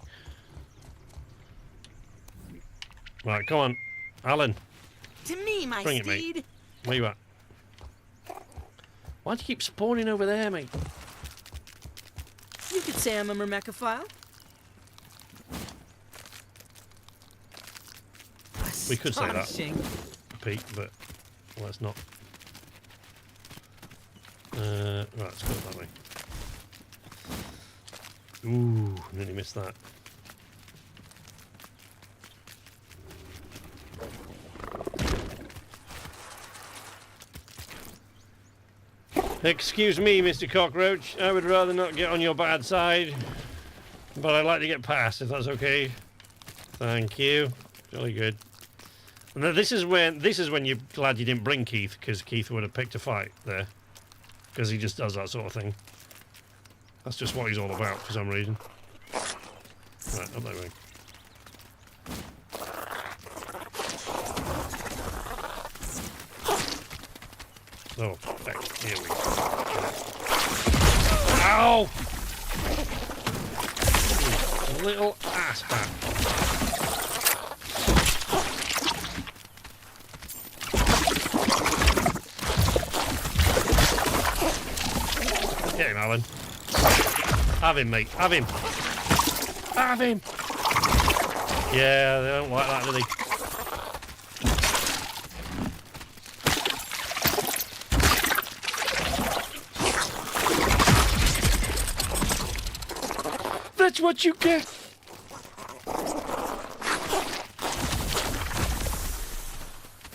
Right, come on, Alan. To me, my Bring it, steed. mate. Where you at? Why do you keep spawning over there, mate? You could say I'm a Myrmecophile. We could say that, Astonishing. Pete, but let's not. Right, let's go that way. Ooh, nearly missed that. Excuse me, Mr. Cockroach. I would rather not get on your bad side, but I'd like to get past, if that's okay. Thank you. Jolly good. And then this is when you're glad you didn't bring Keith, because Keith would have picked a fight there, because he just does that sort of thing. That's just what he's all about for some reason. Right, up that way. Oh, heck, here we go. Ow! You little asshat. Get him, Alan. Have him, mate. Have him. Have him. Yeah, they don't like that, do they? That's what you get.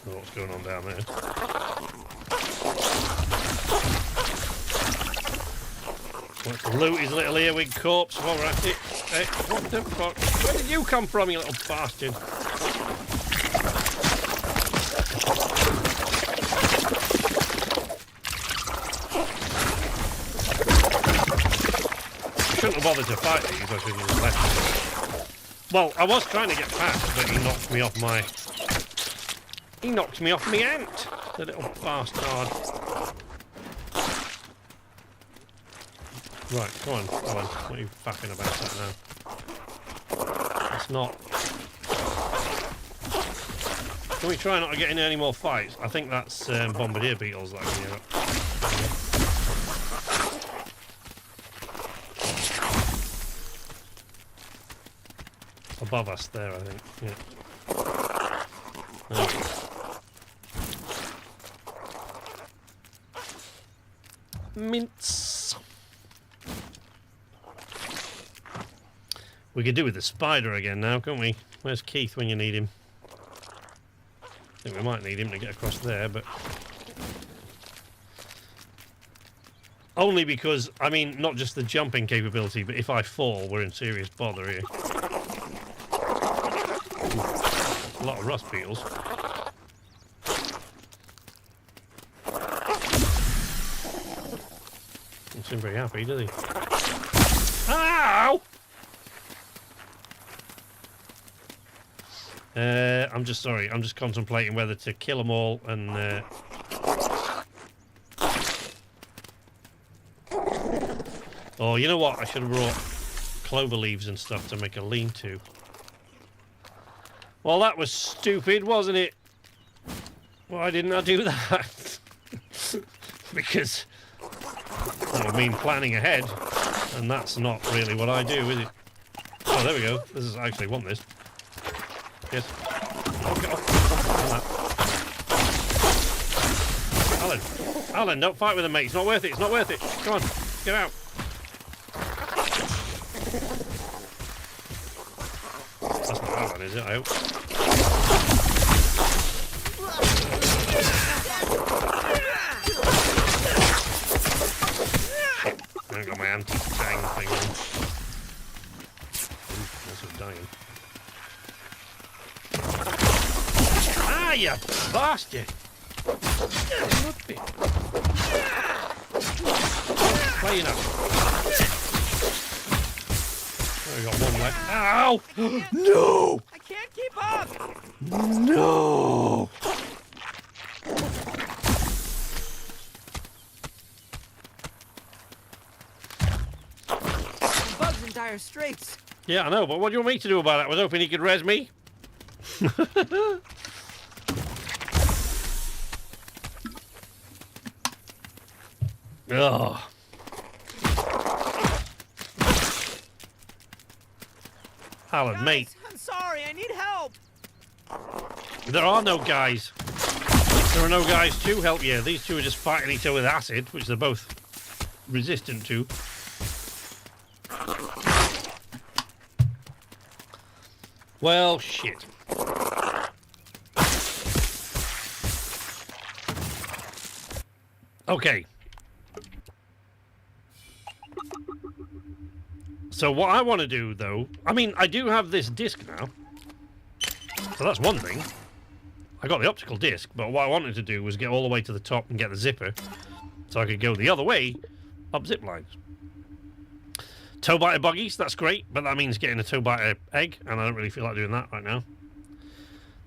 What's going on down there? Let's loot his little earwig corpse while we're at it. Hey, what the fuck? Where did you come from, you little bastard? Shouldn't have bothered to fight these, I should have just left them. Well, I was trying to get past, but he knocked me off my... He knocked me off my ant, the little bastard. Right, come on, Alan. What are you faffing about that now? It's not... Can we try not to get in any more fights? I think that's bombardier beetles that I can hear up. Above us there, I think. Yeah. There we go. mince. We could do with the spider again now, can't we? Where's Keith when you need him? I think we might need him to get across there, but... Only because, I mean, not just the jumping capability, but if I fall, we're in serious bother here. A lot of rust beetles. Doesn't seem very happy, does he? Ow! I'm just sorry. I'm just contemplating whether to kill them all and... Oh, you know what? I should have brought clover leaves and stuff to make a lean-to. Well, that was stupid, wasn't it? Why didn't I do that? Because that would mean planning ahead, and that's not really what I do, is it? Oh, there we go. This is I actually want this. Yes. Oh, get off. Alan. Alan, don't fight with him, mate. It's not worth it. It's not worth it. Come on. Get out. That's not Alan, is it? I hope. Shit. I haven't got my anti-tang thing on. Ooh, that's dying. Ah, you bastard! Play enough. We got one left. Ow! No! I can't keep up! No! The bug's in dire straits. Yeah, I know, but what do you want me to do about it? I was hoping he could res me. Ugh. Alan, Guys, mate. I'm sorry, I need help. There are no guys. There are no guys to help you. These two are just fighting each other with acid, which they're both resistant to. Well, shit. Okay. So what I want to do, though... I mean, I do have this disc now. So that's one thing. I got the optical disc, but what I wanted to do was get all the way to the top and get the zipper. So I could go the other way up zip lines. Toe biter buggies, that's great, but that means getting a toe biter egg, and I don't really feel like doing that right now.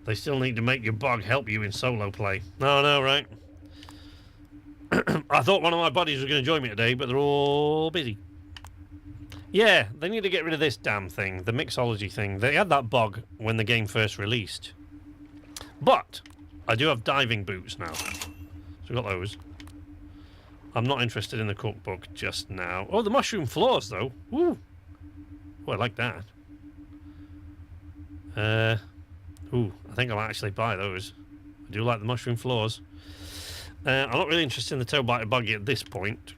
They still need to make your bug help you in solo play. No, right? I thought one of my buddies was going to join me today, but they're all busy. Yeah, they need to get rid of this damn thing, the mixology thing. They had that bug when the game first released. But I do have diving boots now. So we've got those. I'm not interested in the cookbook just now. Oh, the mushroom floors, though. Woo! Oh, I like that. Ooh, I think I'll actually buy those. I do like the mushroom floors. I'm not really interested in the toe biter buggy at this point.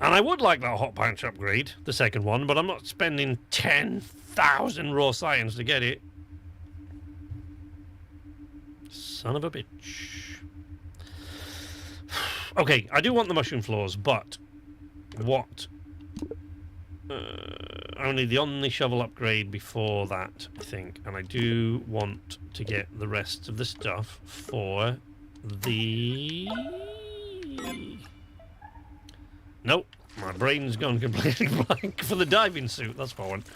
And I would like that hot punch upgrade, the second one, but I'm not spending 10,000 raw science to get it. Son of a bitch. Okay, I do want the mushroom floors, but what? I need the on the shovel upgrade before that, I think. And I do want to get the rest of the stuff for the... Nope, my brain's gone completely blank for the diving suit. That's what I want.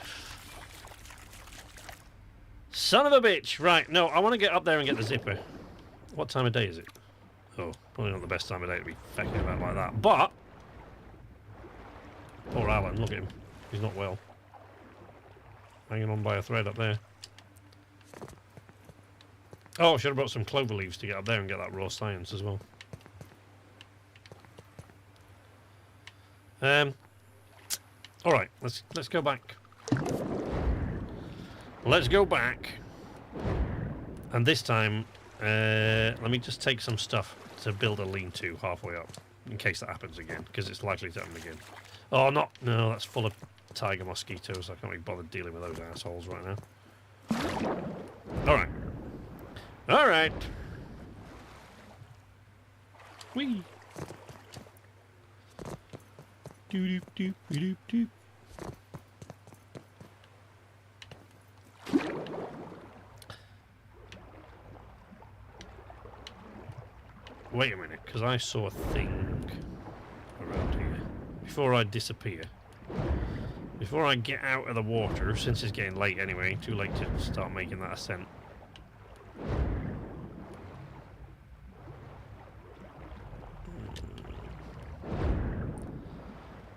Son of a bitch. Right, no, I want to get up there and get the zipper. What time of day is it? Oh, probably not the best time of day to be fecking about like that. But, poor Alan, look at him. He's not well. Hanging on by a thread up there. Oh, I should have brought some clover leaves to get up there and get that raw science as well. All right, let's go back. Let's go back, and this time, let me just take some stuff to build a lean-to halfway up, in case that happens again, because it's likely to happen again. Oh, not... No, that's full of tiger mosquitoes. I can't be bothered dealing with those assholes right now. Alright. Alright. Whee! Doop-doop-doop-doop-doop. Wait a minute, because I saw a thing around here. Before I disappear. Before I get out of the water, since it's getting late anyway, too late to start making that ascent.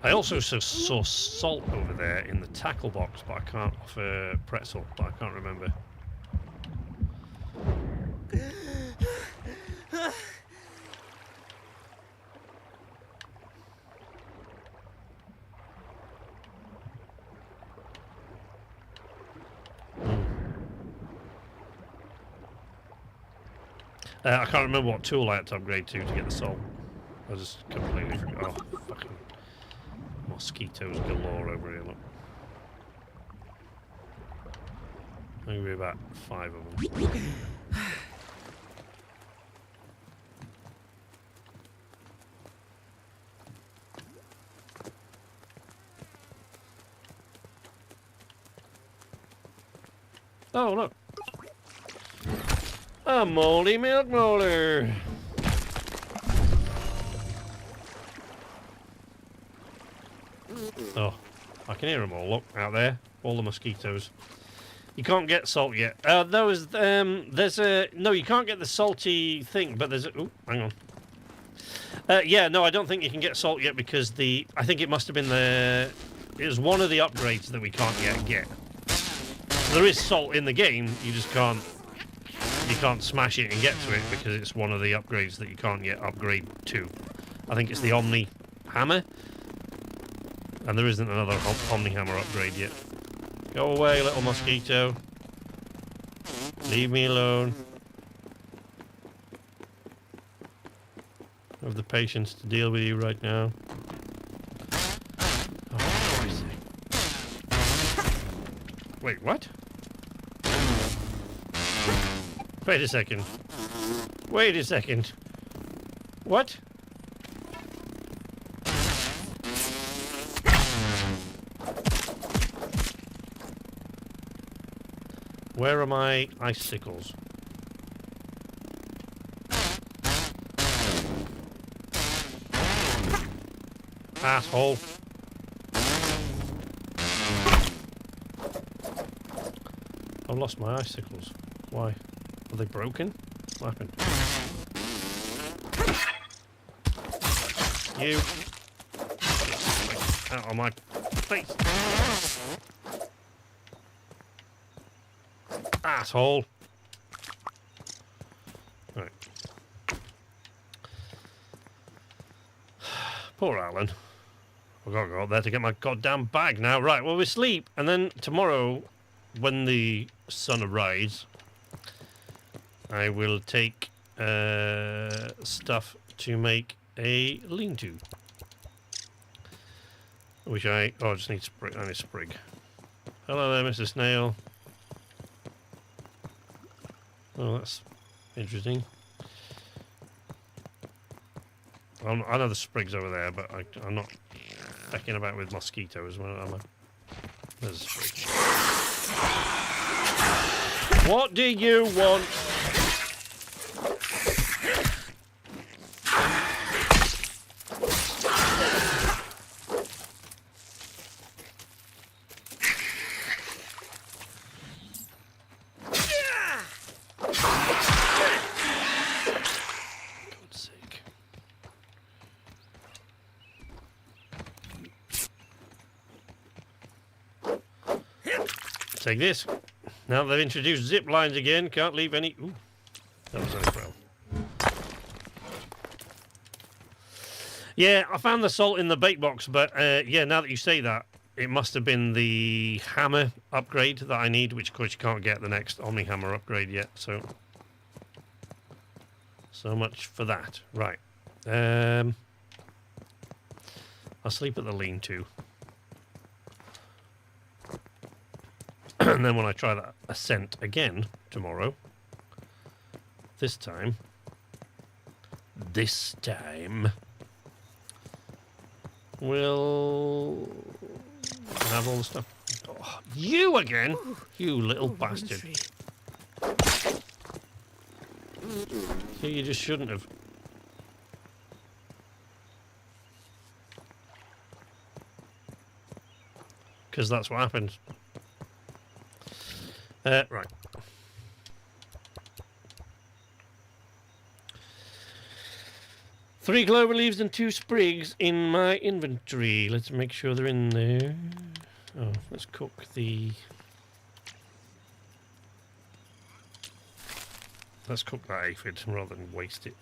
I also saw salt over there in the tackle box, but I can't offer pretzel, but I can't remember. I can't remember what tool I had to upgrade to get the salt. I just completely forgot. Oh, fucking mosquitoes galore over here, look. Maybe about 5 of them. Oh, look. A moldy milk molar. Oh, I can hear them all. Look, out there. All the mosquitoes. You can't get salt yet. There's a... No, you can't get the salty thing, but there's a... Oh, hang on. Yeah, no, I don't think you can get salt yet because the... I think it must have been the... It was one of the upgrades that we can't yet get. So there is salt in the game, you just can't... You can't smash it and get to it because it's one of the upgrades that you can't yet upgrade to. I think it's the Omni Hammer. And there isn't another Omni Hammer upgrade yet. Go away, little mosquito. Leave me alone. I have the patience to deal with you right now. Oh, wait, what? Wait a second. Wait a second. What? Where are my icicles? Asshole. I've lost my icicles. Why? Are they broken? What happened? You. Out of my face. Asshole. Right. Poor Alan. I've got to go up there to get my goddamn bag now. Right, well, we sleep. And then tomorrow, when the sun arrives, I will take stuff to make a lean-to. Which I just need sprig. I need sprig. Hello there, Mr. Snail. Oh, that's interesting. I know the sprig's over there, but I'm not fecking about with mosquitoes. Well, am I? There's a sprig. What do you want? Take this. Now they've introduced zip lines again. Can't leave any... Ooh. That was nice, bro. Yeah, I found the salt in the bait box, but yeah, now that you say that, it must have been the hammer upgrade that I need, which of course you can't get the next Omni Hammer upgrade yet, so So much for that. Right. I'll sleep at the lean-to. And then when I try that ascent again tomorrow, this time, we'll have all the stuff. Oh, you again? You little bastard. See, you just shouldn't have. Because that's what happens. Right. Three clover leaves and 2 sprigs in my inventory. Let's make sure they're in there. Oh, let's cook the... Let's cook that aphid rather than waste it.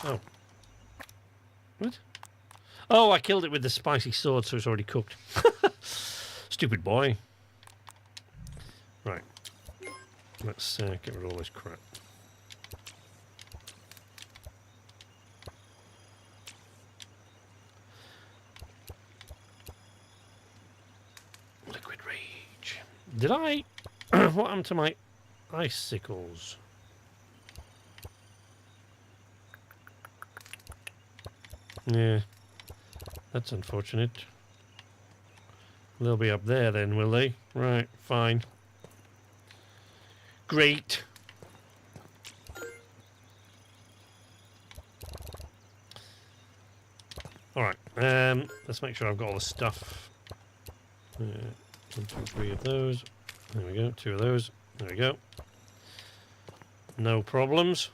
Oh. What? Oh, I killed it with the spicy sword, so it's already cooked. Stupid boy. Right. Let's get rid of all this crap. Liquid rage. Did I... what happened to my icicles? Yeah. That's unfortunate. They'll be up there then, will they? Right, fine. Great. Alright, let's make sure I've got all the stuff. 1, 2, 3 of those. There we go, 2 of those. There we go. No problems.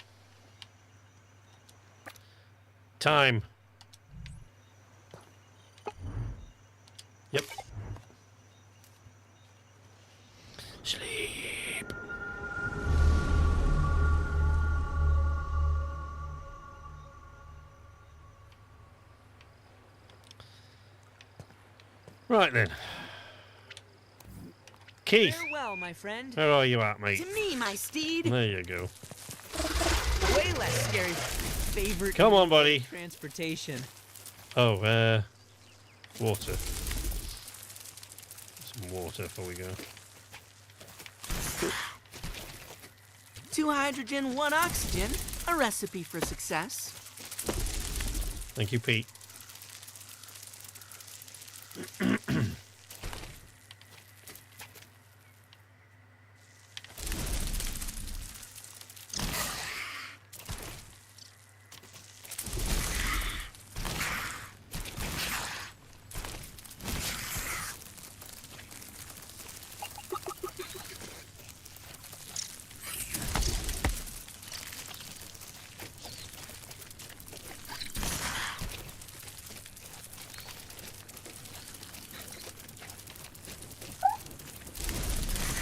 Time. Yep. Sleep. Right then. Keith. Farewell, my friend. Where are you at, mate? To me, my steed. There you go. Way less scary. Favorite. Come on, buddy. Transportation. Oh, water. Some water before we go. 2 hydrogen, 1 oxygen. A recipe for success. Thank you, Pete.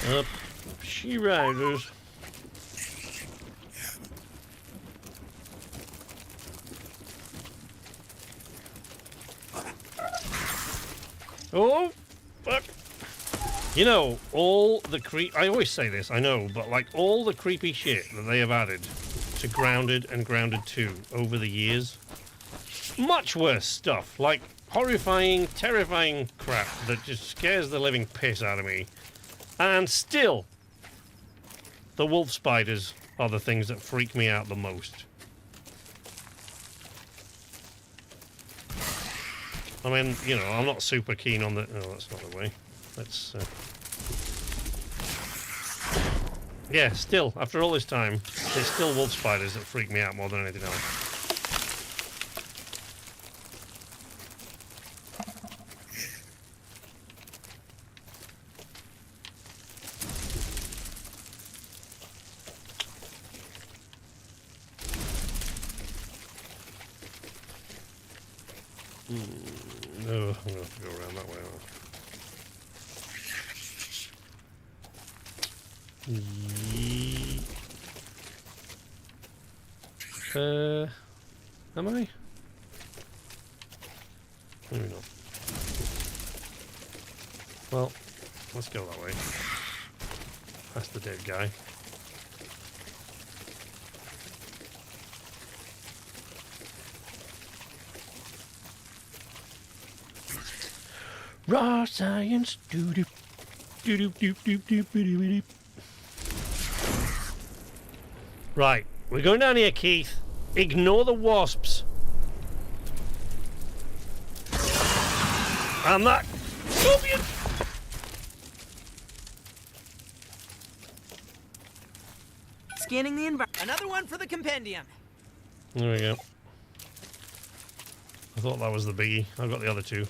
Up she rises. Oh, fuck. You know, all the I always say this, I know, but like all the creepy shit that they have added to Grounded and Grounded 2 over the years, much worse stuff, like horrifying, terrifying crap that just scares the living piss out of me. And still, the wolf spiders are the things that freak me out the most. I mean, you know, I'm not super keen on the... Oh, that's not the way. Let's... Yeah, still, after all this time, there's still wolf spiders that freak me out more than anything else. No, I'm going to have to go around that way. Am I? Maybe not. Well, let's go that way. That's the dead guy. Raw science. Doo-doo. Doo-doo, doo, doo, doo, doo, doo, doo. Right, we're going down here, Keith. Ignore the wasps. And that scorpion. Scanning the environment. Another one for the compendium. There we go. I thought that was the biggie. I've got the other two.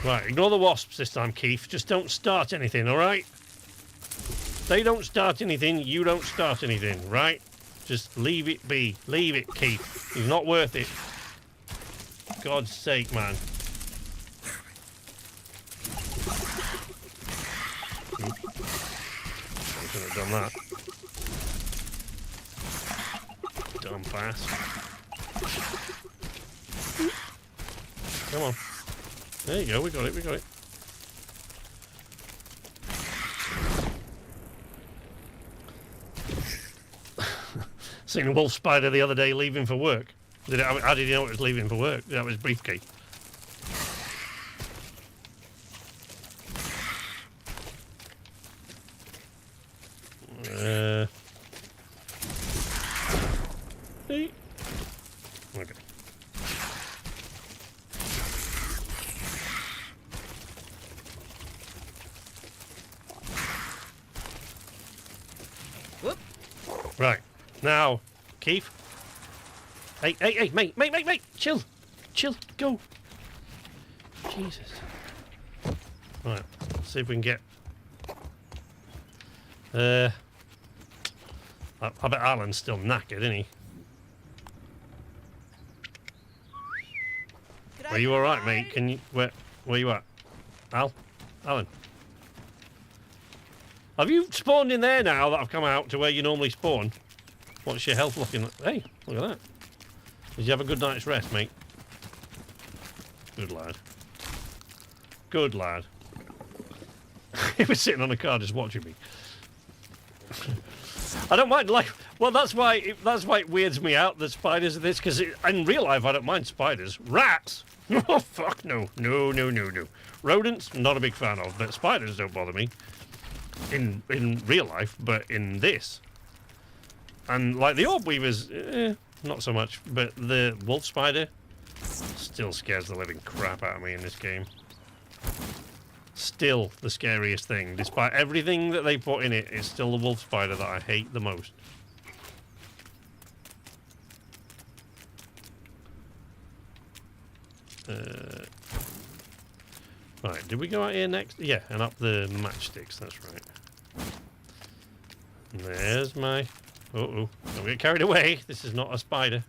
Right, ignore the wasps this time, Keith. Just don't start anything, alright? They don't start anything, you don't start anything, right? Just leave it be. Leave it, Keith. He's not worth it. God's sake, man. I should have done that. Dumb fast. Come on. There you go, we got it, we got it. Seen a wolf spider the other day leaving for work. How did you know it was leaving for work? That was briefcase. Hey. Okay. Whoop. Right. Now, Keith. Hey, mate, chill. Chill, go. Jesus. Right, let's see if we can get... I bet Alan's still knackered, isn't he? Are you alright, mate? Can you... Where you at? Alan? Have you spawned in there now that I've come out to where you normally spawn? What's your health looking like? Hey, look at that. Did you have a good night's rest, mate? Good lad. Good lad. He was sitting on a car just watching me. I don't mind, like... Well, that's why it weirds me out, the spiders of this, because in real life I don't mind spiders. Rats? Oh, fuck no. No. Rodents, not a big fan of, but spiders don't bother me. In real life, but in this... And like the orb weavers, not so much. But the wolf spider still scares the living crap out of me in this game. Still the scariest thing. Despite everything that they put in it, it's still the wolf spider that I hate the most. Right, did we go out here next? Yeah, and up the matchsticks, that's right. And there's my... Uh-oh, don't get carried away. This is not a spider.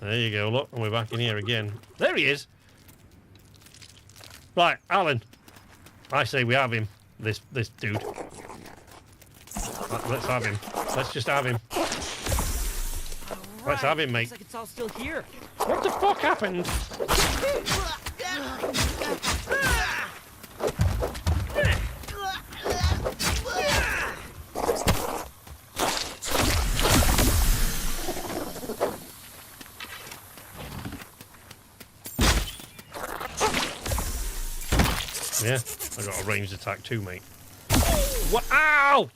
There you go, look, and we're back in here again. There he is! Right, Alan. I say we have him, this dude. Let's have him. Let's just have him. Let's have him, mate. Looks like it's all still here. What the fuck happened? Yeah, I got a ranged attack too, mate. What? Ow!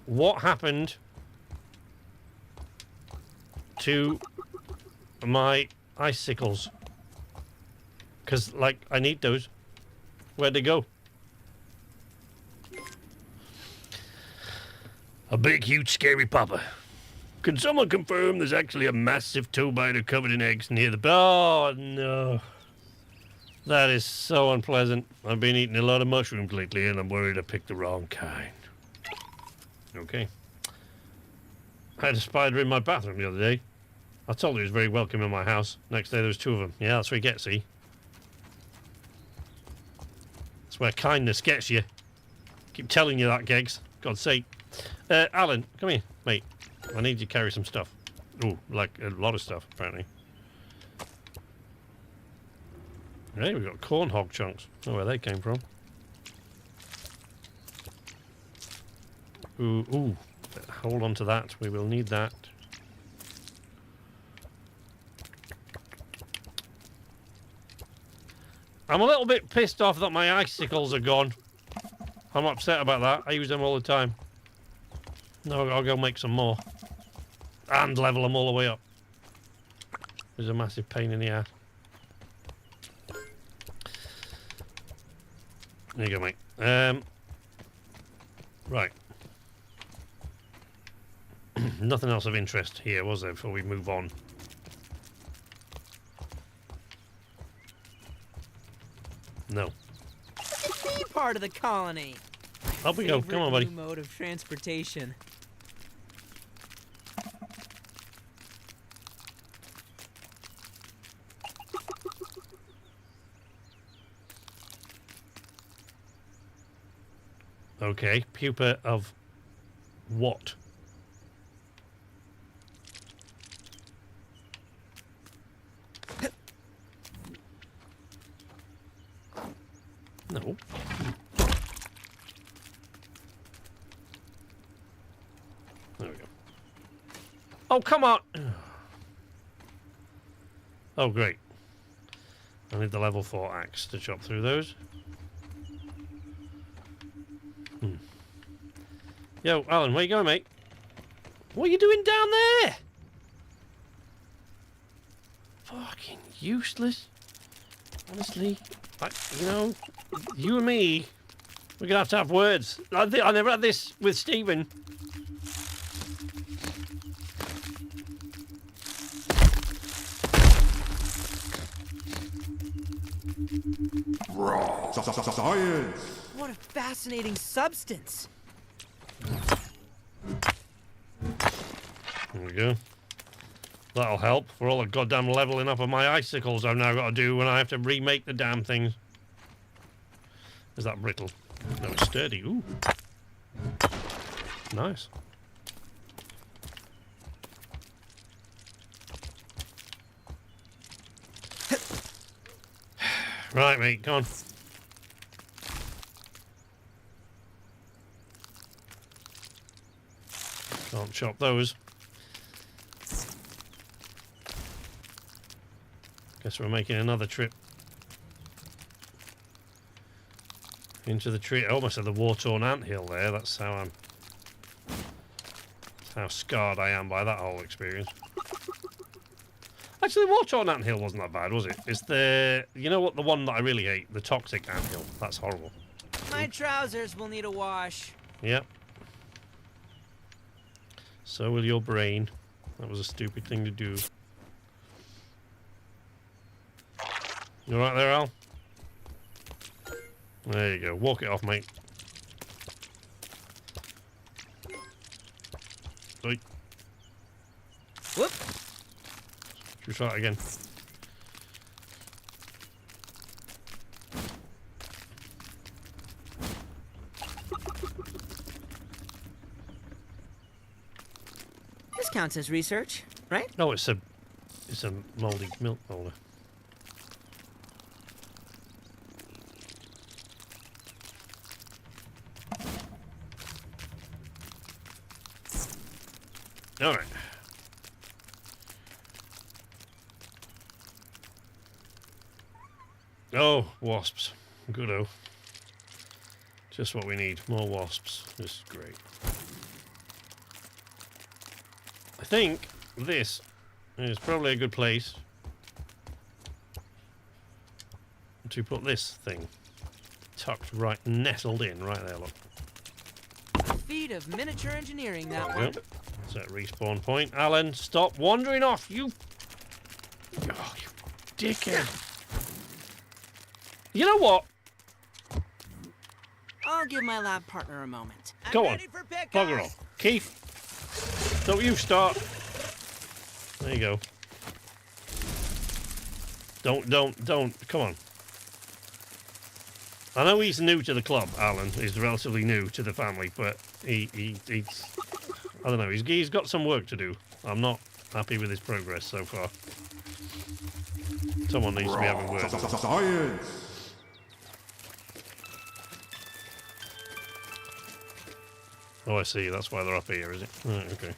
What happened to my icicles? Because, like, I need those. Where'd they go? A big, huge, scary papa. Can someone confirm there's actually a massive toe biter covered in eggs near the... Oh, no. That is so unpleasant. I've been eating a lot of mushrooms lately, and I'm worried I picked the wrong kind. Okay. I had a spider in my bathroom the other day. I told you it was very welcome in my house. Next day there was 2 of them. Yeah, that's what you get, see? That's where kindness gets you. Keep telling you that, Geggs. God's sake. Alan, come here, mate. I need you to carry some stuff. Ooh, like a lot of stuff, apparently. Hey, we've got corn hog chunks. I don't know where they came from. Ooh. Hold on to that. We will need that. I'm a little bit pissed off that my icicles are gone. I'm upset about that. I use them all the time. No, I'll go make some more. And level them all the way up. It's a massive pain in the ass. There you go, mate. Right. Nothing else of interest here, was there, before we move on? No. Be part of the colony. Up we go. Come on, buddy. New mode of transportation. Okay, pupa of what? No. There we go. Oh, come on! Oh, great. I need the level 4 axe to chop through those. Yo, Alan, where you going, mate? What are you doing down there? Fucking useless. Honestly, you know, you and me, we're gonna have to have words. I never had this with Stephen. Science! What a fascinating substance. There we go. That'll help for all the goddamn leveling up of my icicles I've now got to do when I have to remake the damn things. Is that brittle? No, it's sturdy. Ooh. Nice. Right, mate, come on. Can't chop those. Guess we're making another trip into the tree. I almost had the war-torn anthill there. That's how scarred I am by that whole experience. Actually, the war-torn anthill wasn't that bad, was it? It's the, you know what, the one that I really hate, the toxic anthill. That's horrible. My trousers will need a wash. Yep. So will your brain. That was a stupid thing to do. You alright there, Al? There you go. Walk it off, mate. Oi. Whoop. Should we try it again? This counts as research, right? No, it's a mouldy milk molder. All right. Oh, wasps. Good-o. Just what we need. More wasps. This is great. I think this is probably a good place to put this thing. Tucked right, nestled in. Right there, look. Feat of miniature engineering, that There one. we go. Set respawn point. Alan, stop wandering off, you... Oh, you dickhead. You know what? I'll give my lab partner a moment. Go I'm on. ready for pickup. Bugger off. Keith, don't you start. There you go. Don't. Come on. I know he's new to the club, Alan. He's relatively new to the family, but He's I don't know. He's got some work to do. I'm not happy with his progress so far. Someone needs to be having work. Science! Oh, I see. That's why they're up here, is it? Right, okay.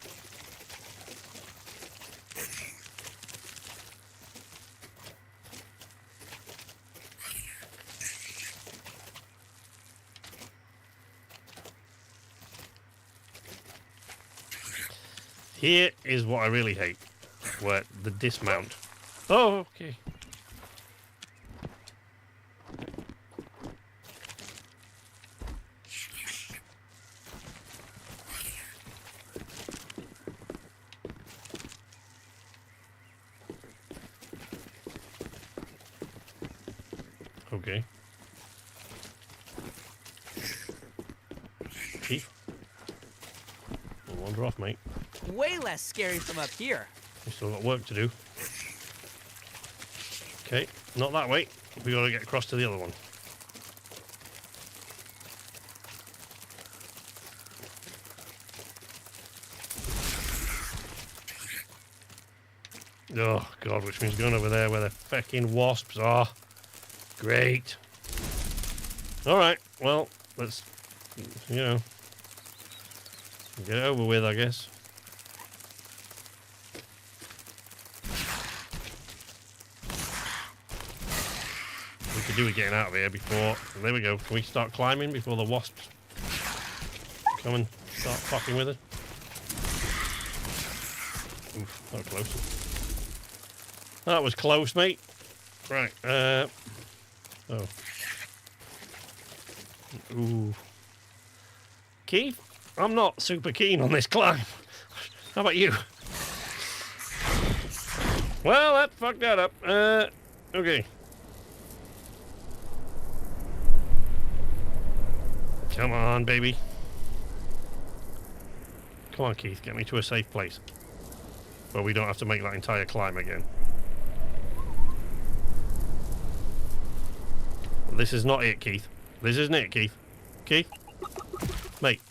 Here is what I really hate, where the dismount. Oh, okay. Okay. Keith? Don't wander off, mate. Way less scary from up here. We've still got work to do. Okay, not that way. We got to get across to the other one. Oh, God, which means going over there where the fucking wasps are. Great. All right, well, let's, you know, get it over with, I guess. We could do with getting out of here before, there we go. Can we start climbing before the wasps come and start fucking with us? Oof, that was close. That was close, mate. Right, oh. Ooh. Keith, I'm not super keen on this climb. How about you? Well, that fucked that up. Okay. Come on, baby. Come on, Keith, get me to a safe place where we don't have to make that entire climb again. This is not it, Keith. This isn't it, Keith. Keith? Mate.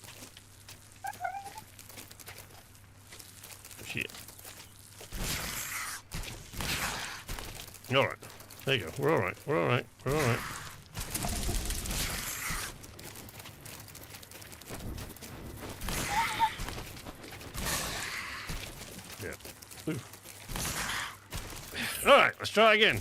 Shit. Alright. There you go. We're alright. We're alright. We're alright. Yeah. Alright, let's try again.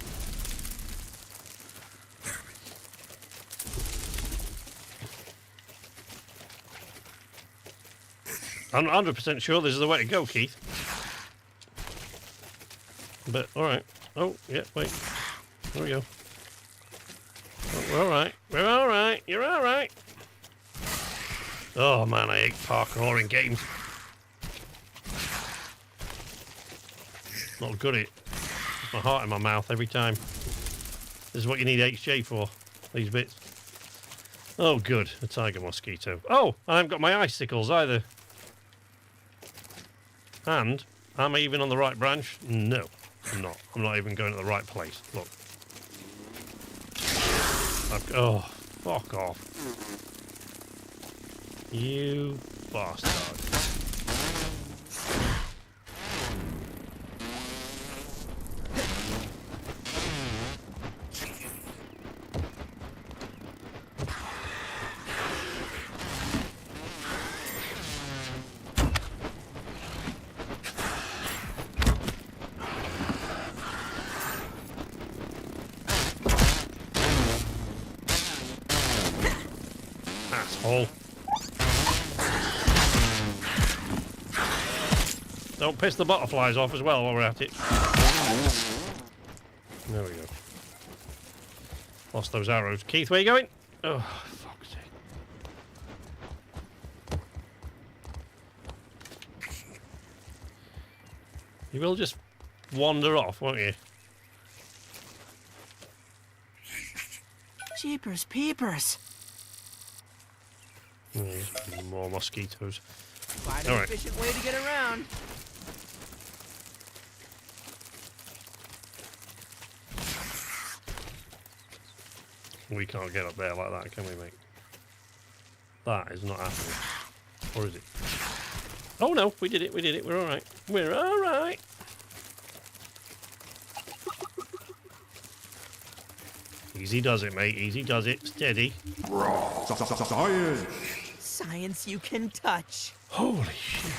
I'm 100% sure this is the way to go, Keith. But, alright. Oh, yeah, wait. There we go. Oh, we're alright. We're alright. You're alright. Oh, man, I hate parkour in games. Not good at it. Puts my heart in my mouth every time. This is what you need HJ for, these bits. Oh, good. A tiger mosquito. Oh, I haven't got my icicles either. And, am I even on the right branch? No, I'm not. I'm not even going to the right place. Look. Oh, fuck off. You bastard. Asshole. Don't piss the butterflies off as well while we're at it. There we go. Lost those arrows. Keith, where you going? Oh, fuck's sake. You will just wander off, won't you? Jeepers peepers. More mosquitoes. Quite an efficient way to get around. We can't get up there like that, can we, mate? That is not happening. Or is it? Oh no, we did it, we did it. We're alright. We're alright. Easy does it, mate. Easy does it. Steady. Science! Science you can touch. Holy shit.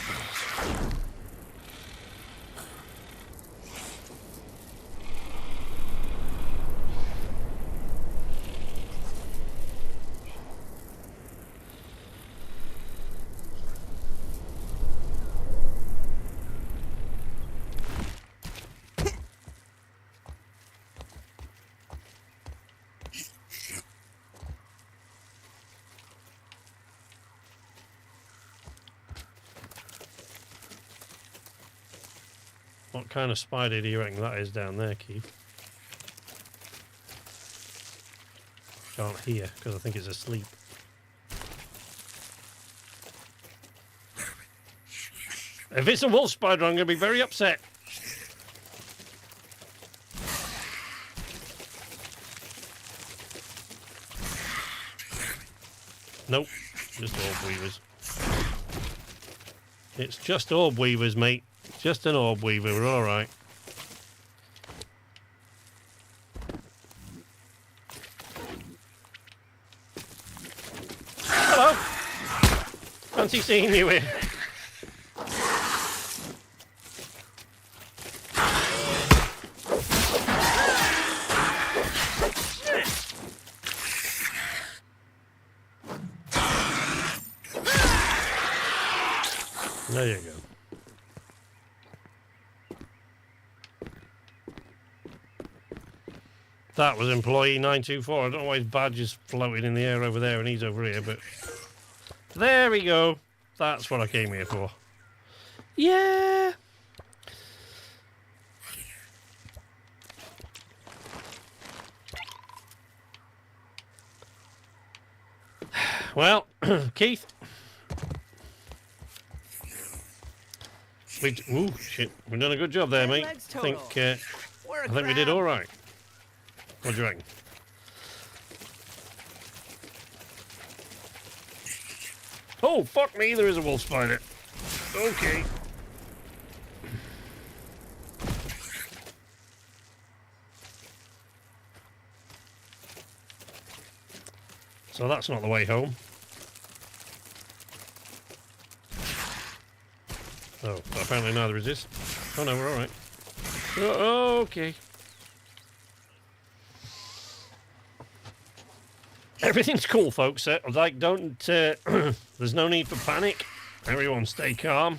What kind of spider do you reckon that is down there, Keith? Can't hear because I think it's asleep. If it's a wolf spider, I'm going to be very upset. Nope, just orb weavers. It's just orb weavers, mate. Just an orb weaver, we're alright. Hello! Fancy seeing you here. There you go. That was employee 924. I don't know why his badge is floating in the air over there and he's over here, but there we go. That's what I came here for. Yeah. Well, Keith. Ooh, shit. We've done a good job there, mate. I think we did all right. What do you reckon? Oh, fuck me, there is a wolf spider. Okay. So that's not the way home. Oh, but apparently neither is this. Oh no, we're alright. Oh, okay. Everything's cool, folks. Like, don't. There's no need for panic. Everyone stay calm.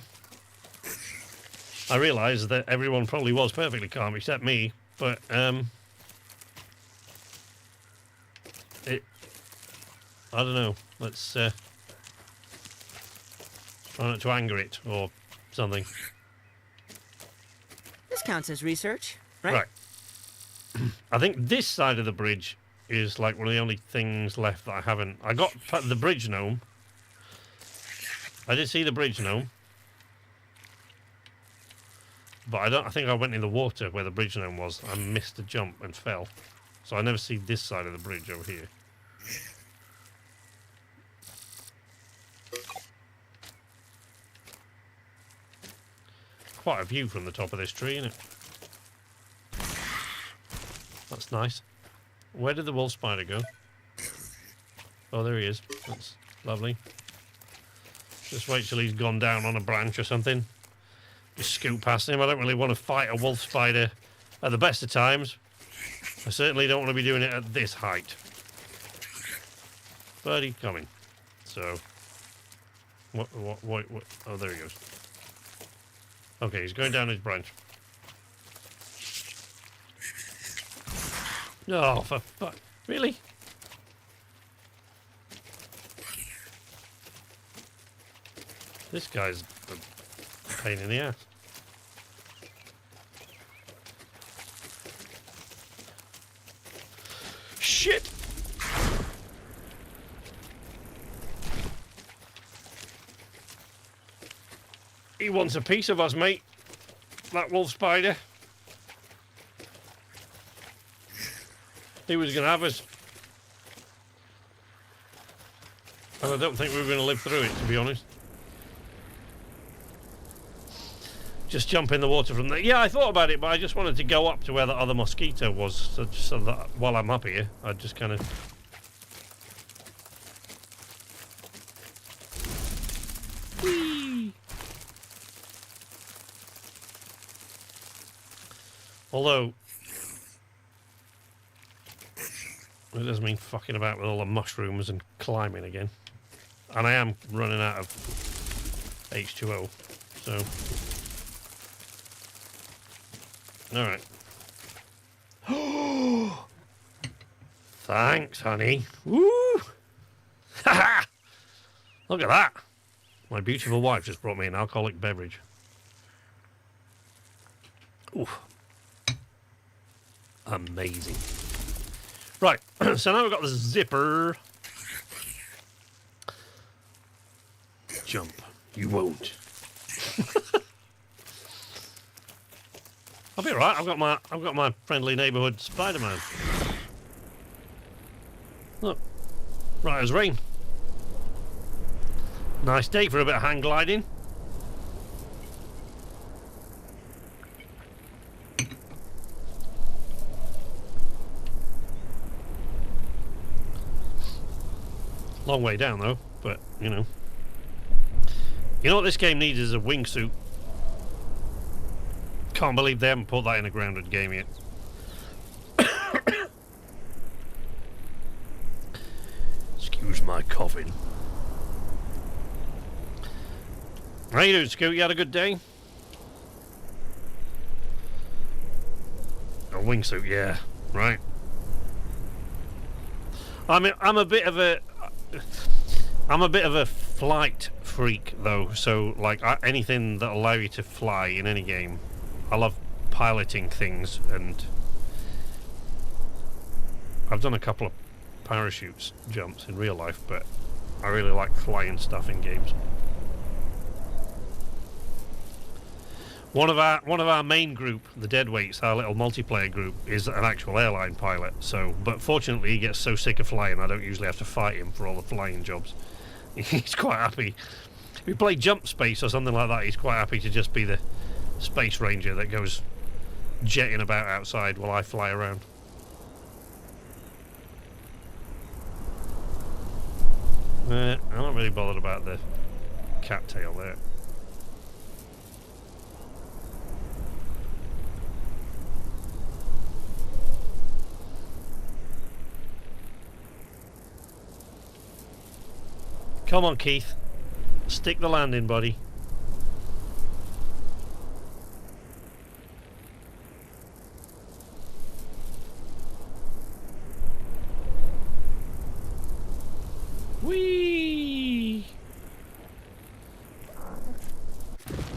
I realise that everyone probably was perfectly calm except me, but I don't know. Let's try not to anger it or something. This counts as research, right? Right. I think this side of the bridge is like one of the only things left that I haven't. I got the bridge gnome. I did see the bridge gnome, but I think I went in the water where the bridge gnome was. I missed a jump and fell, so I never see this side of the bridge over here. Quite a view from the top of this tree, isn't it? That's nice. Where did the wolf spider go? Oh, there he is. That's lovely. Just wait till he's gone down on a branch or something. Just scoot past him. I don't really want to fight a wolf spider at the best of times. I certainly don't want to be doing it at this height. But he's coming. So... What? Oh, there he goes. Okay, he's going down his branch. No, for fuck. Really? This guy's a pain in the ass. Shit! He wants a piece of us, mate. That wolf spider. He was going to have us. And I don't think we were going to live through it, to be honest. Just jump in the water from there. Yeah, I thought about it, but I just wanted to go up to where the other mosquito was, so that while I'm up here, I'd just kind of... Whee! Although... it doesn't mean fucking about with all the mushrooms and climbing again. And I am running out of H2O, so... Alright. Thanks, honey. Woo! Ha! Look at that. My beautiful wife just brought me an alcoholic beverage. Oof. Amazing. Right, so now we've got the zipper. Jump. You won't. I'll be alright. I've got my friendly neighbourhood Spider-Man. Look, right as rain. Nice day for a bit of hang gliding. Long way down though, but you know. You know what this game needs is a wingsuit. Can't believe they haven't put that in a grounded game yet. Excuse my coughing. How you doing, Scoot? You had a good day? A wingsuit, yeah, right. I mean, I'm a bit of a flight freak though, so like anything that allow you to fly in any game. I love piloting things, and I've done a couple of parachutes jumps in real life, but I really like flying stuff in games. One of our main group, the Deadweights, our little multiplayer group, is an actual airline pilot. So, but fortunately, he gets so sick of flying, I don't usually have to fight him for all the flying jobs. He's quite happy. If we play Jump Space or something like that, he's quite happy to just be the Space Ranger that goes jetting about outside while I fly around. I'm not really bothered about the cattail there. Come on, Keith. Stick the landing, buddy. Whee!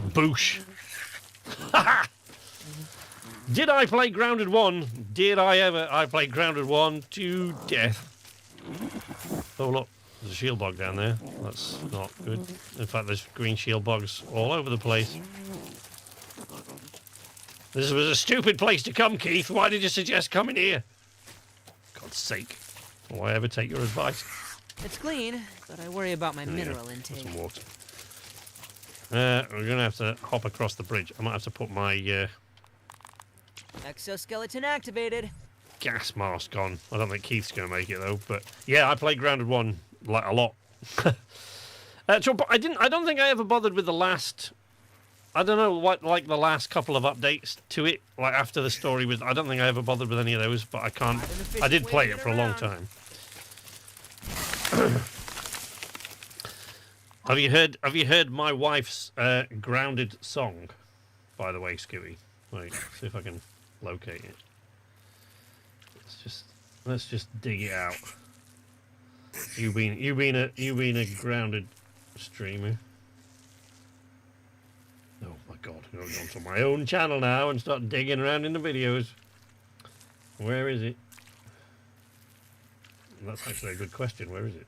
Boosh. Did I play Grounded 1? Did I ever? I played Grounded 1 to death. Oh, look. There's a shield bug down there. That's not good. In fact, there's green shield bugs all over the place. This was a stupid place to come, Keith. Why did you suggest coming here? God's sake. Will I ever take your advice? It's clean, but I worry about my mineral Yeah, intake. some water. We're going to have to hop across the bridge. I might have to put my Exoskeleton activated. gas mask on. I don't think Keith's going to make it, though. But yeah, I played Grounded 1 like a lot. I don't think I ever bothered with the last... I don't know what, like the last couple of updates to it, like after the story was. I don't think I ever bothered with any of those, but I can't. I did play it for a long time. Have you heard my wife's grounded song? By the way, Scooty. Wait, see if I can locate it. Let's just dig it out. You been a grounded streamer. Oh my god, I'm going onto my own channel now and start digging around in the videos. Where is it? That's actually a good question. Where is it?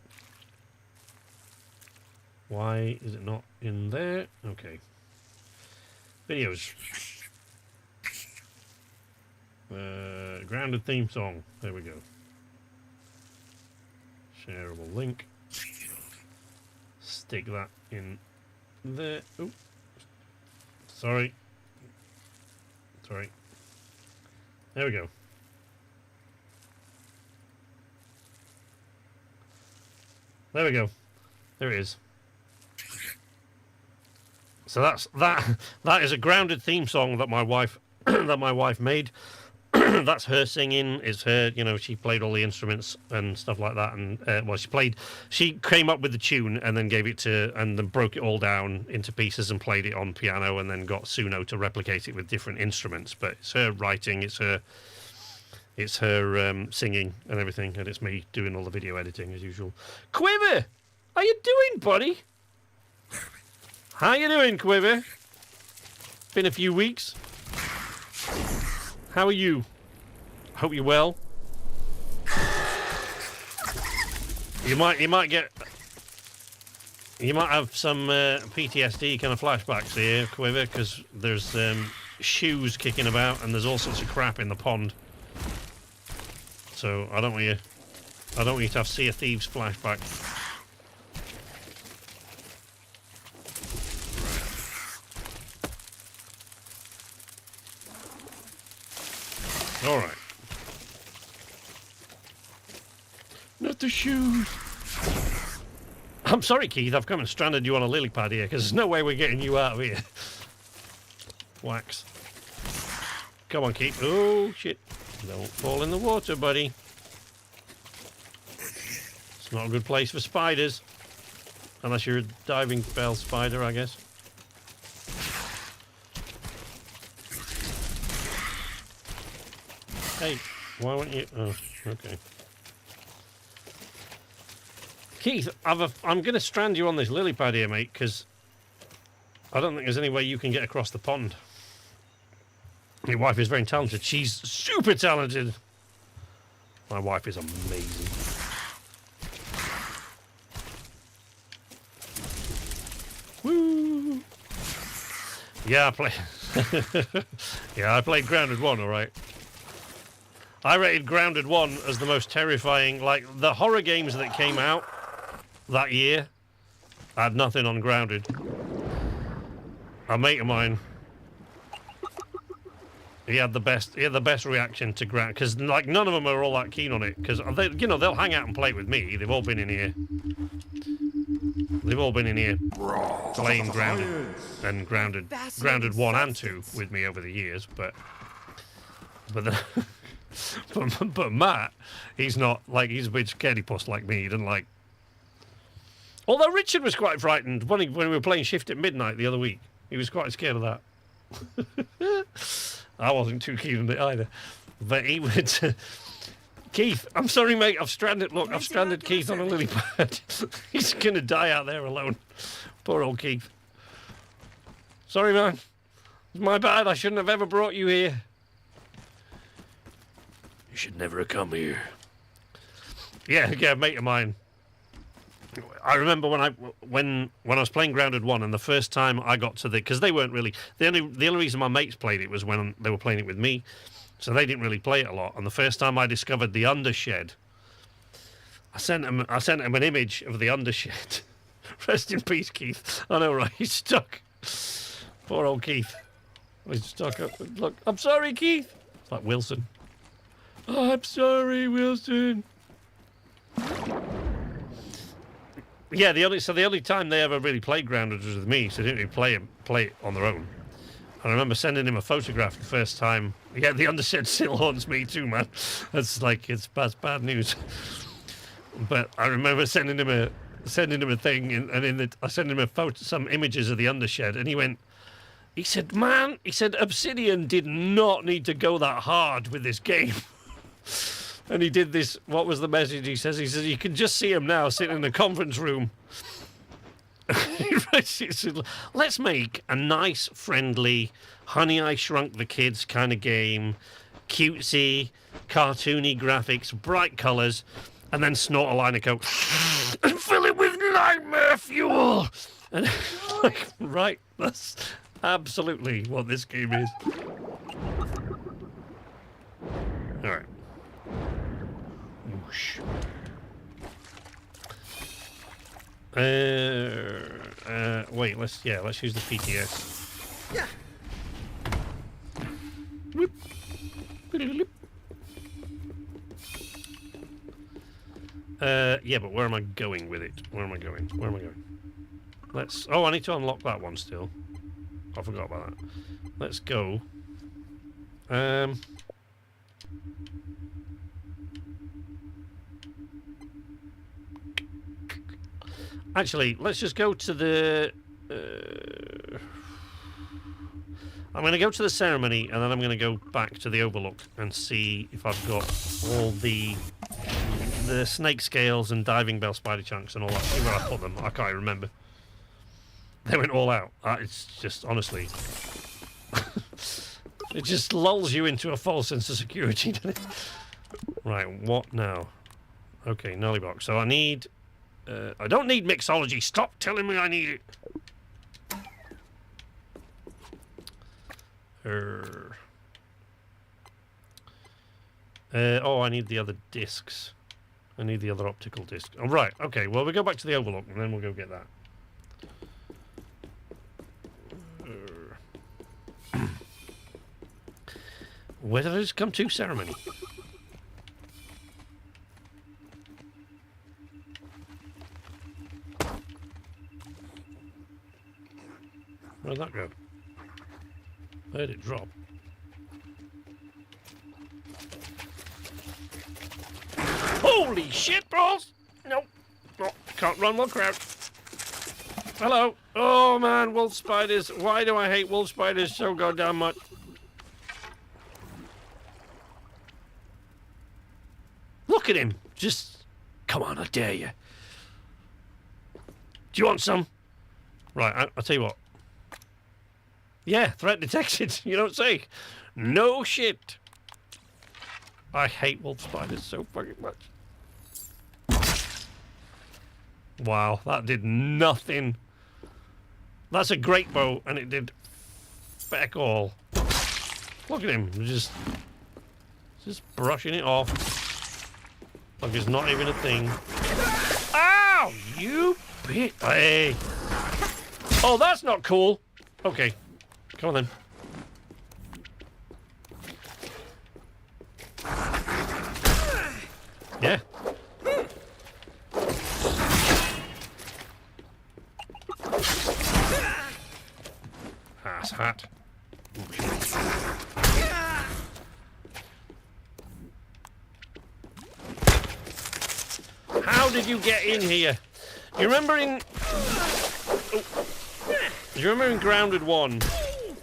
Why is it not in there? Okay. Videos. Grounded theme song. There we go. Shareable link. Stick that in there. Ooh. Sorry. Sorry. There we go. There we go. There it is. So that is a grounded theme song that my wife made. That's her singing. It's her, you know, she played all the instruments and stuff like that. And well, she came up with the tune and then gave it to, and then broke it all down into pieces and played it on piano, and then got Suno to replicate it with different instruments. But it's her writing, it's her singing and everything, and it's me doing all the video editing as usual. Quiver, how you doing, buddy? How you doing, Quiver? Been a few weeks. How are you? Hope you're well. You might have some PTSD kind of flashbacks here, Quiver, because there's shoes kicking about and there's all sorts of crap in the pond. So I don't want you to have Sea of Thieves flashback. All right. Not the shoes. I'm sorry, Keith. I've come and stranded you on a lily pad here because there's no way we're getting you out of here. Wax. Come on, Keith. Oh, shit. Don't fall in the water, buddy. It's not a good place for spiders. Unless you're a diving bell spider, I guess. Hey, why won't you? Oh, okay. Keith, I'm going to strand you on this lily pad here, mate, because I don't think there's any way you can get across the pond. Your wife is very talented. She's super talented. My wife is amazing. Woo! Yeah, I played Grounded 1, all right. I rated Grounded 1 as the most terrifying. Like, the horror games that came out that year had nothing on Grounded. A mate of mine, he had the best reaction to Grounded, because like none of them are all that keen on it, because they'll hang out and play with me. They've all been in here. They've all been in here playing Grounded and Grounded 1 and 2 with me over the years, but Matt, he's not like, he's a bit scaredy puss like me. He didn't like. Although Richard was quite frightened when we were playing Shift at Midnight the other week. He was quite scared of that. I wasn't too keen on it either. But he would. Keith, I'm sorry, mate. I've stranded Keith on a lily pad. He's gonna die out there alone. Poor old Keith. Sorry, man. It's my bad. I shouldn't have ever brought you here. You should never have come here. Yeah, a mate of mine. I remember when I was playing Grounded 1, and the first time I got to because they weren't really the only reason my mates played it was when they were playing it with me, so they didn't really play it a lot. And the first time I discovered the undershed, I sent him an image of the undershed. Rest in peace, Keith. I know, right? He's stuck. Poor old Keith. He's stuck up. Look, I'm sorry, Keith. It's like Wilson. Oh, I'm sorry, Wilson. Yeah, the only time they ever really played Grounded was with me, so they didn't really play it on their own. And I remember sending him a photograph the first time. Yeah, the undershed still haunts me too, man. That's bad news. But I remember sending him a thing, I sent him some images of the undershed, and he said, man, Obsidian did not need to go that hard with this game. And he did this. What was the message? He says you can just see him now sitting in the conference room. He said, let's make a nice, friendly, Honey, I Shrunk the Kids kind of game, cutesy, cartoony graphics, bright colours, and then snort a line of coke and fill it with nightmare fuel. And like, right, that's absolutely what this game is. All right. Whoosh. Wait, let's use the PTS. Yeah. Whoop. Yeah, but where am I going with it? Where am I going? Where am I going? Let's... Oh, I need to unlock that one still. I forgot about that. Let's go. Actually, let's just go to the... I'm going to go to the ceremony, and then I'm going to go back to the overlook and see if I've got all the snake scales and diving bell spider chunks and all that. See where I put them. I can't even remember. They went all out. It's just, honestly... it just lulls you into a false sense of security, doesn't it? Right, what now? Okay, Gnarly Bark. So I need... I don't need mixology. Stop telling me I need it. Oh, I need the other discs. I need the other optical disc. Oh, right. Okay, well, we'll go back to the overlook, and then we'll go get that. Where did I just come to? Ceremony. Where'd that go? Where'd it drop? Holy shit, bros! Nope. Oh, can't run while crouched. Hello. Oh, man, wolf spiders. Why do I hate wolf spiders so goddamn much? Look at him. Just... Come on, I dare you. Do you want some? Right, I'll tell you what. Yeah, threat detected. You don't say. No shit. I hate wolf spiders so fucking much. Wow, that did nothing. That's a great bow, and it did feck all. Look at him, just brushing it off. Like it's not even a thing. Ow! You bitch. Hey. Oh, that's not cool. Okay. Come on then. Yeah. Ass hat. How did you get in here? You remember in... Oh. Do you remember in Grounded 1,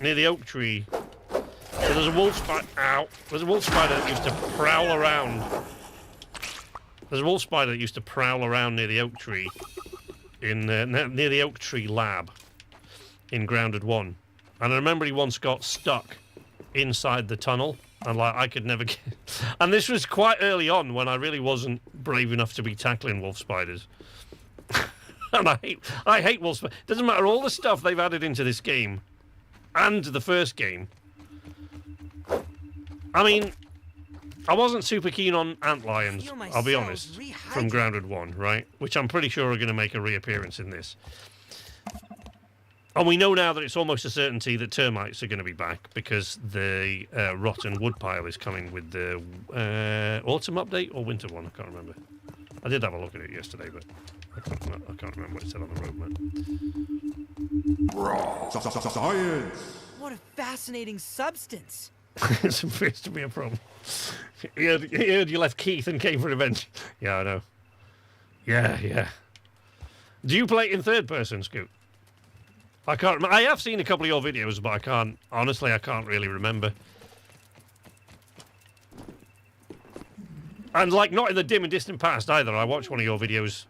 near the oak tree? So there's a wolf spider... Ow. There's a wolf spider that used to prowl around. There's a wolf spider that used to prowl around near the oak tree. In near the oak tree lab. In Grounded 1. And I remember he once got stuck inside the tunnel. And like, I could never get... And this was quite early on when I really wasn't brave enough to be tackling wolf spiders. And I hate wolf spiders. Doesn't matter all the stuff they've added into this game. And the first game. I mean, I wasn't super keen on antlions, I'll be honest, from Grounded 1, right? Which I'm pretty sure are going to make a reappearance in this. And we know now that it's almost a certainty that termites are going to be back because the rotten woodpile is coming with the autumn update or winter one. I can't remember. I did have a look at it yesterday, but I can't remember what it said on the roadmap. Science! What a fascinating substance. It appears to be a problem. He heard you left Keith and came for revenge. Yeah, I know. Yeah. Do you play it in third person, Scoot? I can't remember. I have seen a couple of your videos, but I can't really remember. And like, not in the dim and distant past either. I watched one of your videos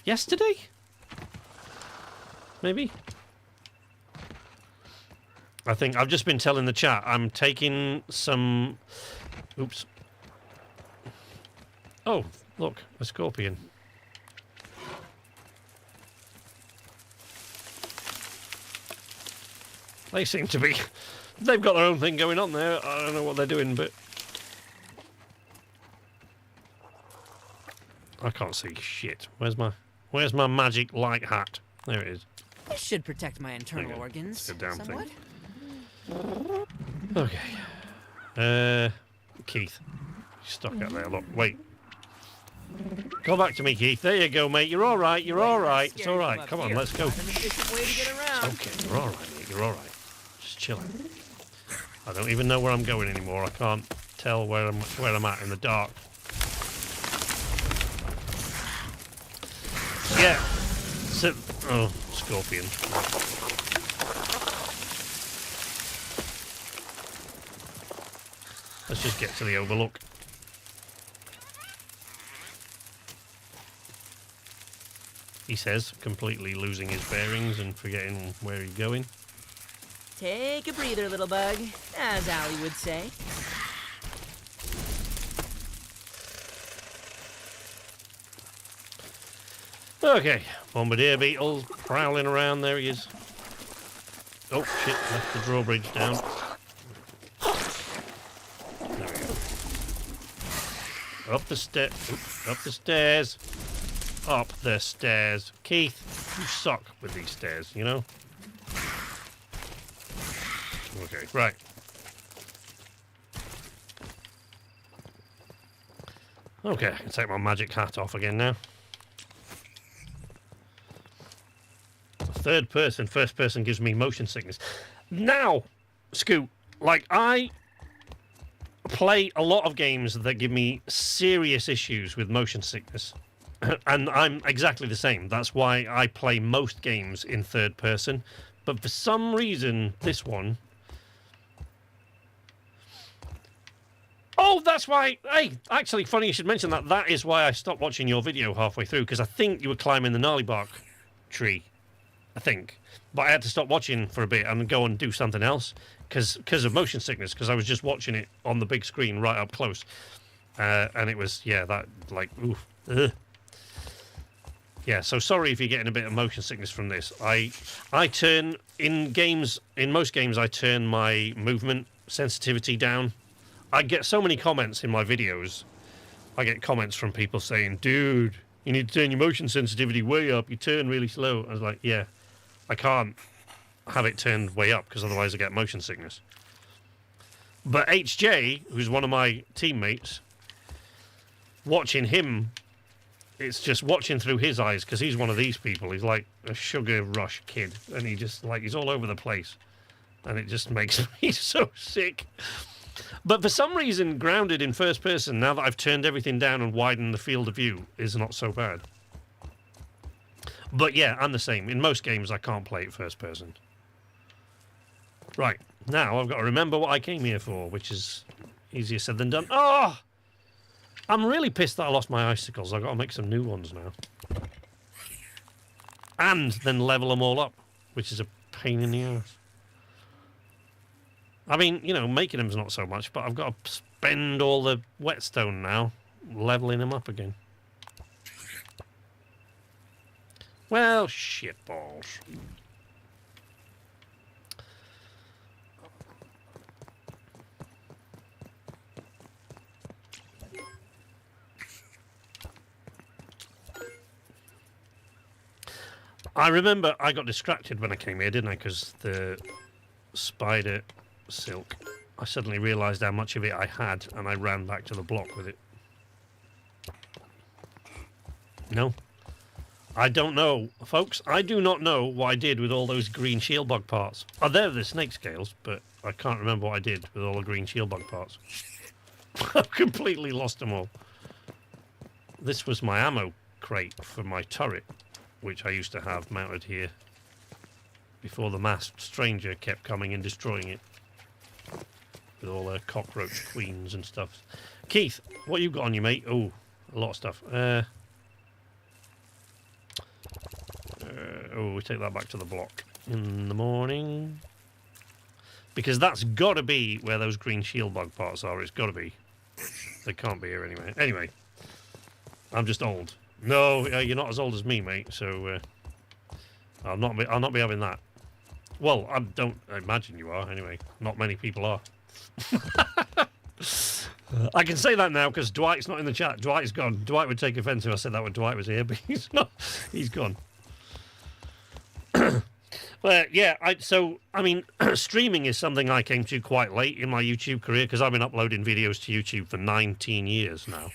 yesterday? Maybe? I think I've just been telling the chat I'm taking some... Oops. Oh, look, a scorpion. They seem to be... They've got their own thing going on there. I don't know what they're doing, but... I can't see shit. Where's my magic light hat? There it is. This should protect my internal organs It's a damn somewhat. thing. Okay. Keith. Stuck out there. Look, wait. Go back to me, Keith. There you go, mate. You're all right. You're all right. It's all right. Come on, let's go. Okay, you're all right, mate. You're all right. Just chilling. I don't even know where I'm going anymore. I can't tell where I'm at in the dark. Yeah. Oh, scorpion. Let's just get to the overlook. He says, completely losing his bearings and forgetting where he's going. Take a breather, little bug, as Allie would say. Okay, bombardier beetle prowling around. There he is. Oh shit! Left the drawbridge down. There we go. Up the up the stairs. Up the stairs. Keith, you suck with these stairs, you know? Okay, right. Okay, I can take my magic hat off again now. Third person, first person gives me motion sickness. Now, Scoot, like I play a lot of games that give me serious issues with motion sickness. And I'm exactly the same. That's why I play most games in third person. But for some reason, this one... Oh, that's why... Hey, actually, funny you should mention that. That is why I stopped watching your video halfway through, because I think you were climbing the Gnarly Bark Tree. I think. But I had to stop watching for a bit and go and do something else because of motion sickness, because I was just watching it on the big screen right up close. And it was, yeah, that, like, oof. Ugh. Yeah, so sorry if you're getting a bit of motion sickness from this. I turn, in most games, I turn my movement sensitivity down. I get so many comments in my videos. I get comments from people saying, dude, you need to turn your motion sensitivity way up. You turn really slow. I was like, yeah, I can't have it turned way up because otherwise I get motion sickness. But HJ, who's one of my teammates, watching him, it's just watching through his eyes because he's one of these people. He's like a sugar rush kid, and he just like he's all over the place, and it just makes me so sick. But for some reason, grounded in first person, now that I've turned everything down and widened the field of view, is not so bad. But yeah, I'm the same. In most games, I can't play it first person. Right, now I've got to remember what I came here for, which is easier said than done. Oh! I'm really pissed that I lost my icicles. I've got to make some new ones now. And then level them all up, which is a pain in the ass. I mean, you know, making them's not so much, but I've got to spend all the whetstone now, leveling them up again. Well, shitballs. I remember I got distracted when I came here, didn't I? Because the spider silk, I suddenly realised how much of it I had, and I ran back to the block with it. No? I don't know. Folks, I do not know what I did with all those green shield bug parts. Oh, they're the snake scales, but I can't remember what I did with all the green shield bug parts. I've completely lost them all. This was my ammo crate for my turret, which I used to have mounted here before the masked stranger kept coming and destroying it with all their cockroach queens and stuff. Keith, what you got on you, mate? Oh, a lot of stuff. Oh, we take that back to the block in the morning. Because that's got to be where those green shield bug parts are. It's got to be. They can't be here anyway. Anyway, I'm just old. No, you're not as old as me, mate. So I'll not be having that. Well, I don't imagine you are. Anyway, not many people are. I can say that now because Dwight's not in the chat. Dwight's gone. Dwight would take offence if I said that when Dwight was here, but he's not. He's gone. Well, yeah. I mean, streaming is something I came to quite late in my YouTube career because I've been uploading videos to YouTube for 19 years now.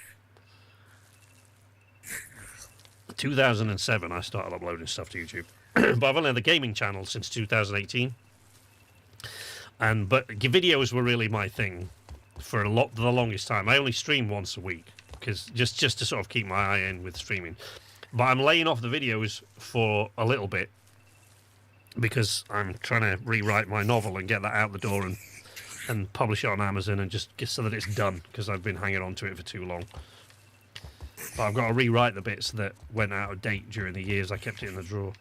2007, I started uploading stuff to YouTube, but I've only had the gaming channel since 2018. But videos were really my thing for the longest time. I only stream once a week because just to sort of keep my eye in with streaming. But I'm laying off the videos for a little bit because I'm trying to rewrite my novel and get that out the door and publish it on Amazon and just so that it's done because I've been hanging on to it for too long. But I've got to rewrite the bits that went out of date during the years I kept it in the drawer.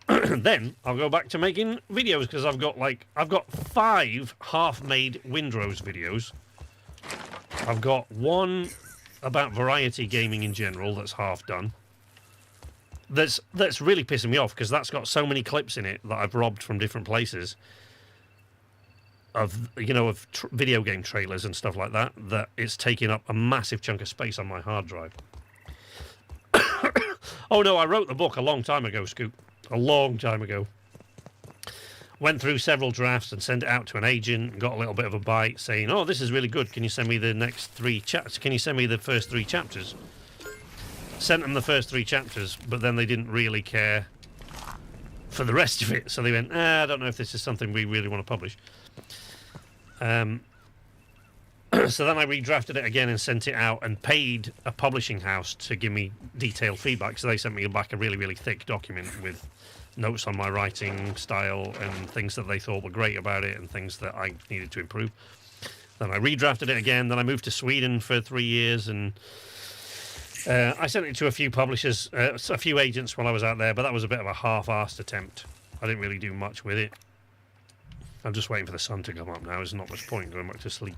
Then I'll go back to making videos because I've got 5 half-made Windrose videos. I've got one about variety gaming in general that's half done. That's really pissing me off because that's got so many clips in it that I've robbed from different places of video game trailers and stuff like that it's taking up a massive chunk of space on my hard drive. Oh no, I wrote the book a long time ago, Scoop. A long time ago. Went through several drafts and sent it out to an agent and got a little bit of a bite saying, oh, this is really good. Can you send me the next 3 chapters? Can you send me the first 3 chapters? Sent them the first 3 chapters, but then they didn't really care for the rest of it. So they went, I don't know if this is something we really want to publish. So then I redrafted it again and sent it out and paid a publishing house to give me detailed feedback. So they sent me back a really, really thick document with notes on my writing style and things that they thought were great about it and things that I needed to improve. Then I redrafted it again. Then I moved to Sweden for 3 years and I sent it to a few publishers, a few agents while I was out there, but that was a bit of a half-assed attempt. I didn't really do much with it. I'm just waiting for the sun to come up now. There's not much point going back to sleep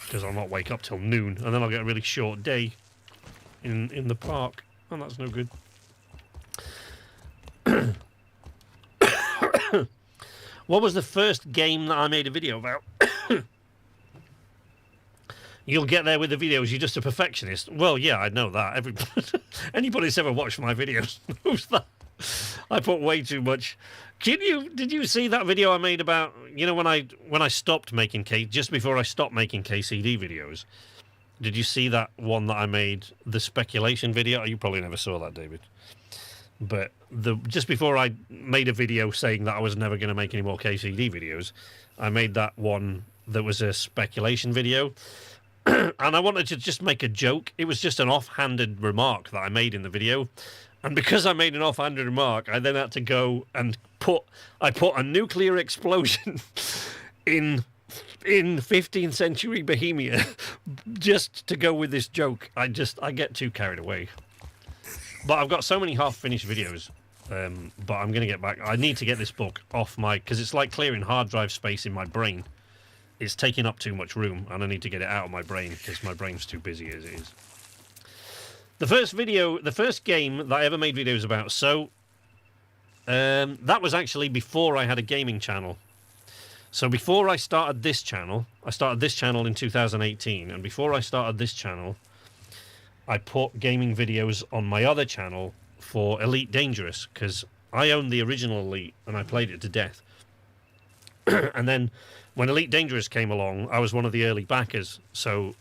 because I'll not wake up till noon, and then I'll get a really short day in the park, and that's no good. What was the first game that I made a video about? You'll get there with the videos. You're just a perfectionist. Well, yeah, I know that. Anybody who's ever watched my videos knows that. I put way too much. Did you see that video I made about when I stopped making just before I stopped making KCD videos? Did you see that one that I made, the speculation video? You probably never saw that, David. But just before I made a video saying that I was never going to make any more KCD videos, I made that one that was a speculation video. And I wanted to just make a joke. It was just an offhanded remark that I made in the video. And because I made an offhanded remark, I then had to go and put a nuclear explosion in 15th century Bohemia just to go with this joke. I get too carried away. But I've got so many half-finished videos. But I'm going to get back. I need to get this book off because it's like clearing hard drive space in my brain. It's taking up too much room, and I need to get it out of my brain because my brain's too busy as it is. The first game that I ever made videos about, so that was actually before I had a gaming channel. So before I started this channel in 2018, and before I started this channel, I put gaming videos on my other channel for Elite Dangerous, because I owned the original Elite, and I played it to death. And then when Elite Dangerous came along, I was one of the early backers, so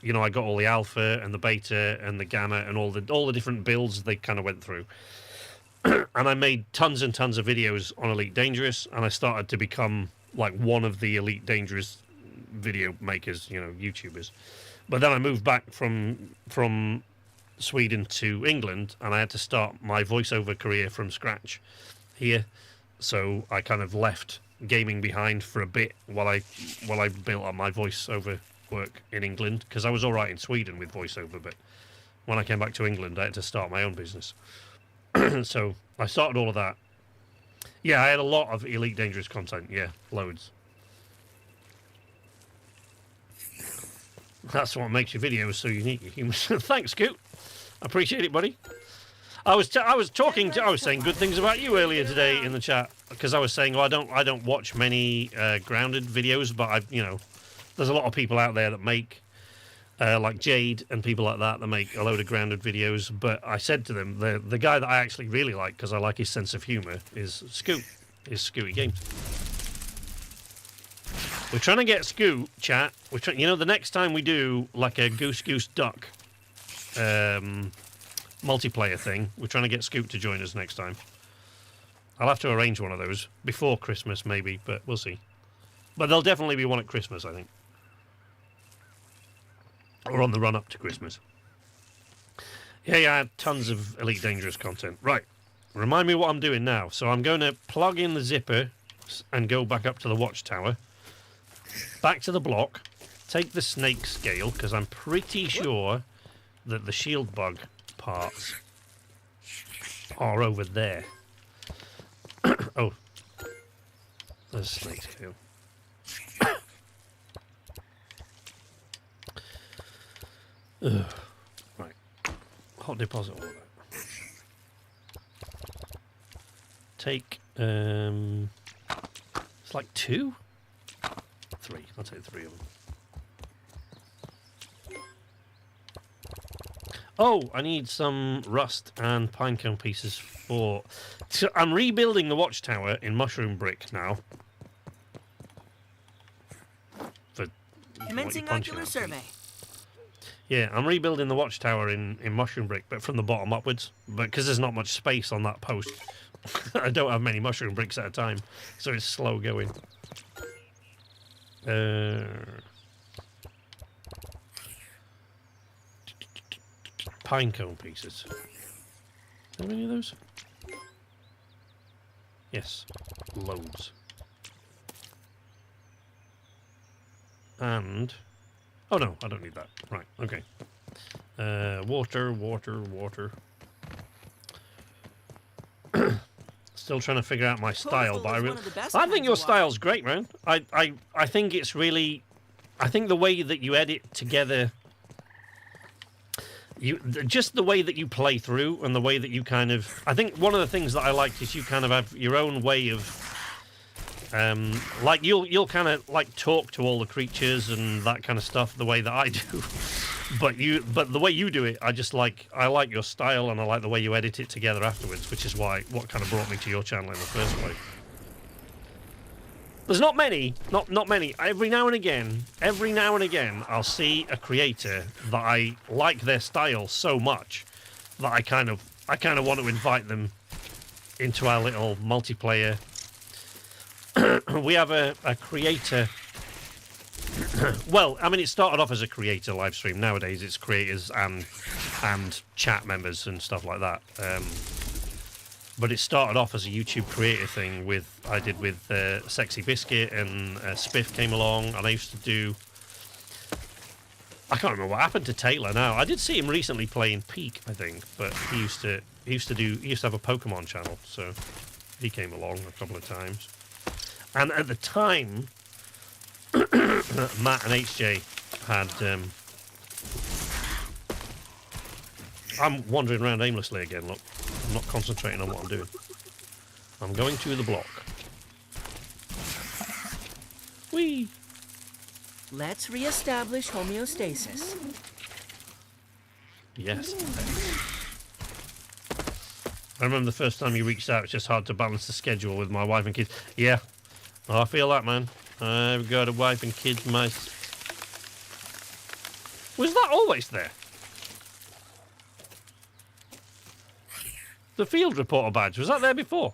I got all the alpha and the beta and the gamma and all the different builds they kind of went through. And I made tons and tons of videos on Elite Dangerous, and I started to become like one of the Elite Dangerous video makers, YouTubers. But then I moved back from Sweden to England, and I had to start my voiceover career from scratch here. So I kind of left gaming behind for a bit while I built up my voiceover work in England, because I was all right in Sweden with voiceover, but when I came back to England I had to start my own business. So I started all of that. Yeah, I had a lot of Elite Dangerous content. Yeah, loads. That's what makes your videos so unique. Thanks, Scoot. I appreciate it, buddy. I was saying good things about you earlier today in the chat, because I was saying, I don't watch many grounded videos, but there's a lot of people out there that make like Jade and people like that make a load of grounded videos. But I said to them, the guy that I actually really like, because I like his sense of humour, is Scoot. Is Scooty Games. We're trying to get Scoot, chat. You know, the next time we do like a Goose Duck multiplayer thing, we're trying to get Scoot to join us next time. I'll have to arrange one of those before Christmas, maybe, but we'll see. But there'll definitely be one at Christmas, I think. Or on the run-up to Christmas. Yeah, I had tons of Elite Dangerous content. Right, remind me what I'm doing now. So I'm going to plug in the zipper and go back up to the watchtower. Back to the block. Take the snake scale, because I'm pretty sure that the shield bug parts are over there. Oh, there's a snake scale. Right, hot deposit order. Take it's like 2, 3. I'll take 3 of them. Oh, I need some rust and pinecone pieces for... So I'm rebuilding the watchtower in mushroom brick now. For Commencing ocular survey. Yeah, I'm rebuilding the watchtower in mushroom brick, but from the bottom upwards. But because there's not much space on that post, I don't have many mushroom bricks at a time, so it's slow going. Pinecone pieces. How many of those? Yes, loads. And... oh no, I don't need that. Right, okay. Water. Still trying to figure out my style, but I think your style's great, man. I think it's really... I think the way that you edit together... just the way that you play through and the way that you kind of... I think one of the things that I liked is you kind of have your own way of... like you'll kind of like talk to all the creatures and that kind of stuff the way that I do, but the way you do it, I like your style and I like the way you edit it together afterwards, which is what kind of brought me to your channel in the first place. There's not many. Every now and again, I'll see a creator that I like their style so much that I kind of want to invite them into our little multiplayer. We have a creator. Well, I mean, it started off as a creator live stream. Nowadays, it's creators and chat members and stuff like that. But it started off as a YouTube creator thing I did with Sexy Biscuit, and Spiff came along, and I used to do... I can't remember what happened to Taylor now. I did see him recently playing Peak, I think, but he used to have a Pokemon channel, so he came along a couple of times. And at the time, Matt and HJ had... I'm wandering around aimlessly again, look. I'm not concentrating on what I'm doing. I'm going to the block. Whee! Let's re-establish homeostasis. Yes. I remember the first time you reached out, it's just hard to balance the schedule with my wife and kids. Yeah, I feel that, man. I've got a wife and kids. Was that always there? The field reporter badge, was that there before?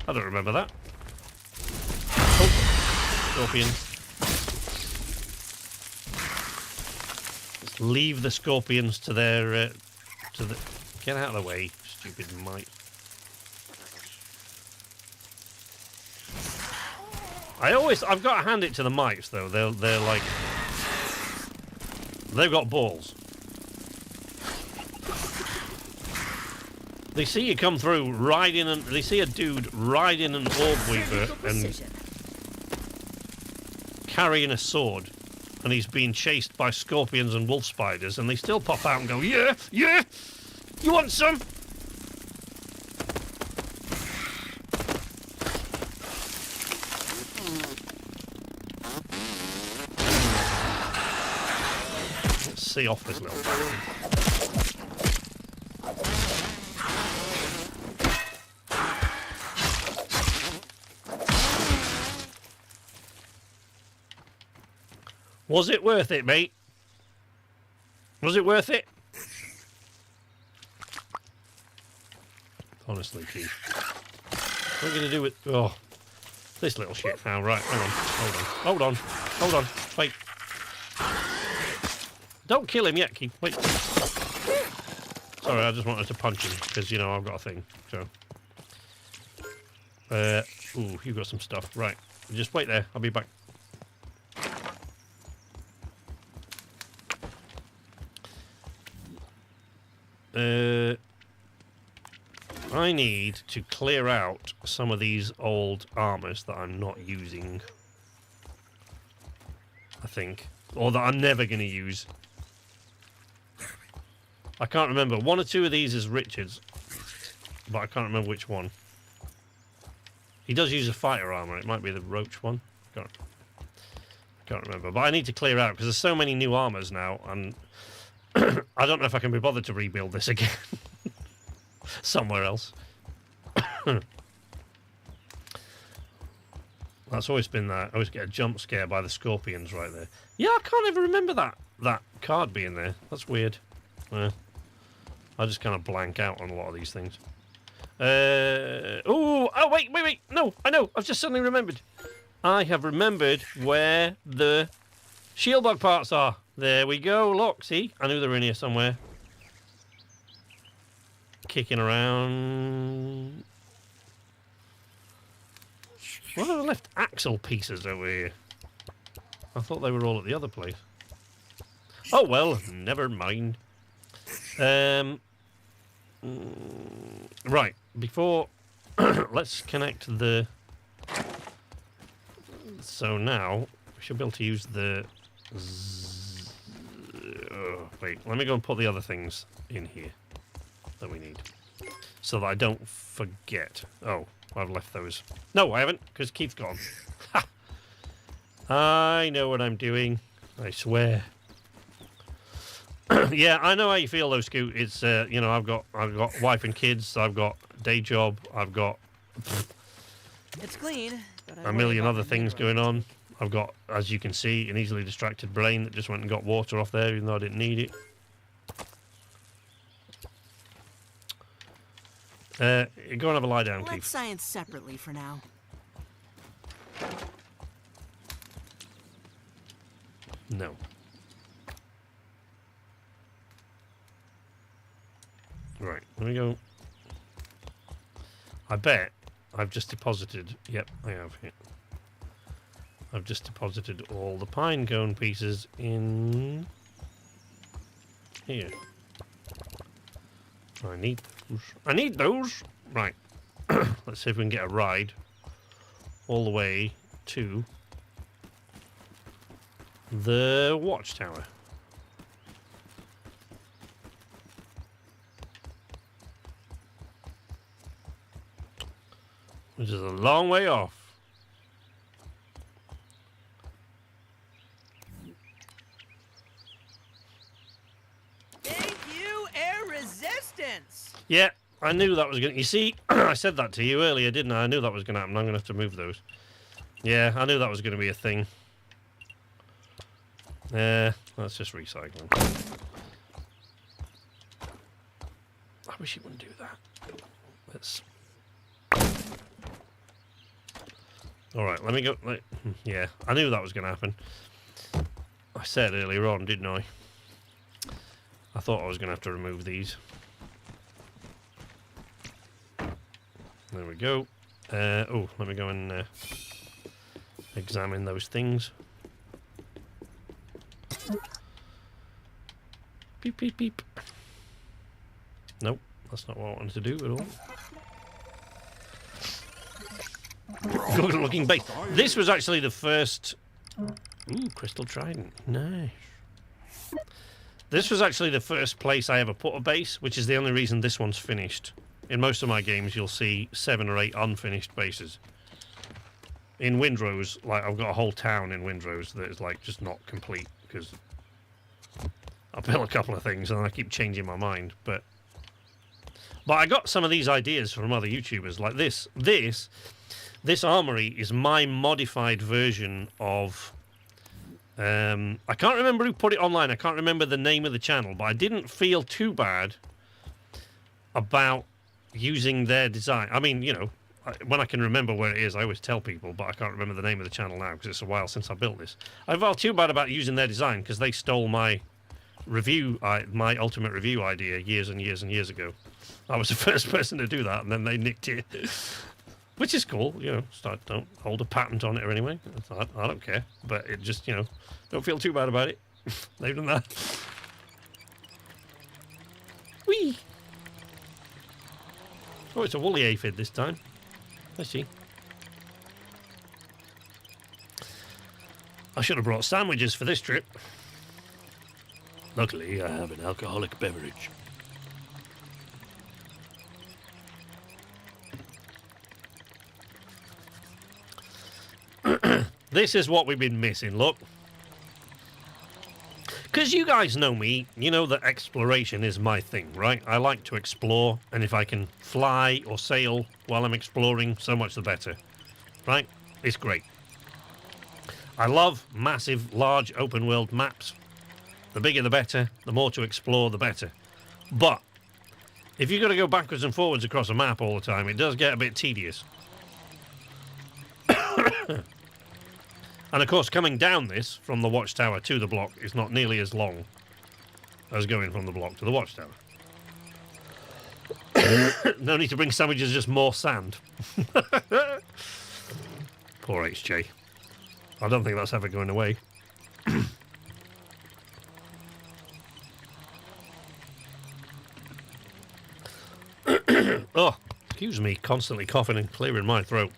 I don't remember that. Oh, scorpions. Let's leave the scorpions to their... Get out of the way, stupid mite. I've got to hand it to the mites, though. They're like... They've got balls. They see you come through riding, and they see a dude riding an orb weaver and carrying a sword, and he's being chased by scorpions and wolf spiders, and they still pop out and go, yeah, yeah, you want some? see off this little bit. Was it worth it, mate? Was it worth it? Honestly, Keith. What are we going to do with... Oh, this little shit now. Right, hang on. Hold on. Hold on. Wait. Don't kill him yet, Keith. Wait. Sorry, I just wanted to punch him because, you know, I've got a thing. So. Ooh, you've got some stuff. Right. Just wait there. I'll be back. I need to clear out some of these old armors that I'm not using. I think. Or that I'm never going to use. I can't remember. One or two of these is Richard's. But I can't remember which one. He does use a fighter armor. It might be the roach one. I can't remember. But I need to clear out because there's so many new armors now. And I don't know if I can be bothered to rebuild this again. Somewhere else. That's always been that. I always get a jump scare by the scorpions right there. Yeah, I can't even remember that card being there. That's weird. I just kind of blank out on a lot of these things. Oh, wait. No, I know. I've just suddenly remembered. I have remembered where the shield bug parts are. There we go. Look, see? I knew they were in here somewhere. Kicking around. Why have I left axle pieces over here? I thought they were all at the other place. Oh well, never mind. Right, before let's connect the. So now we should be able to use the. Wait, let me go and put the other things in here that we need, so that I don't forget. Oh, I've left those. No, I haven't, because Keith's gone. Ha! I know what I'm doing. I swear. Yeah, I know how you feel, though, Scoot. It's you know, I've got wife and kids. I've got day job. I've got It's clean, but a million other things going on. I've got, as you can see, an easily distracted brain that just went and got water off there, even though I didn't need it. Go and have a lie down, Let's Keith. science separately for now. No. Right, let me go. I bet I've just deposited. Yep, I have here. I've just deposited all the pine cone pieces in here. I need those. I need those! Right. Let's see if we can get a ride all the way to the watchtower. Which is a long way off. Thank you, air resistance. Yeah, I knew that was going to... You see, I said that to you earlier, didn't I? I knew that was going to happen. I'm going to have to move those. Yeah, I knew that was going to be a thing. That's just recycling. I wish it wouldn't do that. Let's... Alright, let me go... Yeah, I knew that was going to happen. I said earlier on, didn't I? I thought I was going to have to remove these. There we go. Oh, let me go and examine those things. Beep, beep, beep. Nope, that's not what I wanted to do at all. Good looking base. This was actually the first... Ooh, crystal trident. Nice. This was actually the first place I ever put a base, which is the only reason this one's finished. In most of my games, you'll see 7 or 8 unfinished bases. In Windrose, like, I've got a whole town in Windrose that is, like, just not complete, because I built a couple of things and I keep changing my mind. But I got some of these ideas from other YouTubers. Like this armory is my modified version of... I can't remember who put it online. I can't remember the name of the channel. But I didn't feel too bad about using their design. I mean, you know, when I can remember where it is, I always tell people, but I can't remember the name of the channel now because it's a while since I built this. I felt too bad about using their design because they stole my review, my ultimate review idea years and years and years ago. I was the first person to do that, and then they nicked it, which is cool. You know, don't hold a patent on it or anything. I don't care, but it just, you know, don't feel too bad about it. They've done that. Whee! Oh, it's a woolly aphid this time. I see. I should have brought sandwiches for this trip. Luckily, I have an alcoholic beverage. This is what we've been missing, look. Because you guys know me, you know that exploration is my thing, right? I like to explore, and if I can fly or sail while I'm exploring, so much the better, right? It's great. I love massive, large, open-world maps. The bigger the better, the more to explore, the better. But if you've got to go backwards and forwards across a map all the time, it does get a bit tedious. And of course, coming down this from the watchtower to the block is not nearly as long as going from the block to the watchtower. No need to bring sandwiches, just more sand. Poor HJ. I don't think that's ever going away. Oh, excuse me, constantly coughing and clearing my throat.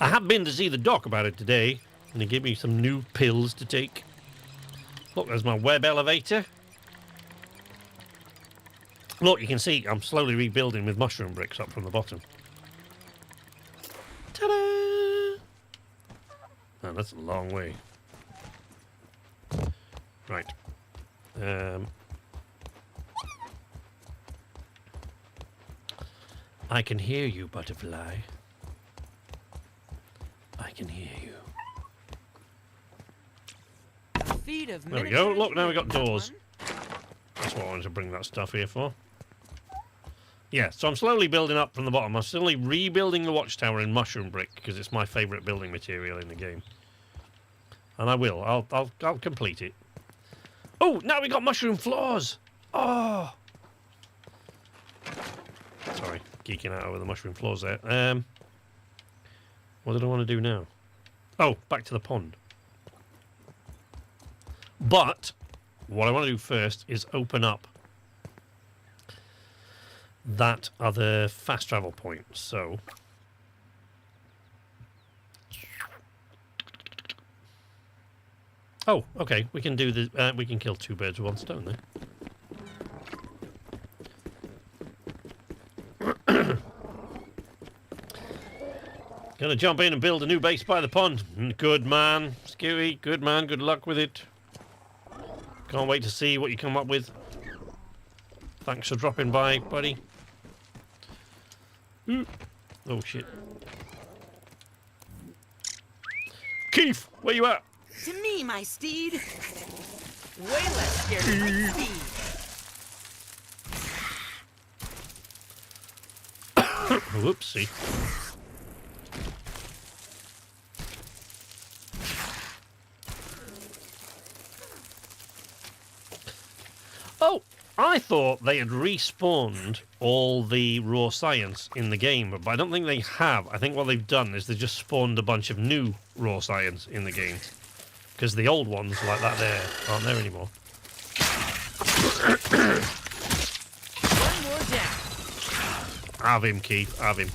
I have been to see the doc about it today, and he gave me some new pills to take. Look, there's my web elevator. Look, you can see I'm slowly rebuilding with mushroom bricks up from the bottom. Ta-da! Oh, that's a long way. Right. I can hear you, butterfly. I can hear you. There we go. Look, now we've got doors. That's what I wanted to bring that stuff here for. Yeah, so I'm slowly building up from the bottom. I'm slowly rebuilding the watchtower in mushroom brick because it's my favourite building material in the game. And I will. I'll complete it. Oh, now we got mushroom floors. Oh. Sorry, geeking out over the mushroom floors there. What did I want to do now? Oh, back to the pond. But what I want to do first is open up that other fast travel point. So oh, okay, we can do the we can kill two birds with one stone there. Gonna jump in and build a new base by the pond. Good man, Skewy. Good man. Good luck with it. Can't wait to see what you come up with. Thanks for dropping by, buddy. Oh, shit. Keith, where you at? To me, my steed. Way less scared of my speed. Whoopsie. Oh, I thought they had respawned all the raw science in the game, but I don't think they have. I think what they've done is they just spawned a bunch of new raw science in the game. Because the old ones, like that there, aren't there anymore. One more down. Have him, Keith, have him.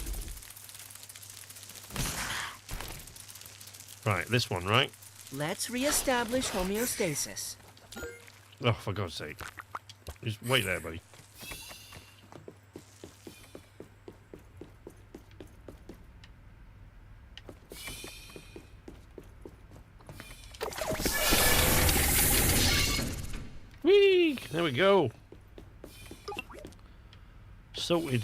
Right, this one, right? Let's reestablish homeostasis. Oh, for God's sake. Just wait there, buddy. There we go. Sorted.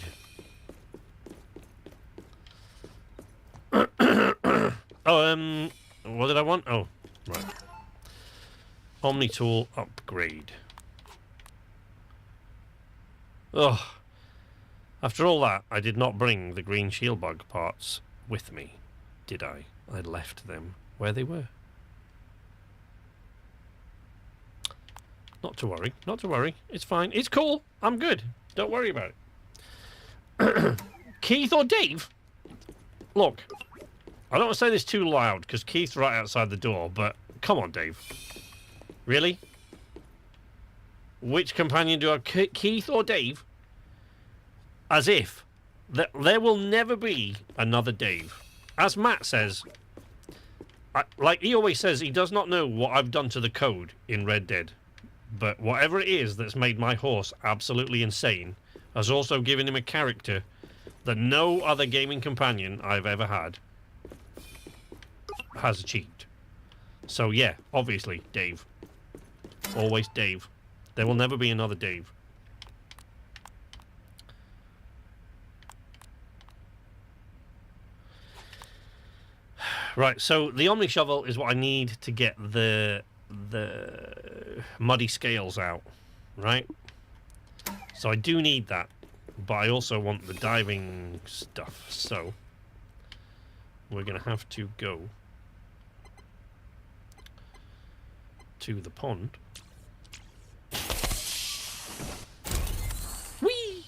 Oh, what did I want? Oh, right. Omni tool upgrade. Ugh. After all that, I did not bring the green shield bug parts with me, did I? I left them where they were. Not to worry, not to worry. It's fine. It's cool. I'm good. Don't worry about it. Keith or Dave? Look, I don't want to say this too loud because Keith's right outside the door, but come on, Dave. Really? Which companion do I have? Keith or Dave? As if there will never be another Dave. As Matt says, like he always says, he does not know what I've done to the code in Red Dead. But whatever it is that's made my horse absolutely insane has also given him a character that no other gaming companion I've ever had has achieved. So yeah, obviously, Dave. Always Dave. There will never be another Dave. Right, so the Omni Shovel is what I need to get the muddy scales out, right? So I do need that, but I also want the diving stuff, so we're going to have to go to the pond. Whee!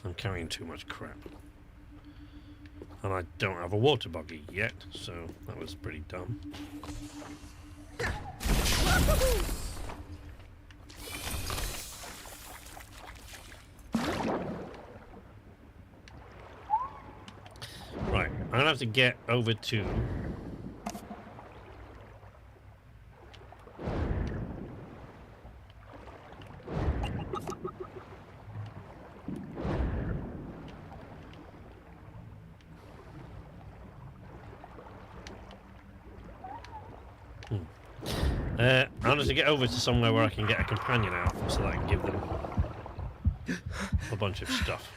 I'm carrying too much crap. And I don't have a water buggy yet, so that was pretty dumb. Right, I'm gonna have to get over to I'm going to get over to somewhere where I can get a companion out so that I can give them a bunch of stuff.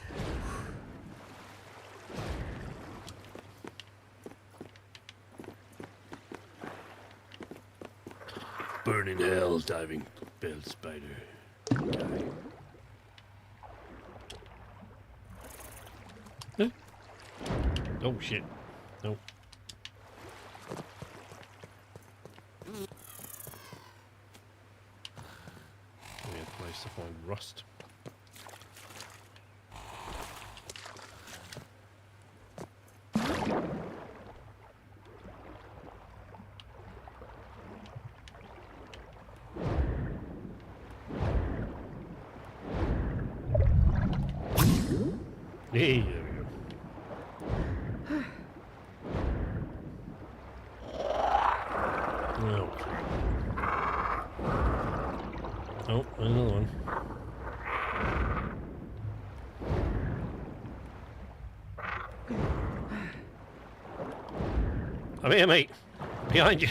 Burn in hell, diving bell spider. Die. Huh? Oh shit. Nope. To find rust. Hey, there we go. Oh, crap. Oh, another one. I'm here, mate. Behind you.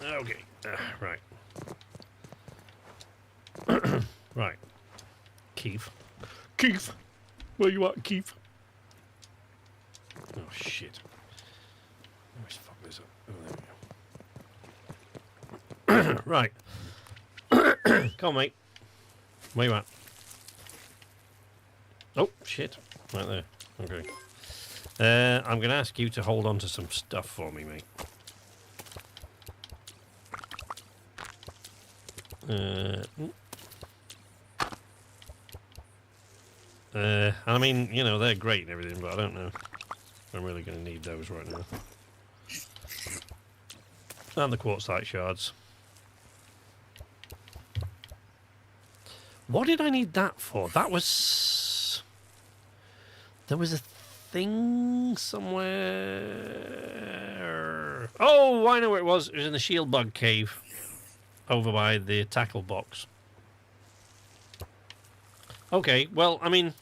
Okay, right. Right. Keith. Keith! Where you at, Keith? Oh, shit. Let's fuck this up. Oh, there we go. Right. Come on, mate. Where you at? Oh, shit. Right there. Okay. I'm going to ask you to hold on to some stuff for me, mate. I mean, you know, they're great and everything, but I don't know if I'm really going to need those right now. And the quartzite shards. What did I need that for? That was... There was a thing somewhere... Oh, I know where it was. It was in the shield bug cave. Over by the tackle box. Okay, well, I mean...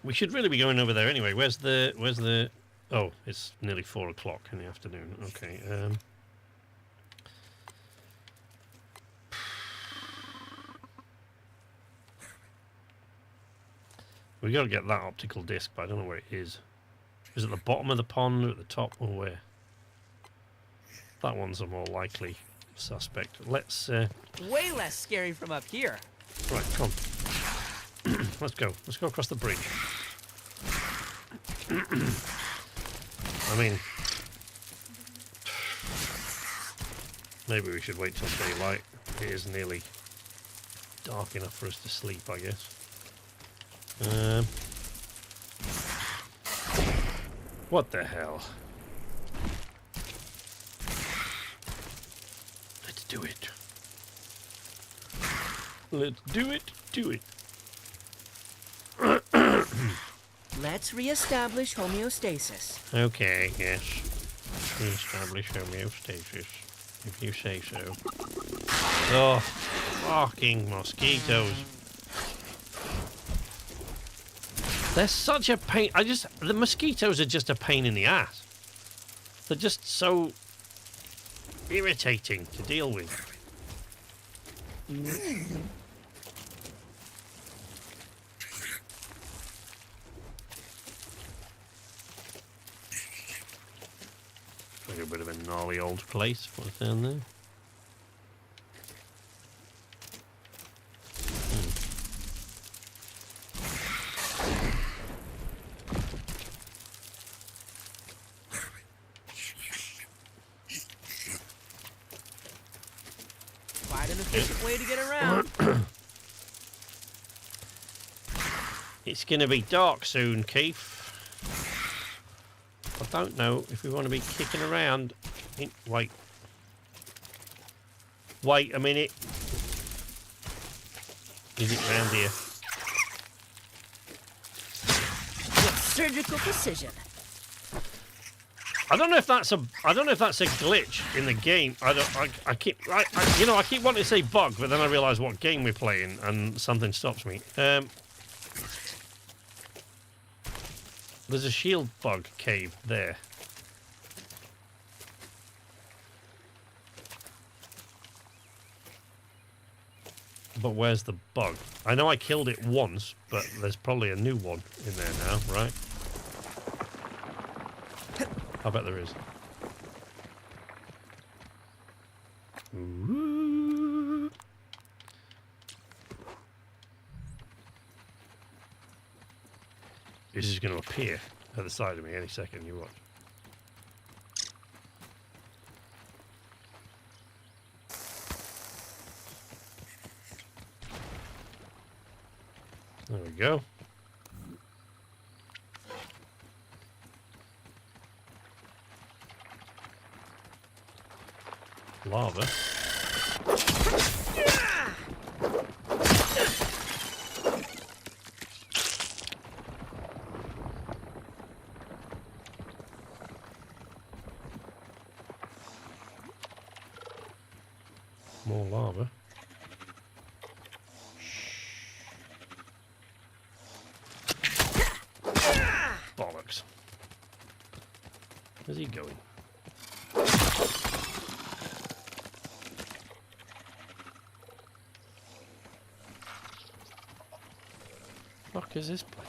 We should really be going over there anyway. Where's the... Oh, it's nearly 4 o'clock in the afternoon. Okay, we got to get that optical disc, but I don't know where it is. Is it at the bottom of the pond or at the top or where? That one's a more likely suspect. Let's... Way less scary from up here. Right, come on. Let's go. Let's go across the bridge. I mean... Maybe we should wait till daylight. It is nearly dark enough for us to sleep, I guess. What the hell? Let's do it. Let's do it. Do it. Let's reestablish homeostasis. Okay, yes. Reestablish homeostasis, if you say so. Oh, fucking mosquitoes. They're such a pain. The mosquitoes are just a pain in the ass. They're just so irritating to deal with. Like a bit of a gnarly old place. What's down there? Quite an efficient way to get around. It's going to be dark soon, Keith. I don't know if we want to be kicking around. Wait. Wait a minute. Is it round here? With surgical precision. I don't know if that's a glitch in the game. I keep wanting to say bug, but then I realise what game we're playing and something stops me. There's a shield bug cave there. But where's the bug? I know I killed it once, but there's probably a new one in there now, right? I bet there is. Ooh. This is going to appear at the side of me any second, you watch. There we go. Lava. More lava. Bollocks. Where's he going? Fuck is this place?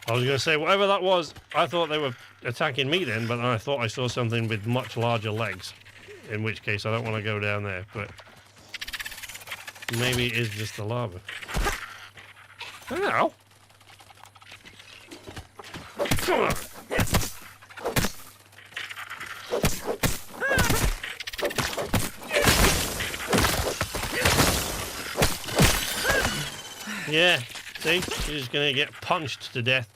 I was going to say, whatever that was, I thought they were attacking me then, but I thought I saw something with much larger legs, in which case I don't want to go down there, but maybe it is just the lava. Ow! Come on! Yeah, see? She's gonna get punched to death.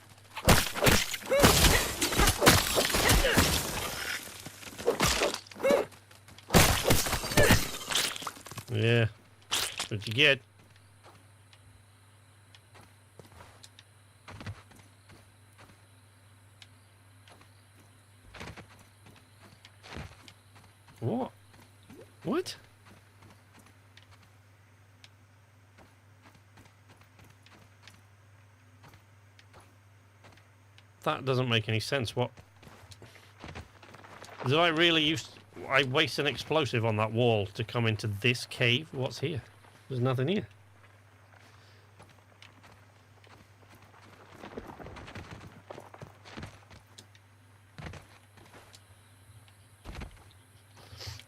Yeah, that's what you get. What? What? That doesn't make any sense. What? Did I really I waste an explosive on that wall to come into this cave? What's here? There's nothing here.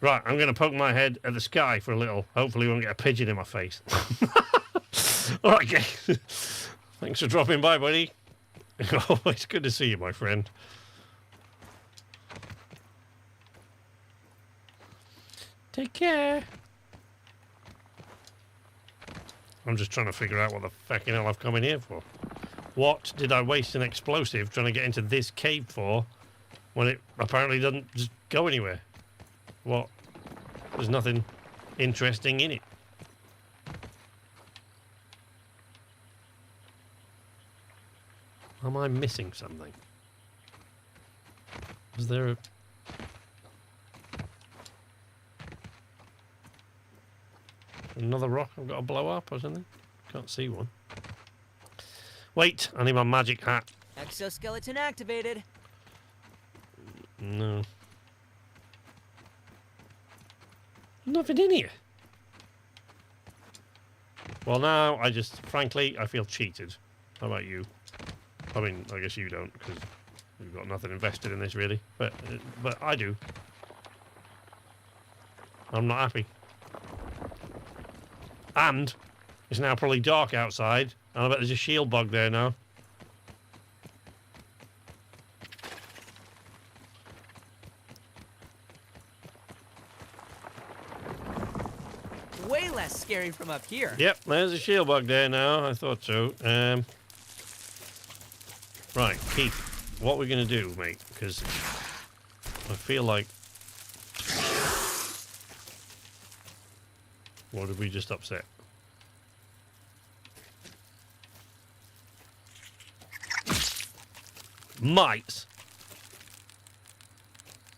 Right, I'm going to poke my head at the sky for a little. Hopefully we won't get a pigeon in my face. All right, okay. Thanks for dropping by, buddy. Always good to see you, my friend. Take care. I'm just trying to figure out what the fucking hell I've come in here for. What did I waste an explosive trying to get into this cave for when it apparently doesn't just go anywhere? What? There's nothing interesting in it. Am I missing something? Is there a... another rock I've got to blow up or something? Can't see one. Wait, I need my magic hat. Exoskeleton activated. No. Nothing in here. Well, now I just, frankly, I feel cheated. How about you? I mean, I guess you don't, because you've got nothing invested in this, really. But I do. I'm not happy. And it's now probably dark outside, and I bet there's a shield bug there now. Way less scary from up here. Yep, there's a shield bug there now. I thought so. Right, Keith, what we're going to do, mate, because I feel like... What did we just upset? Mites.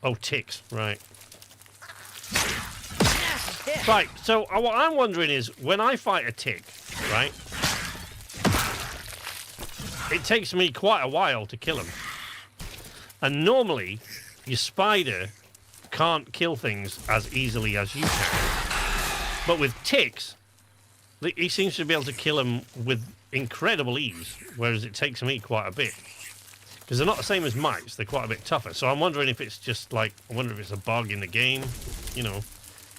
Oh, ticks, right. Right, so what I'm wondering is, when I fight a tick, right, it takes me quite a while to kill him. And normally, your spider can't kill things as easily as you can. But with ticks, he seems to be able to kill them with incredible ease, whereas it takes me quite a bit. Because they're not the same as mites, they're quite a bit tougher. So I'm wondering if it's just like, I wonder if it's a bug in the game, you know.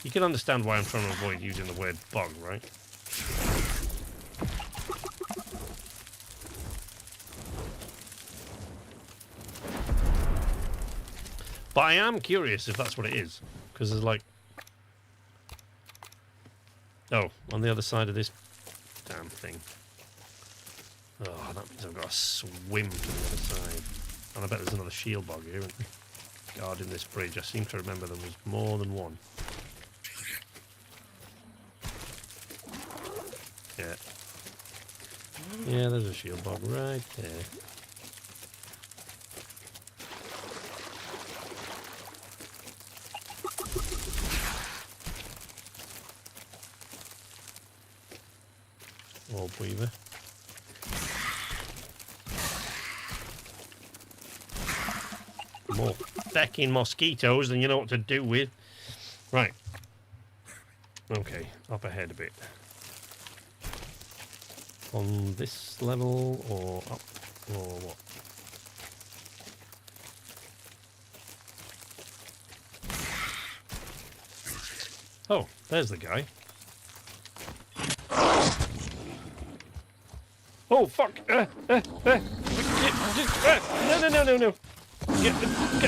You can understand why I'm trying to avoid using the word bug, right? But I am curious if that's what it is. Because there's like... Oh, on the other side of this damn thing. Oh, that means I've got to swim to the other side. And I bet there's another shield bug here, isn't there? Guarding this bridge. I seem to remember there was more than one. Yeah. Yeah, there's a shield bug right there. Orb weaver. More fecking mosquitoes than you know what to do with. Right. Okay, up ahead a bit. On this level, or up, or what? Oh, there's the guy. Oh, fuck! No. Get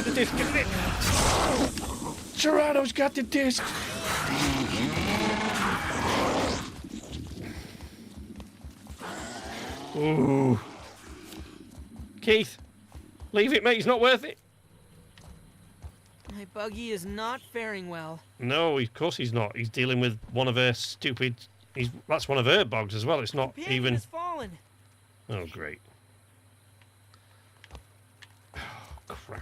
the disc, get it! Gerardo's got the disc! Ooh. Keith, leave it, mate. It's not worth it. My buggy is not faring well. No, of course he's not. He's dealing with one of her stupid... That's one of her bugs as well. It's not Companion even... has fallen. Oh, great. Oh, crap.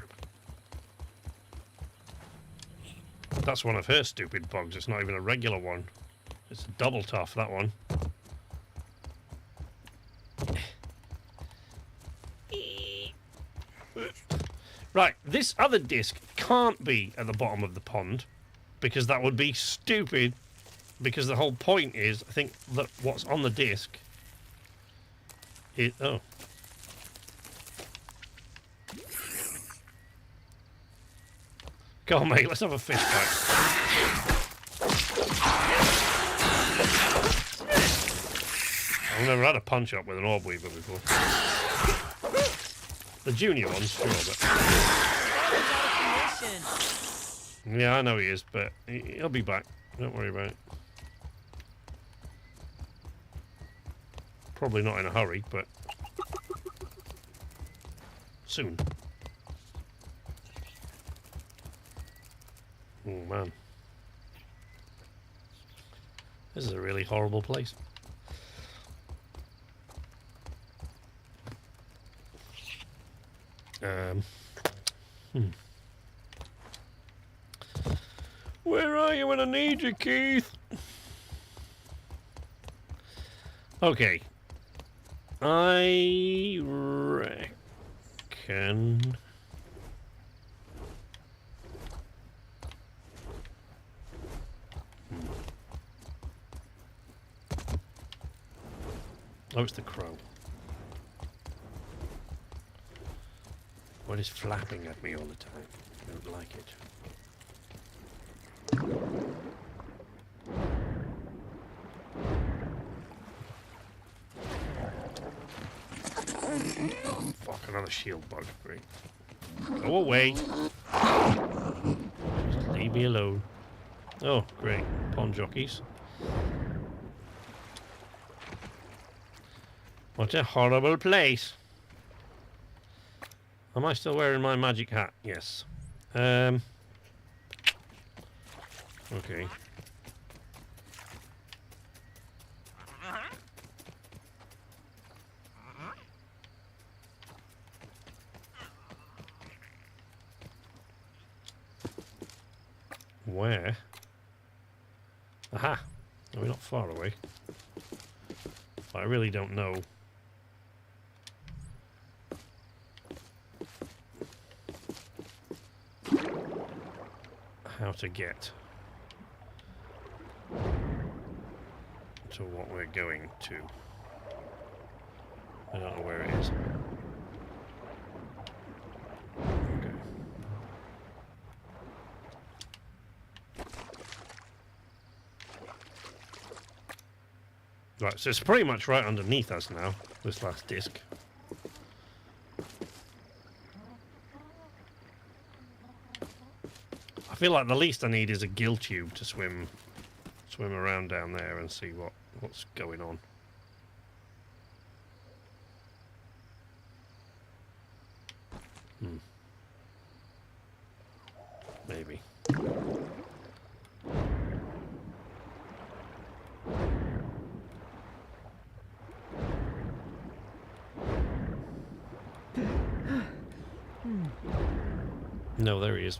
That's one of her stupid bugs. It's not even a regular one. It's a double tough, that one. Right, this other disc can't be at the bottom of the pond because that would be stupid, because the whole point is, I think, that what's on the disc is... Oh. Go on, mate, let's have a fist fight. I've never had a punch-up with an orb weaver before. The junior ones, sure, but... Yeah, I know he is, but he'll be back. Don't worry about it. Probably not in a hurry, but... soon. Oh, man. This is a really horrible place. Where are you when I need you, Keith? Okay. I reckon... Oh, it's the crow. What is flapping at me all the time? I don't like it. Oh, fuck, another shield bug. Great. Go away. Just leave me alone. Oh, great. Pond Jockeys. What a horrible place. Am I still wearing my magic hat? Yes. Okay. Where? Aha! We're not far away. But I really don't know. How to get to what we're going to. I don't know where it is. Okay. Right, so it's pretty much right underneath us now, this last disc. I feel like the least I need is a gill tube to swim around down there and see what's going on. Maybe. No, there he is.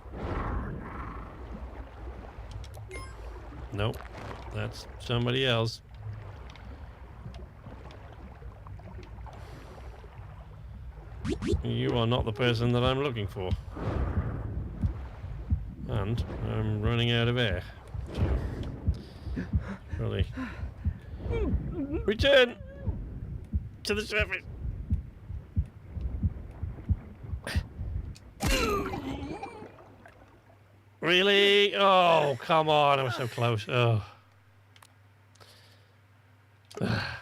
Nope, that's somebody else. You are not the person that I'm looking for. And I'm running out of air. So, really. Return to the surface. Really? Oh, come on. I was so close. Oh.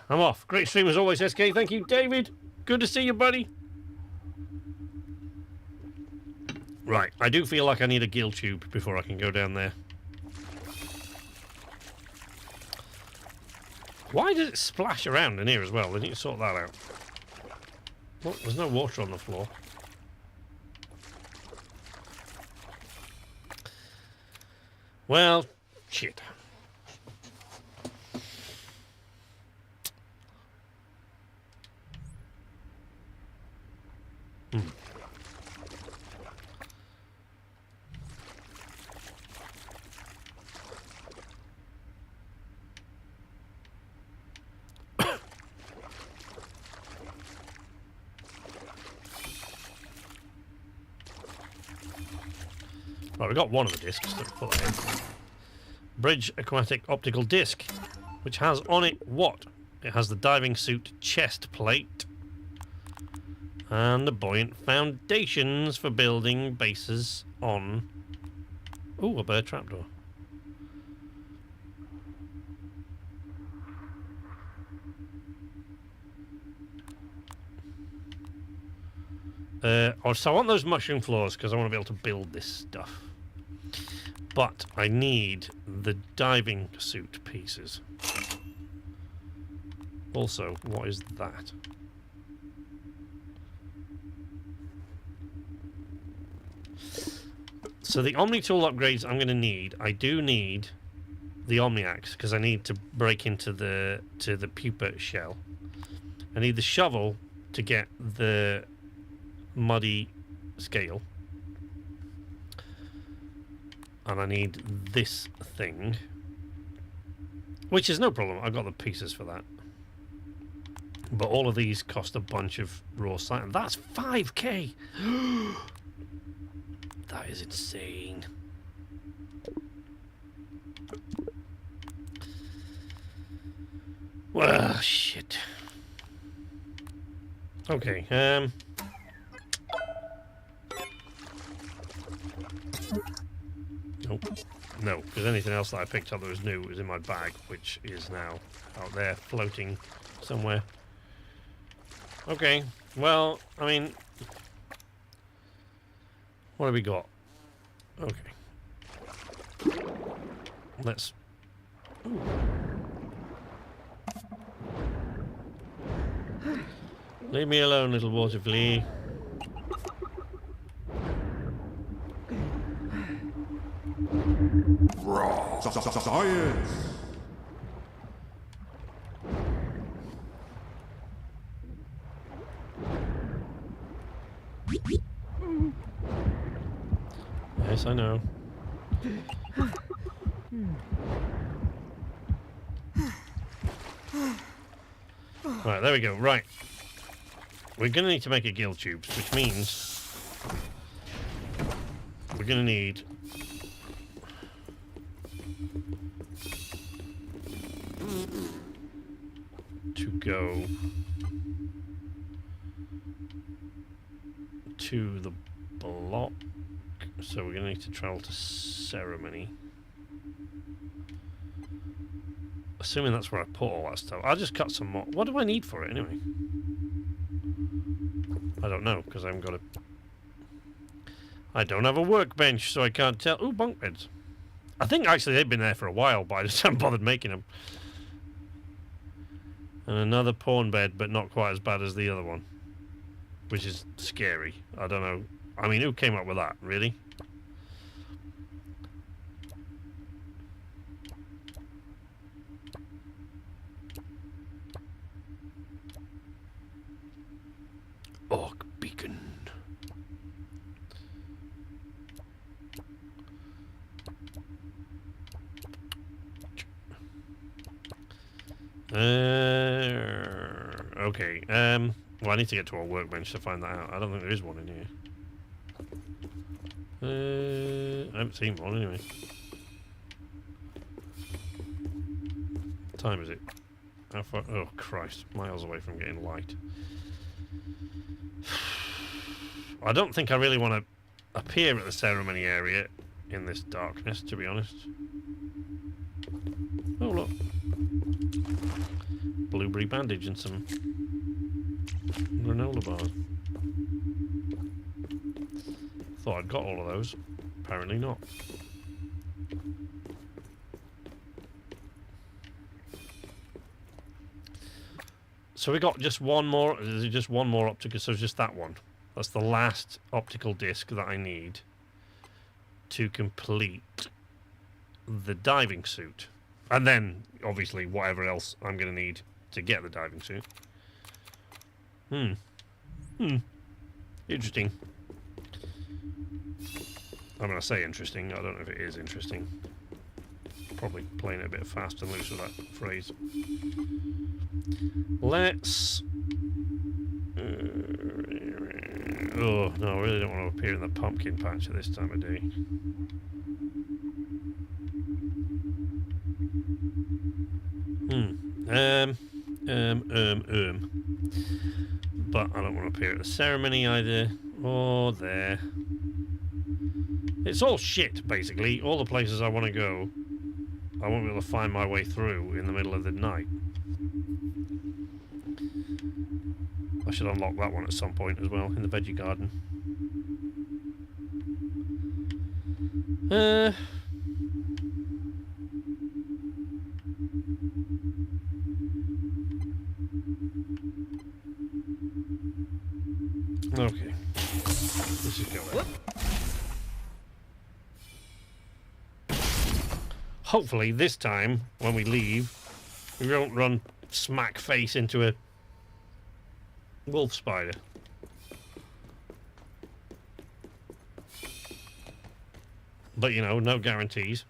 I'm off. Great stream as always, SK. Thank you, David. Good to see you, buddy. Right. I do feel like I need a gill tube before I can go down there. Why did it splash around in here as well? They need to sort that out. Oh, there's no water on the floor. Well, shit. Right, we got one of the discs. Let's put that in. Bridge Aquatic Optical Disc, which has on it what? It has the diving suit chest plate and the buoyant foundations for building bases on. Ooh, a bear trapdoor. So I want those mushroom floors because I want to be able to build this stuff. But I need the diving suit pieces. Also, what is that? So the Omni tool upgrades I'm going to need. I do need the Omni axe because I need to break into the pupa shell. I need the shovel to get the muddy scale. And I need this thing, which is no problem. I've got the pieces for that. But all of these cost a bunch of raw sand. That's 5k. That is insane. Well, shit. Okay. Nope. No, because anything else that I picked up that was new was in my bag, which is now out there floating somewhere. Okay, well, I mean, what have we got? Okay. Let's... Ooh. Leave me alone, little water flea. Raw science. Yes, I know. Right, there we go. Right. We're going to need to make a gill tubes, which means we're going to need to go to the block. So we're going to need to travel to Ceremony. Assuming that's where I put all that stuff. I'll just cut some more. What do I need for it anyway? I don't know, because I haven't got a... I don't have a workbench, so I can't tell. Ooh, bunk beds. I think actually they've been there for a while, but I just haven't bothered making them. And another pawn bed, but not quite as bad as the other one. Which is scary. I don't know. I mean, who came up with that, really? Orc beacon. Okay. Well, I need to get to our workbench to find that out. I don't think there is one in here. I haven't seen one anyway. What time is it? How far? Oh, Christ. Miles away from getting light. I don't think I really want to appear at the ceremony area in this darkness, to be honest. Oh, look. Blueberry bandage and some granola bars. Thought I'd got all of those. Apparently not. So we got just one more. Is it just one more optical? So it's just that one. That's the last optical disc that I need to complete the diving suit. And then, obviously, whatever else I'm going to need to get the diving suit. Interesting. I'm going to say interesting. I don't know if it is interesting. Probably playing it a bit fast and loose with that phrase. Let's... oh, no, I really don't want to appear in the pumpkin patch at this time of day. But I don't want to appear at the ceremony either. Or there. It's all shit, basically. All the places I want to go, I won't be able to find my way through in the middle of the night. I should unlock that one at some point as well, in the veggie garden. Okay. This is going. Hopefully this time, when we leave, we won't run smack face into a wolf spider. But, you know, no guarantees.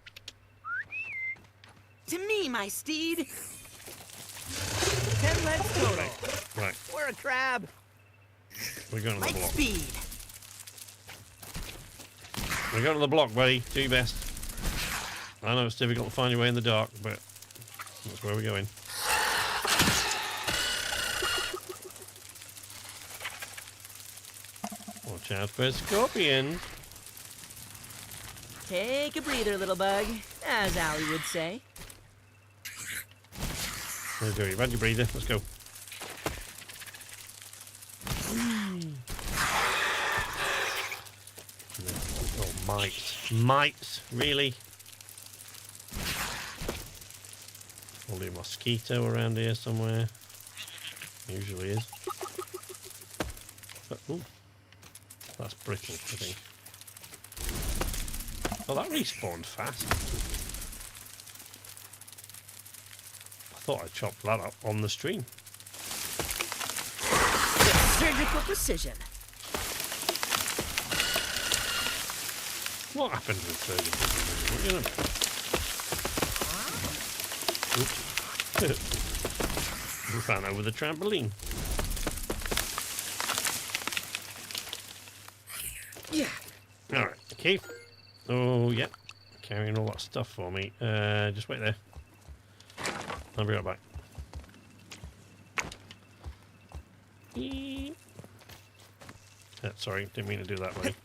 To me, my steed. 10 legs total. Right. We're a crab. We're going to the Light block. speed. We're going to the block, buddy. Do your best. I know it's difficult to find your way in the dark, but that's where we're going. Watch out for a scorpion. Take a breather, little bug, as Allie would say. Let's go. You've had your breather. Let's go. Oh, mites. Mites? Really? Probably a mosquito around here somewhere. Usually is. But, ooh. That's brittle, I think. Oh, that respawned fast. I thought I chopped that up on the stream. With surgical precision. What happened with surgical precision? What you know? Oops. We ran over the trampoline. Yeah. Alright, Keith. Oh, yeah. Carrying all that stuff for me. Just wait there. I'll be right back. Sorry, didn't mean to do that, buddy.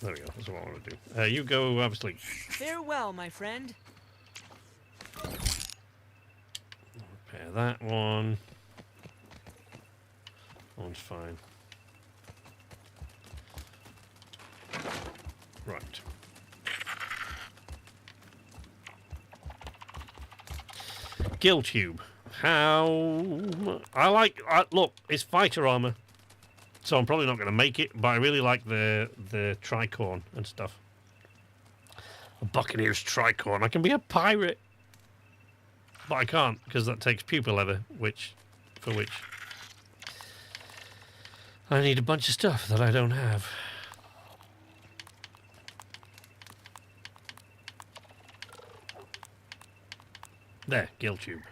There we go, that's what I want to do. You go have a sleep. Farewell, my friend. Repair that one. That one's fine. Right. Gill tube. How... look, it's fighter armor. So I'm probably not going to make it, but I really like the tricorn and stuff. A Buccaneer's tricorn. I can be a pirate. But I can't, because that takes pupa leather, for which I need a bunch of stuff that I don't have. There, gill tube.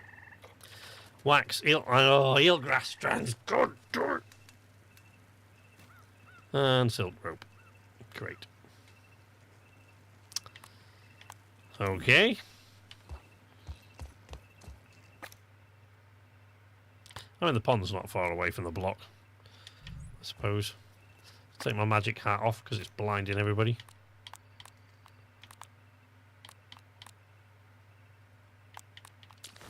Wax, eelgrass strands. Good, do it. And silk rope. Great. Okay. I mean, the pond's not far away from the block, I suppose. Take my magic hat off because it's blinding everybody.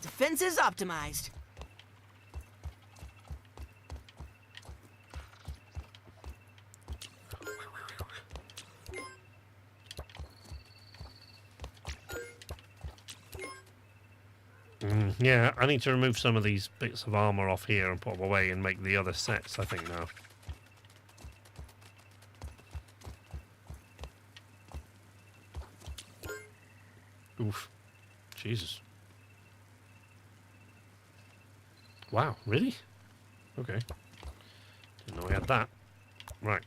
Defense is optimized. Yeah, I need to remove some of these bits of armor off here and put them away and make the other sets, I think, now. Oof. Jesus. Wow, really? Okay. Didn't know we had that. Right.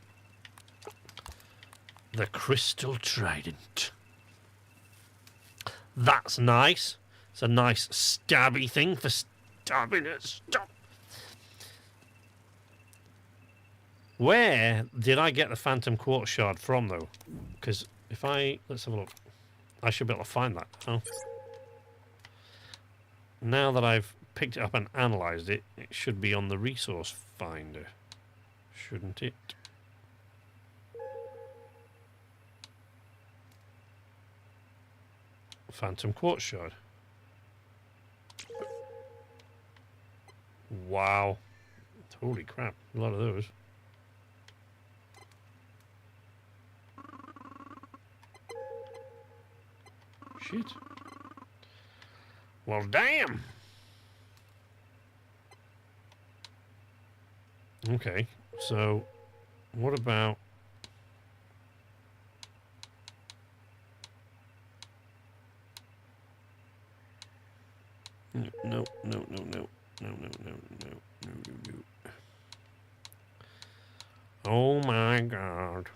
The Crystal Trident. That's nice. It's a nice stabby thing for stabbing at stuff. Where did I get the Phantom Quartz Shard from, though? Because if I... Let's have a look. I should be able to find that. Oh. Now that I've picked it up and analysed it, it should be on the resource finder. Shouldn't it? Phantom Quartz Shard. Wow. Holy crap. A lot of those. Shit. Well, damn. Okay. So, what about... No. Oh my god.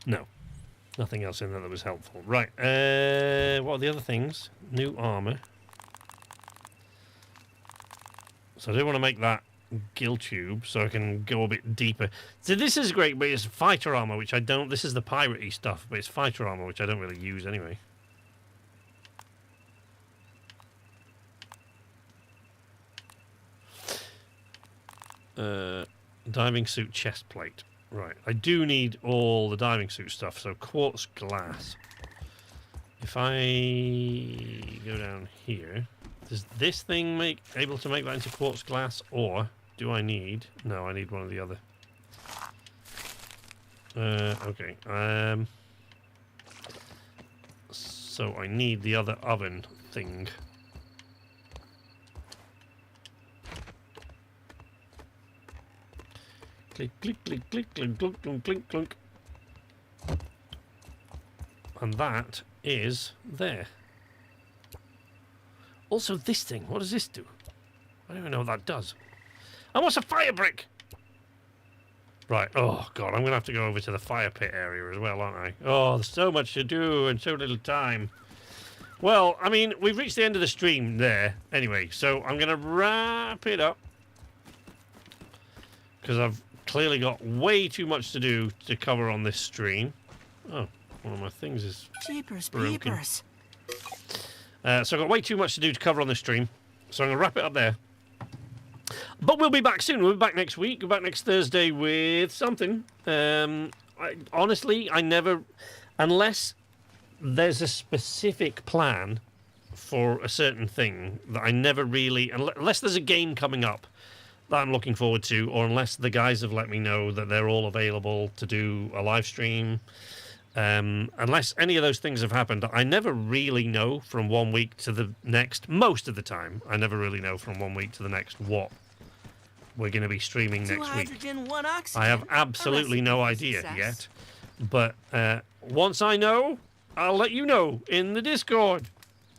No. Nothing else in there that was helpful. Right. What are the other things? New armor. So I do want to make that gill tube so I can go a bit deeper. So this is great, but it's fighter armor, which I don't... This is the piratey stuff, but it's fighter armor, which I don't really use anyway. Diving suit chest plate. Right. I do need all the diving suit stuff, so quartz glass. If I go down here... Does this thing able to make that into quartz glass, or do I need... No, I need one of the other. Okay. So I need the other oven thing. Click, click, click, click, clink, clunk, clunk, clink, clunk. And that is there. Also, this thing. What does this do? I don't even know what that does. And what's a fire brick? Right. Oh, God. I'm going to have to go over to the fire pit area as well, aren't I? Oh, there's so much to do and so little time. Well, I mean, we've reached the end of the stream there. Anyway, so I'm going to wrap it up. Because I've clearly got way too much to do to cover on this stream. Oh, one of my things is Jeepers, broken. peepers. So I've got way too much to do to cover on this stream. So I'm going to wrap it up there. But we'll be back soon. We'll be back next week. We'll be back next Thursday with something. Honestly, I never... Unless there's a specific plan for a certain thing that I never really... Unless there's a game coming up that I'm looking forward to, or unless the guys have let me know that they're all available to do a live stream... unless any of those things have happened, I never really know from one week to the next. Most of the time, I never really know from one week to the next what we're going to be streaming next week. I have absolutely no idea yet. But once I know, I'll let you know in the Discord,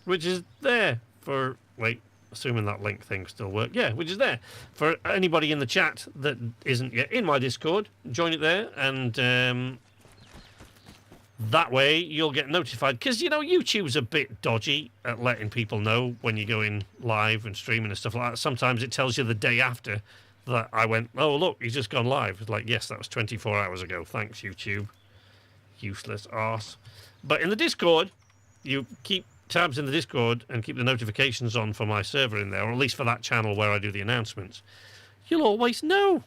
which is there for... Wait, assuming that link thing still works. Yeah, which is there. For anybody in the chat that isn't yet in my Discord, join it there and... that way you'll get notified, because you know YouTube's a bit dodgy at letting people know when you're going live and streaming and stuff like that. Sometimes it tells you the day after that I went, oh look, he's just gone live. It's like, yes, that was 24 hours ago. Thanks, YouTube. Useless arse. But in the Discord, you keep tabs in the Discord and keep the notifications on for my server in there, or at least for that channel where I do the announcements. You'll always know.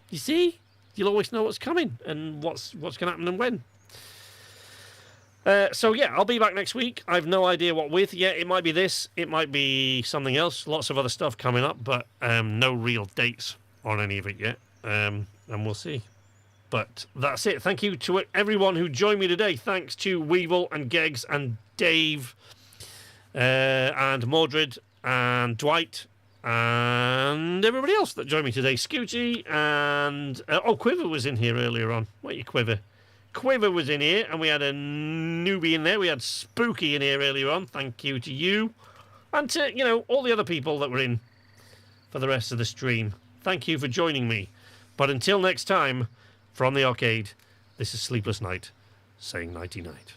You see? You'll always know what's coming and what's going to happen and when. So yeah, I'll be back next week. I've no idea what with yet. It might be this, it might be something else. Lots of other stuff coming up, but no real dates on any of it yet. And we'll see. But that's it. Thank you to everyone who joined me today. Thanks to Weevil and Geggs and Dave and Mordred and Dwight and everybody else that joined me today. Scooty and... Quiver was in here earlier on. Where you, Quiver? Quiver was in here, and we had a newbie in there. We had Spooky in here earlier on. Thank you to you. And to, all the other people that were in for the rest of the stream. Thank you for joining me. But until next time... From the arcade, this is Sleepless Night, saying nighty-night.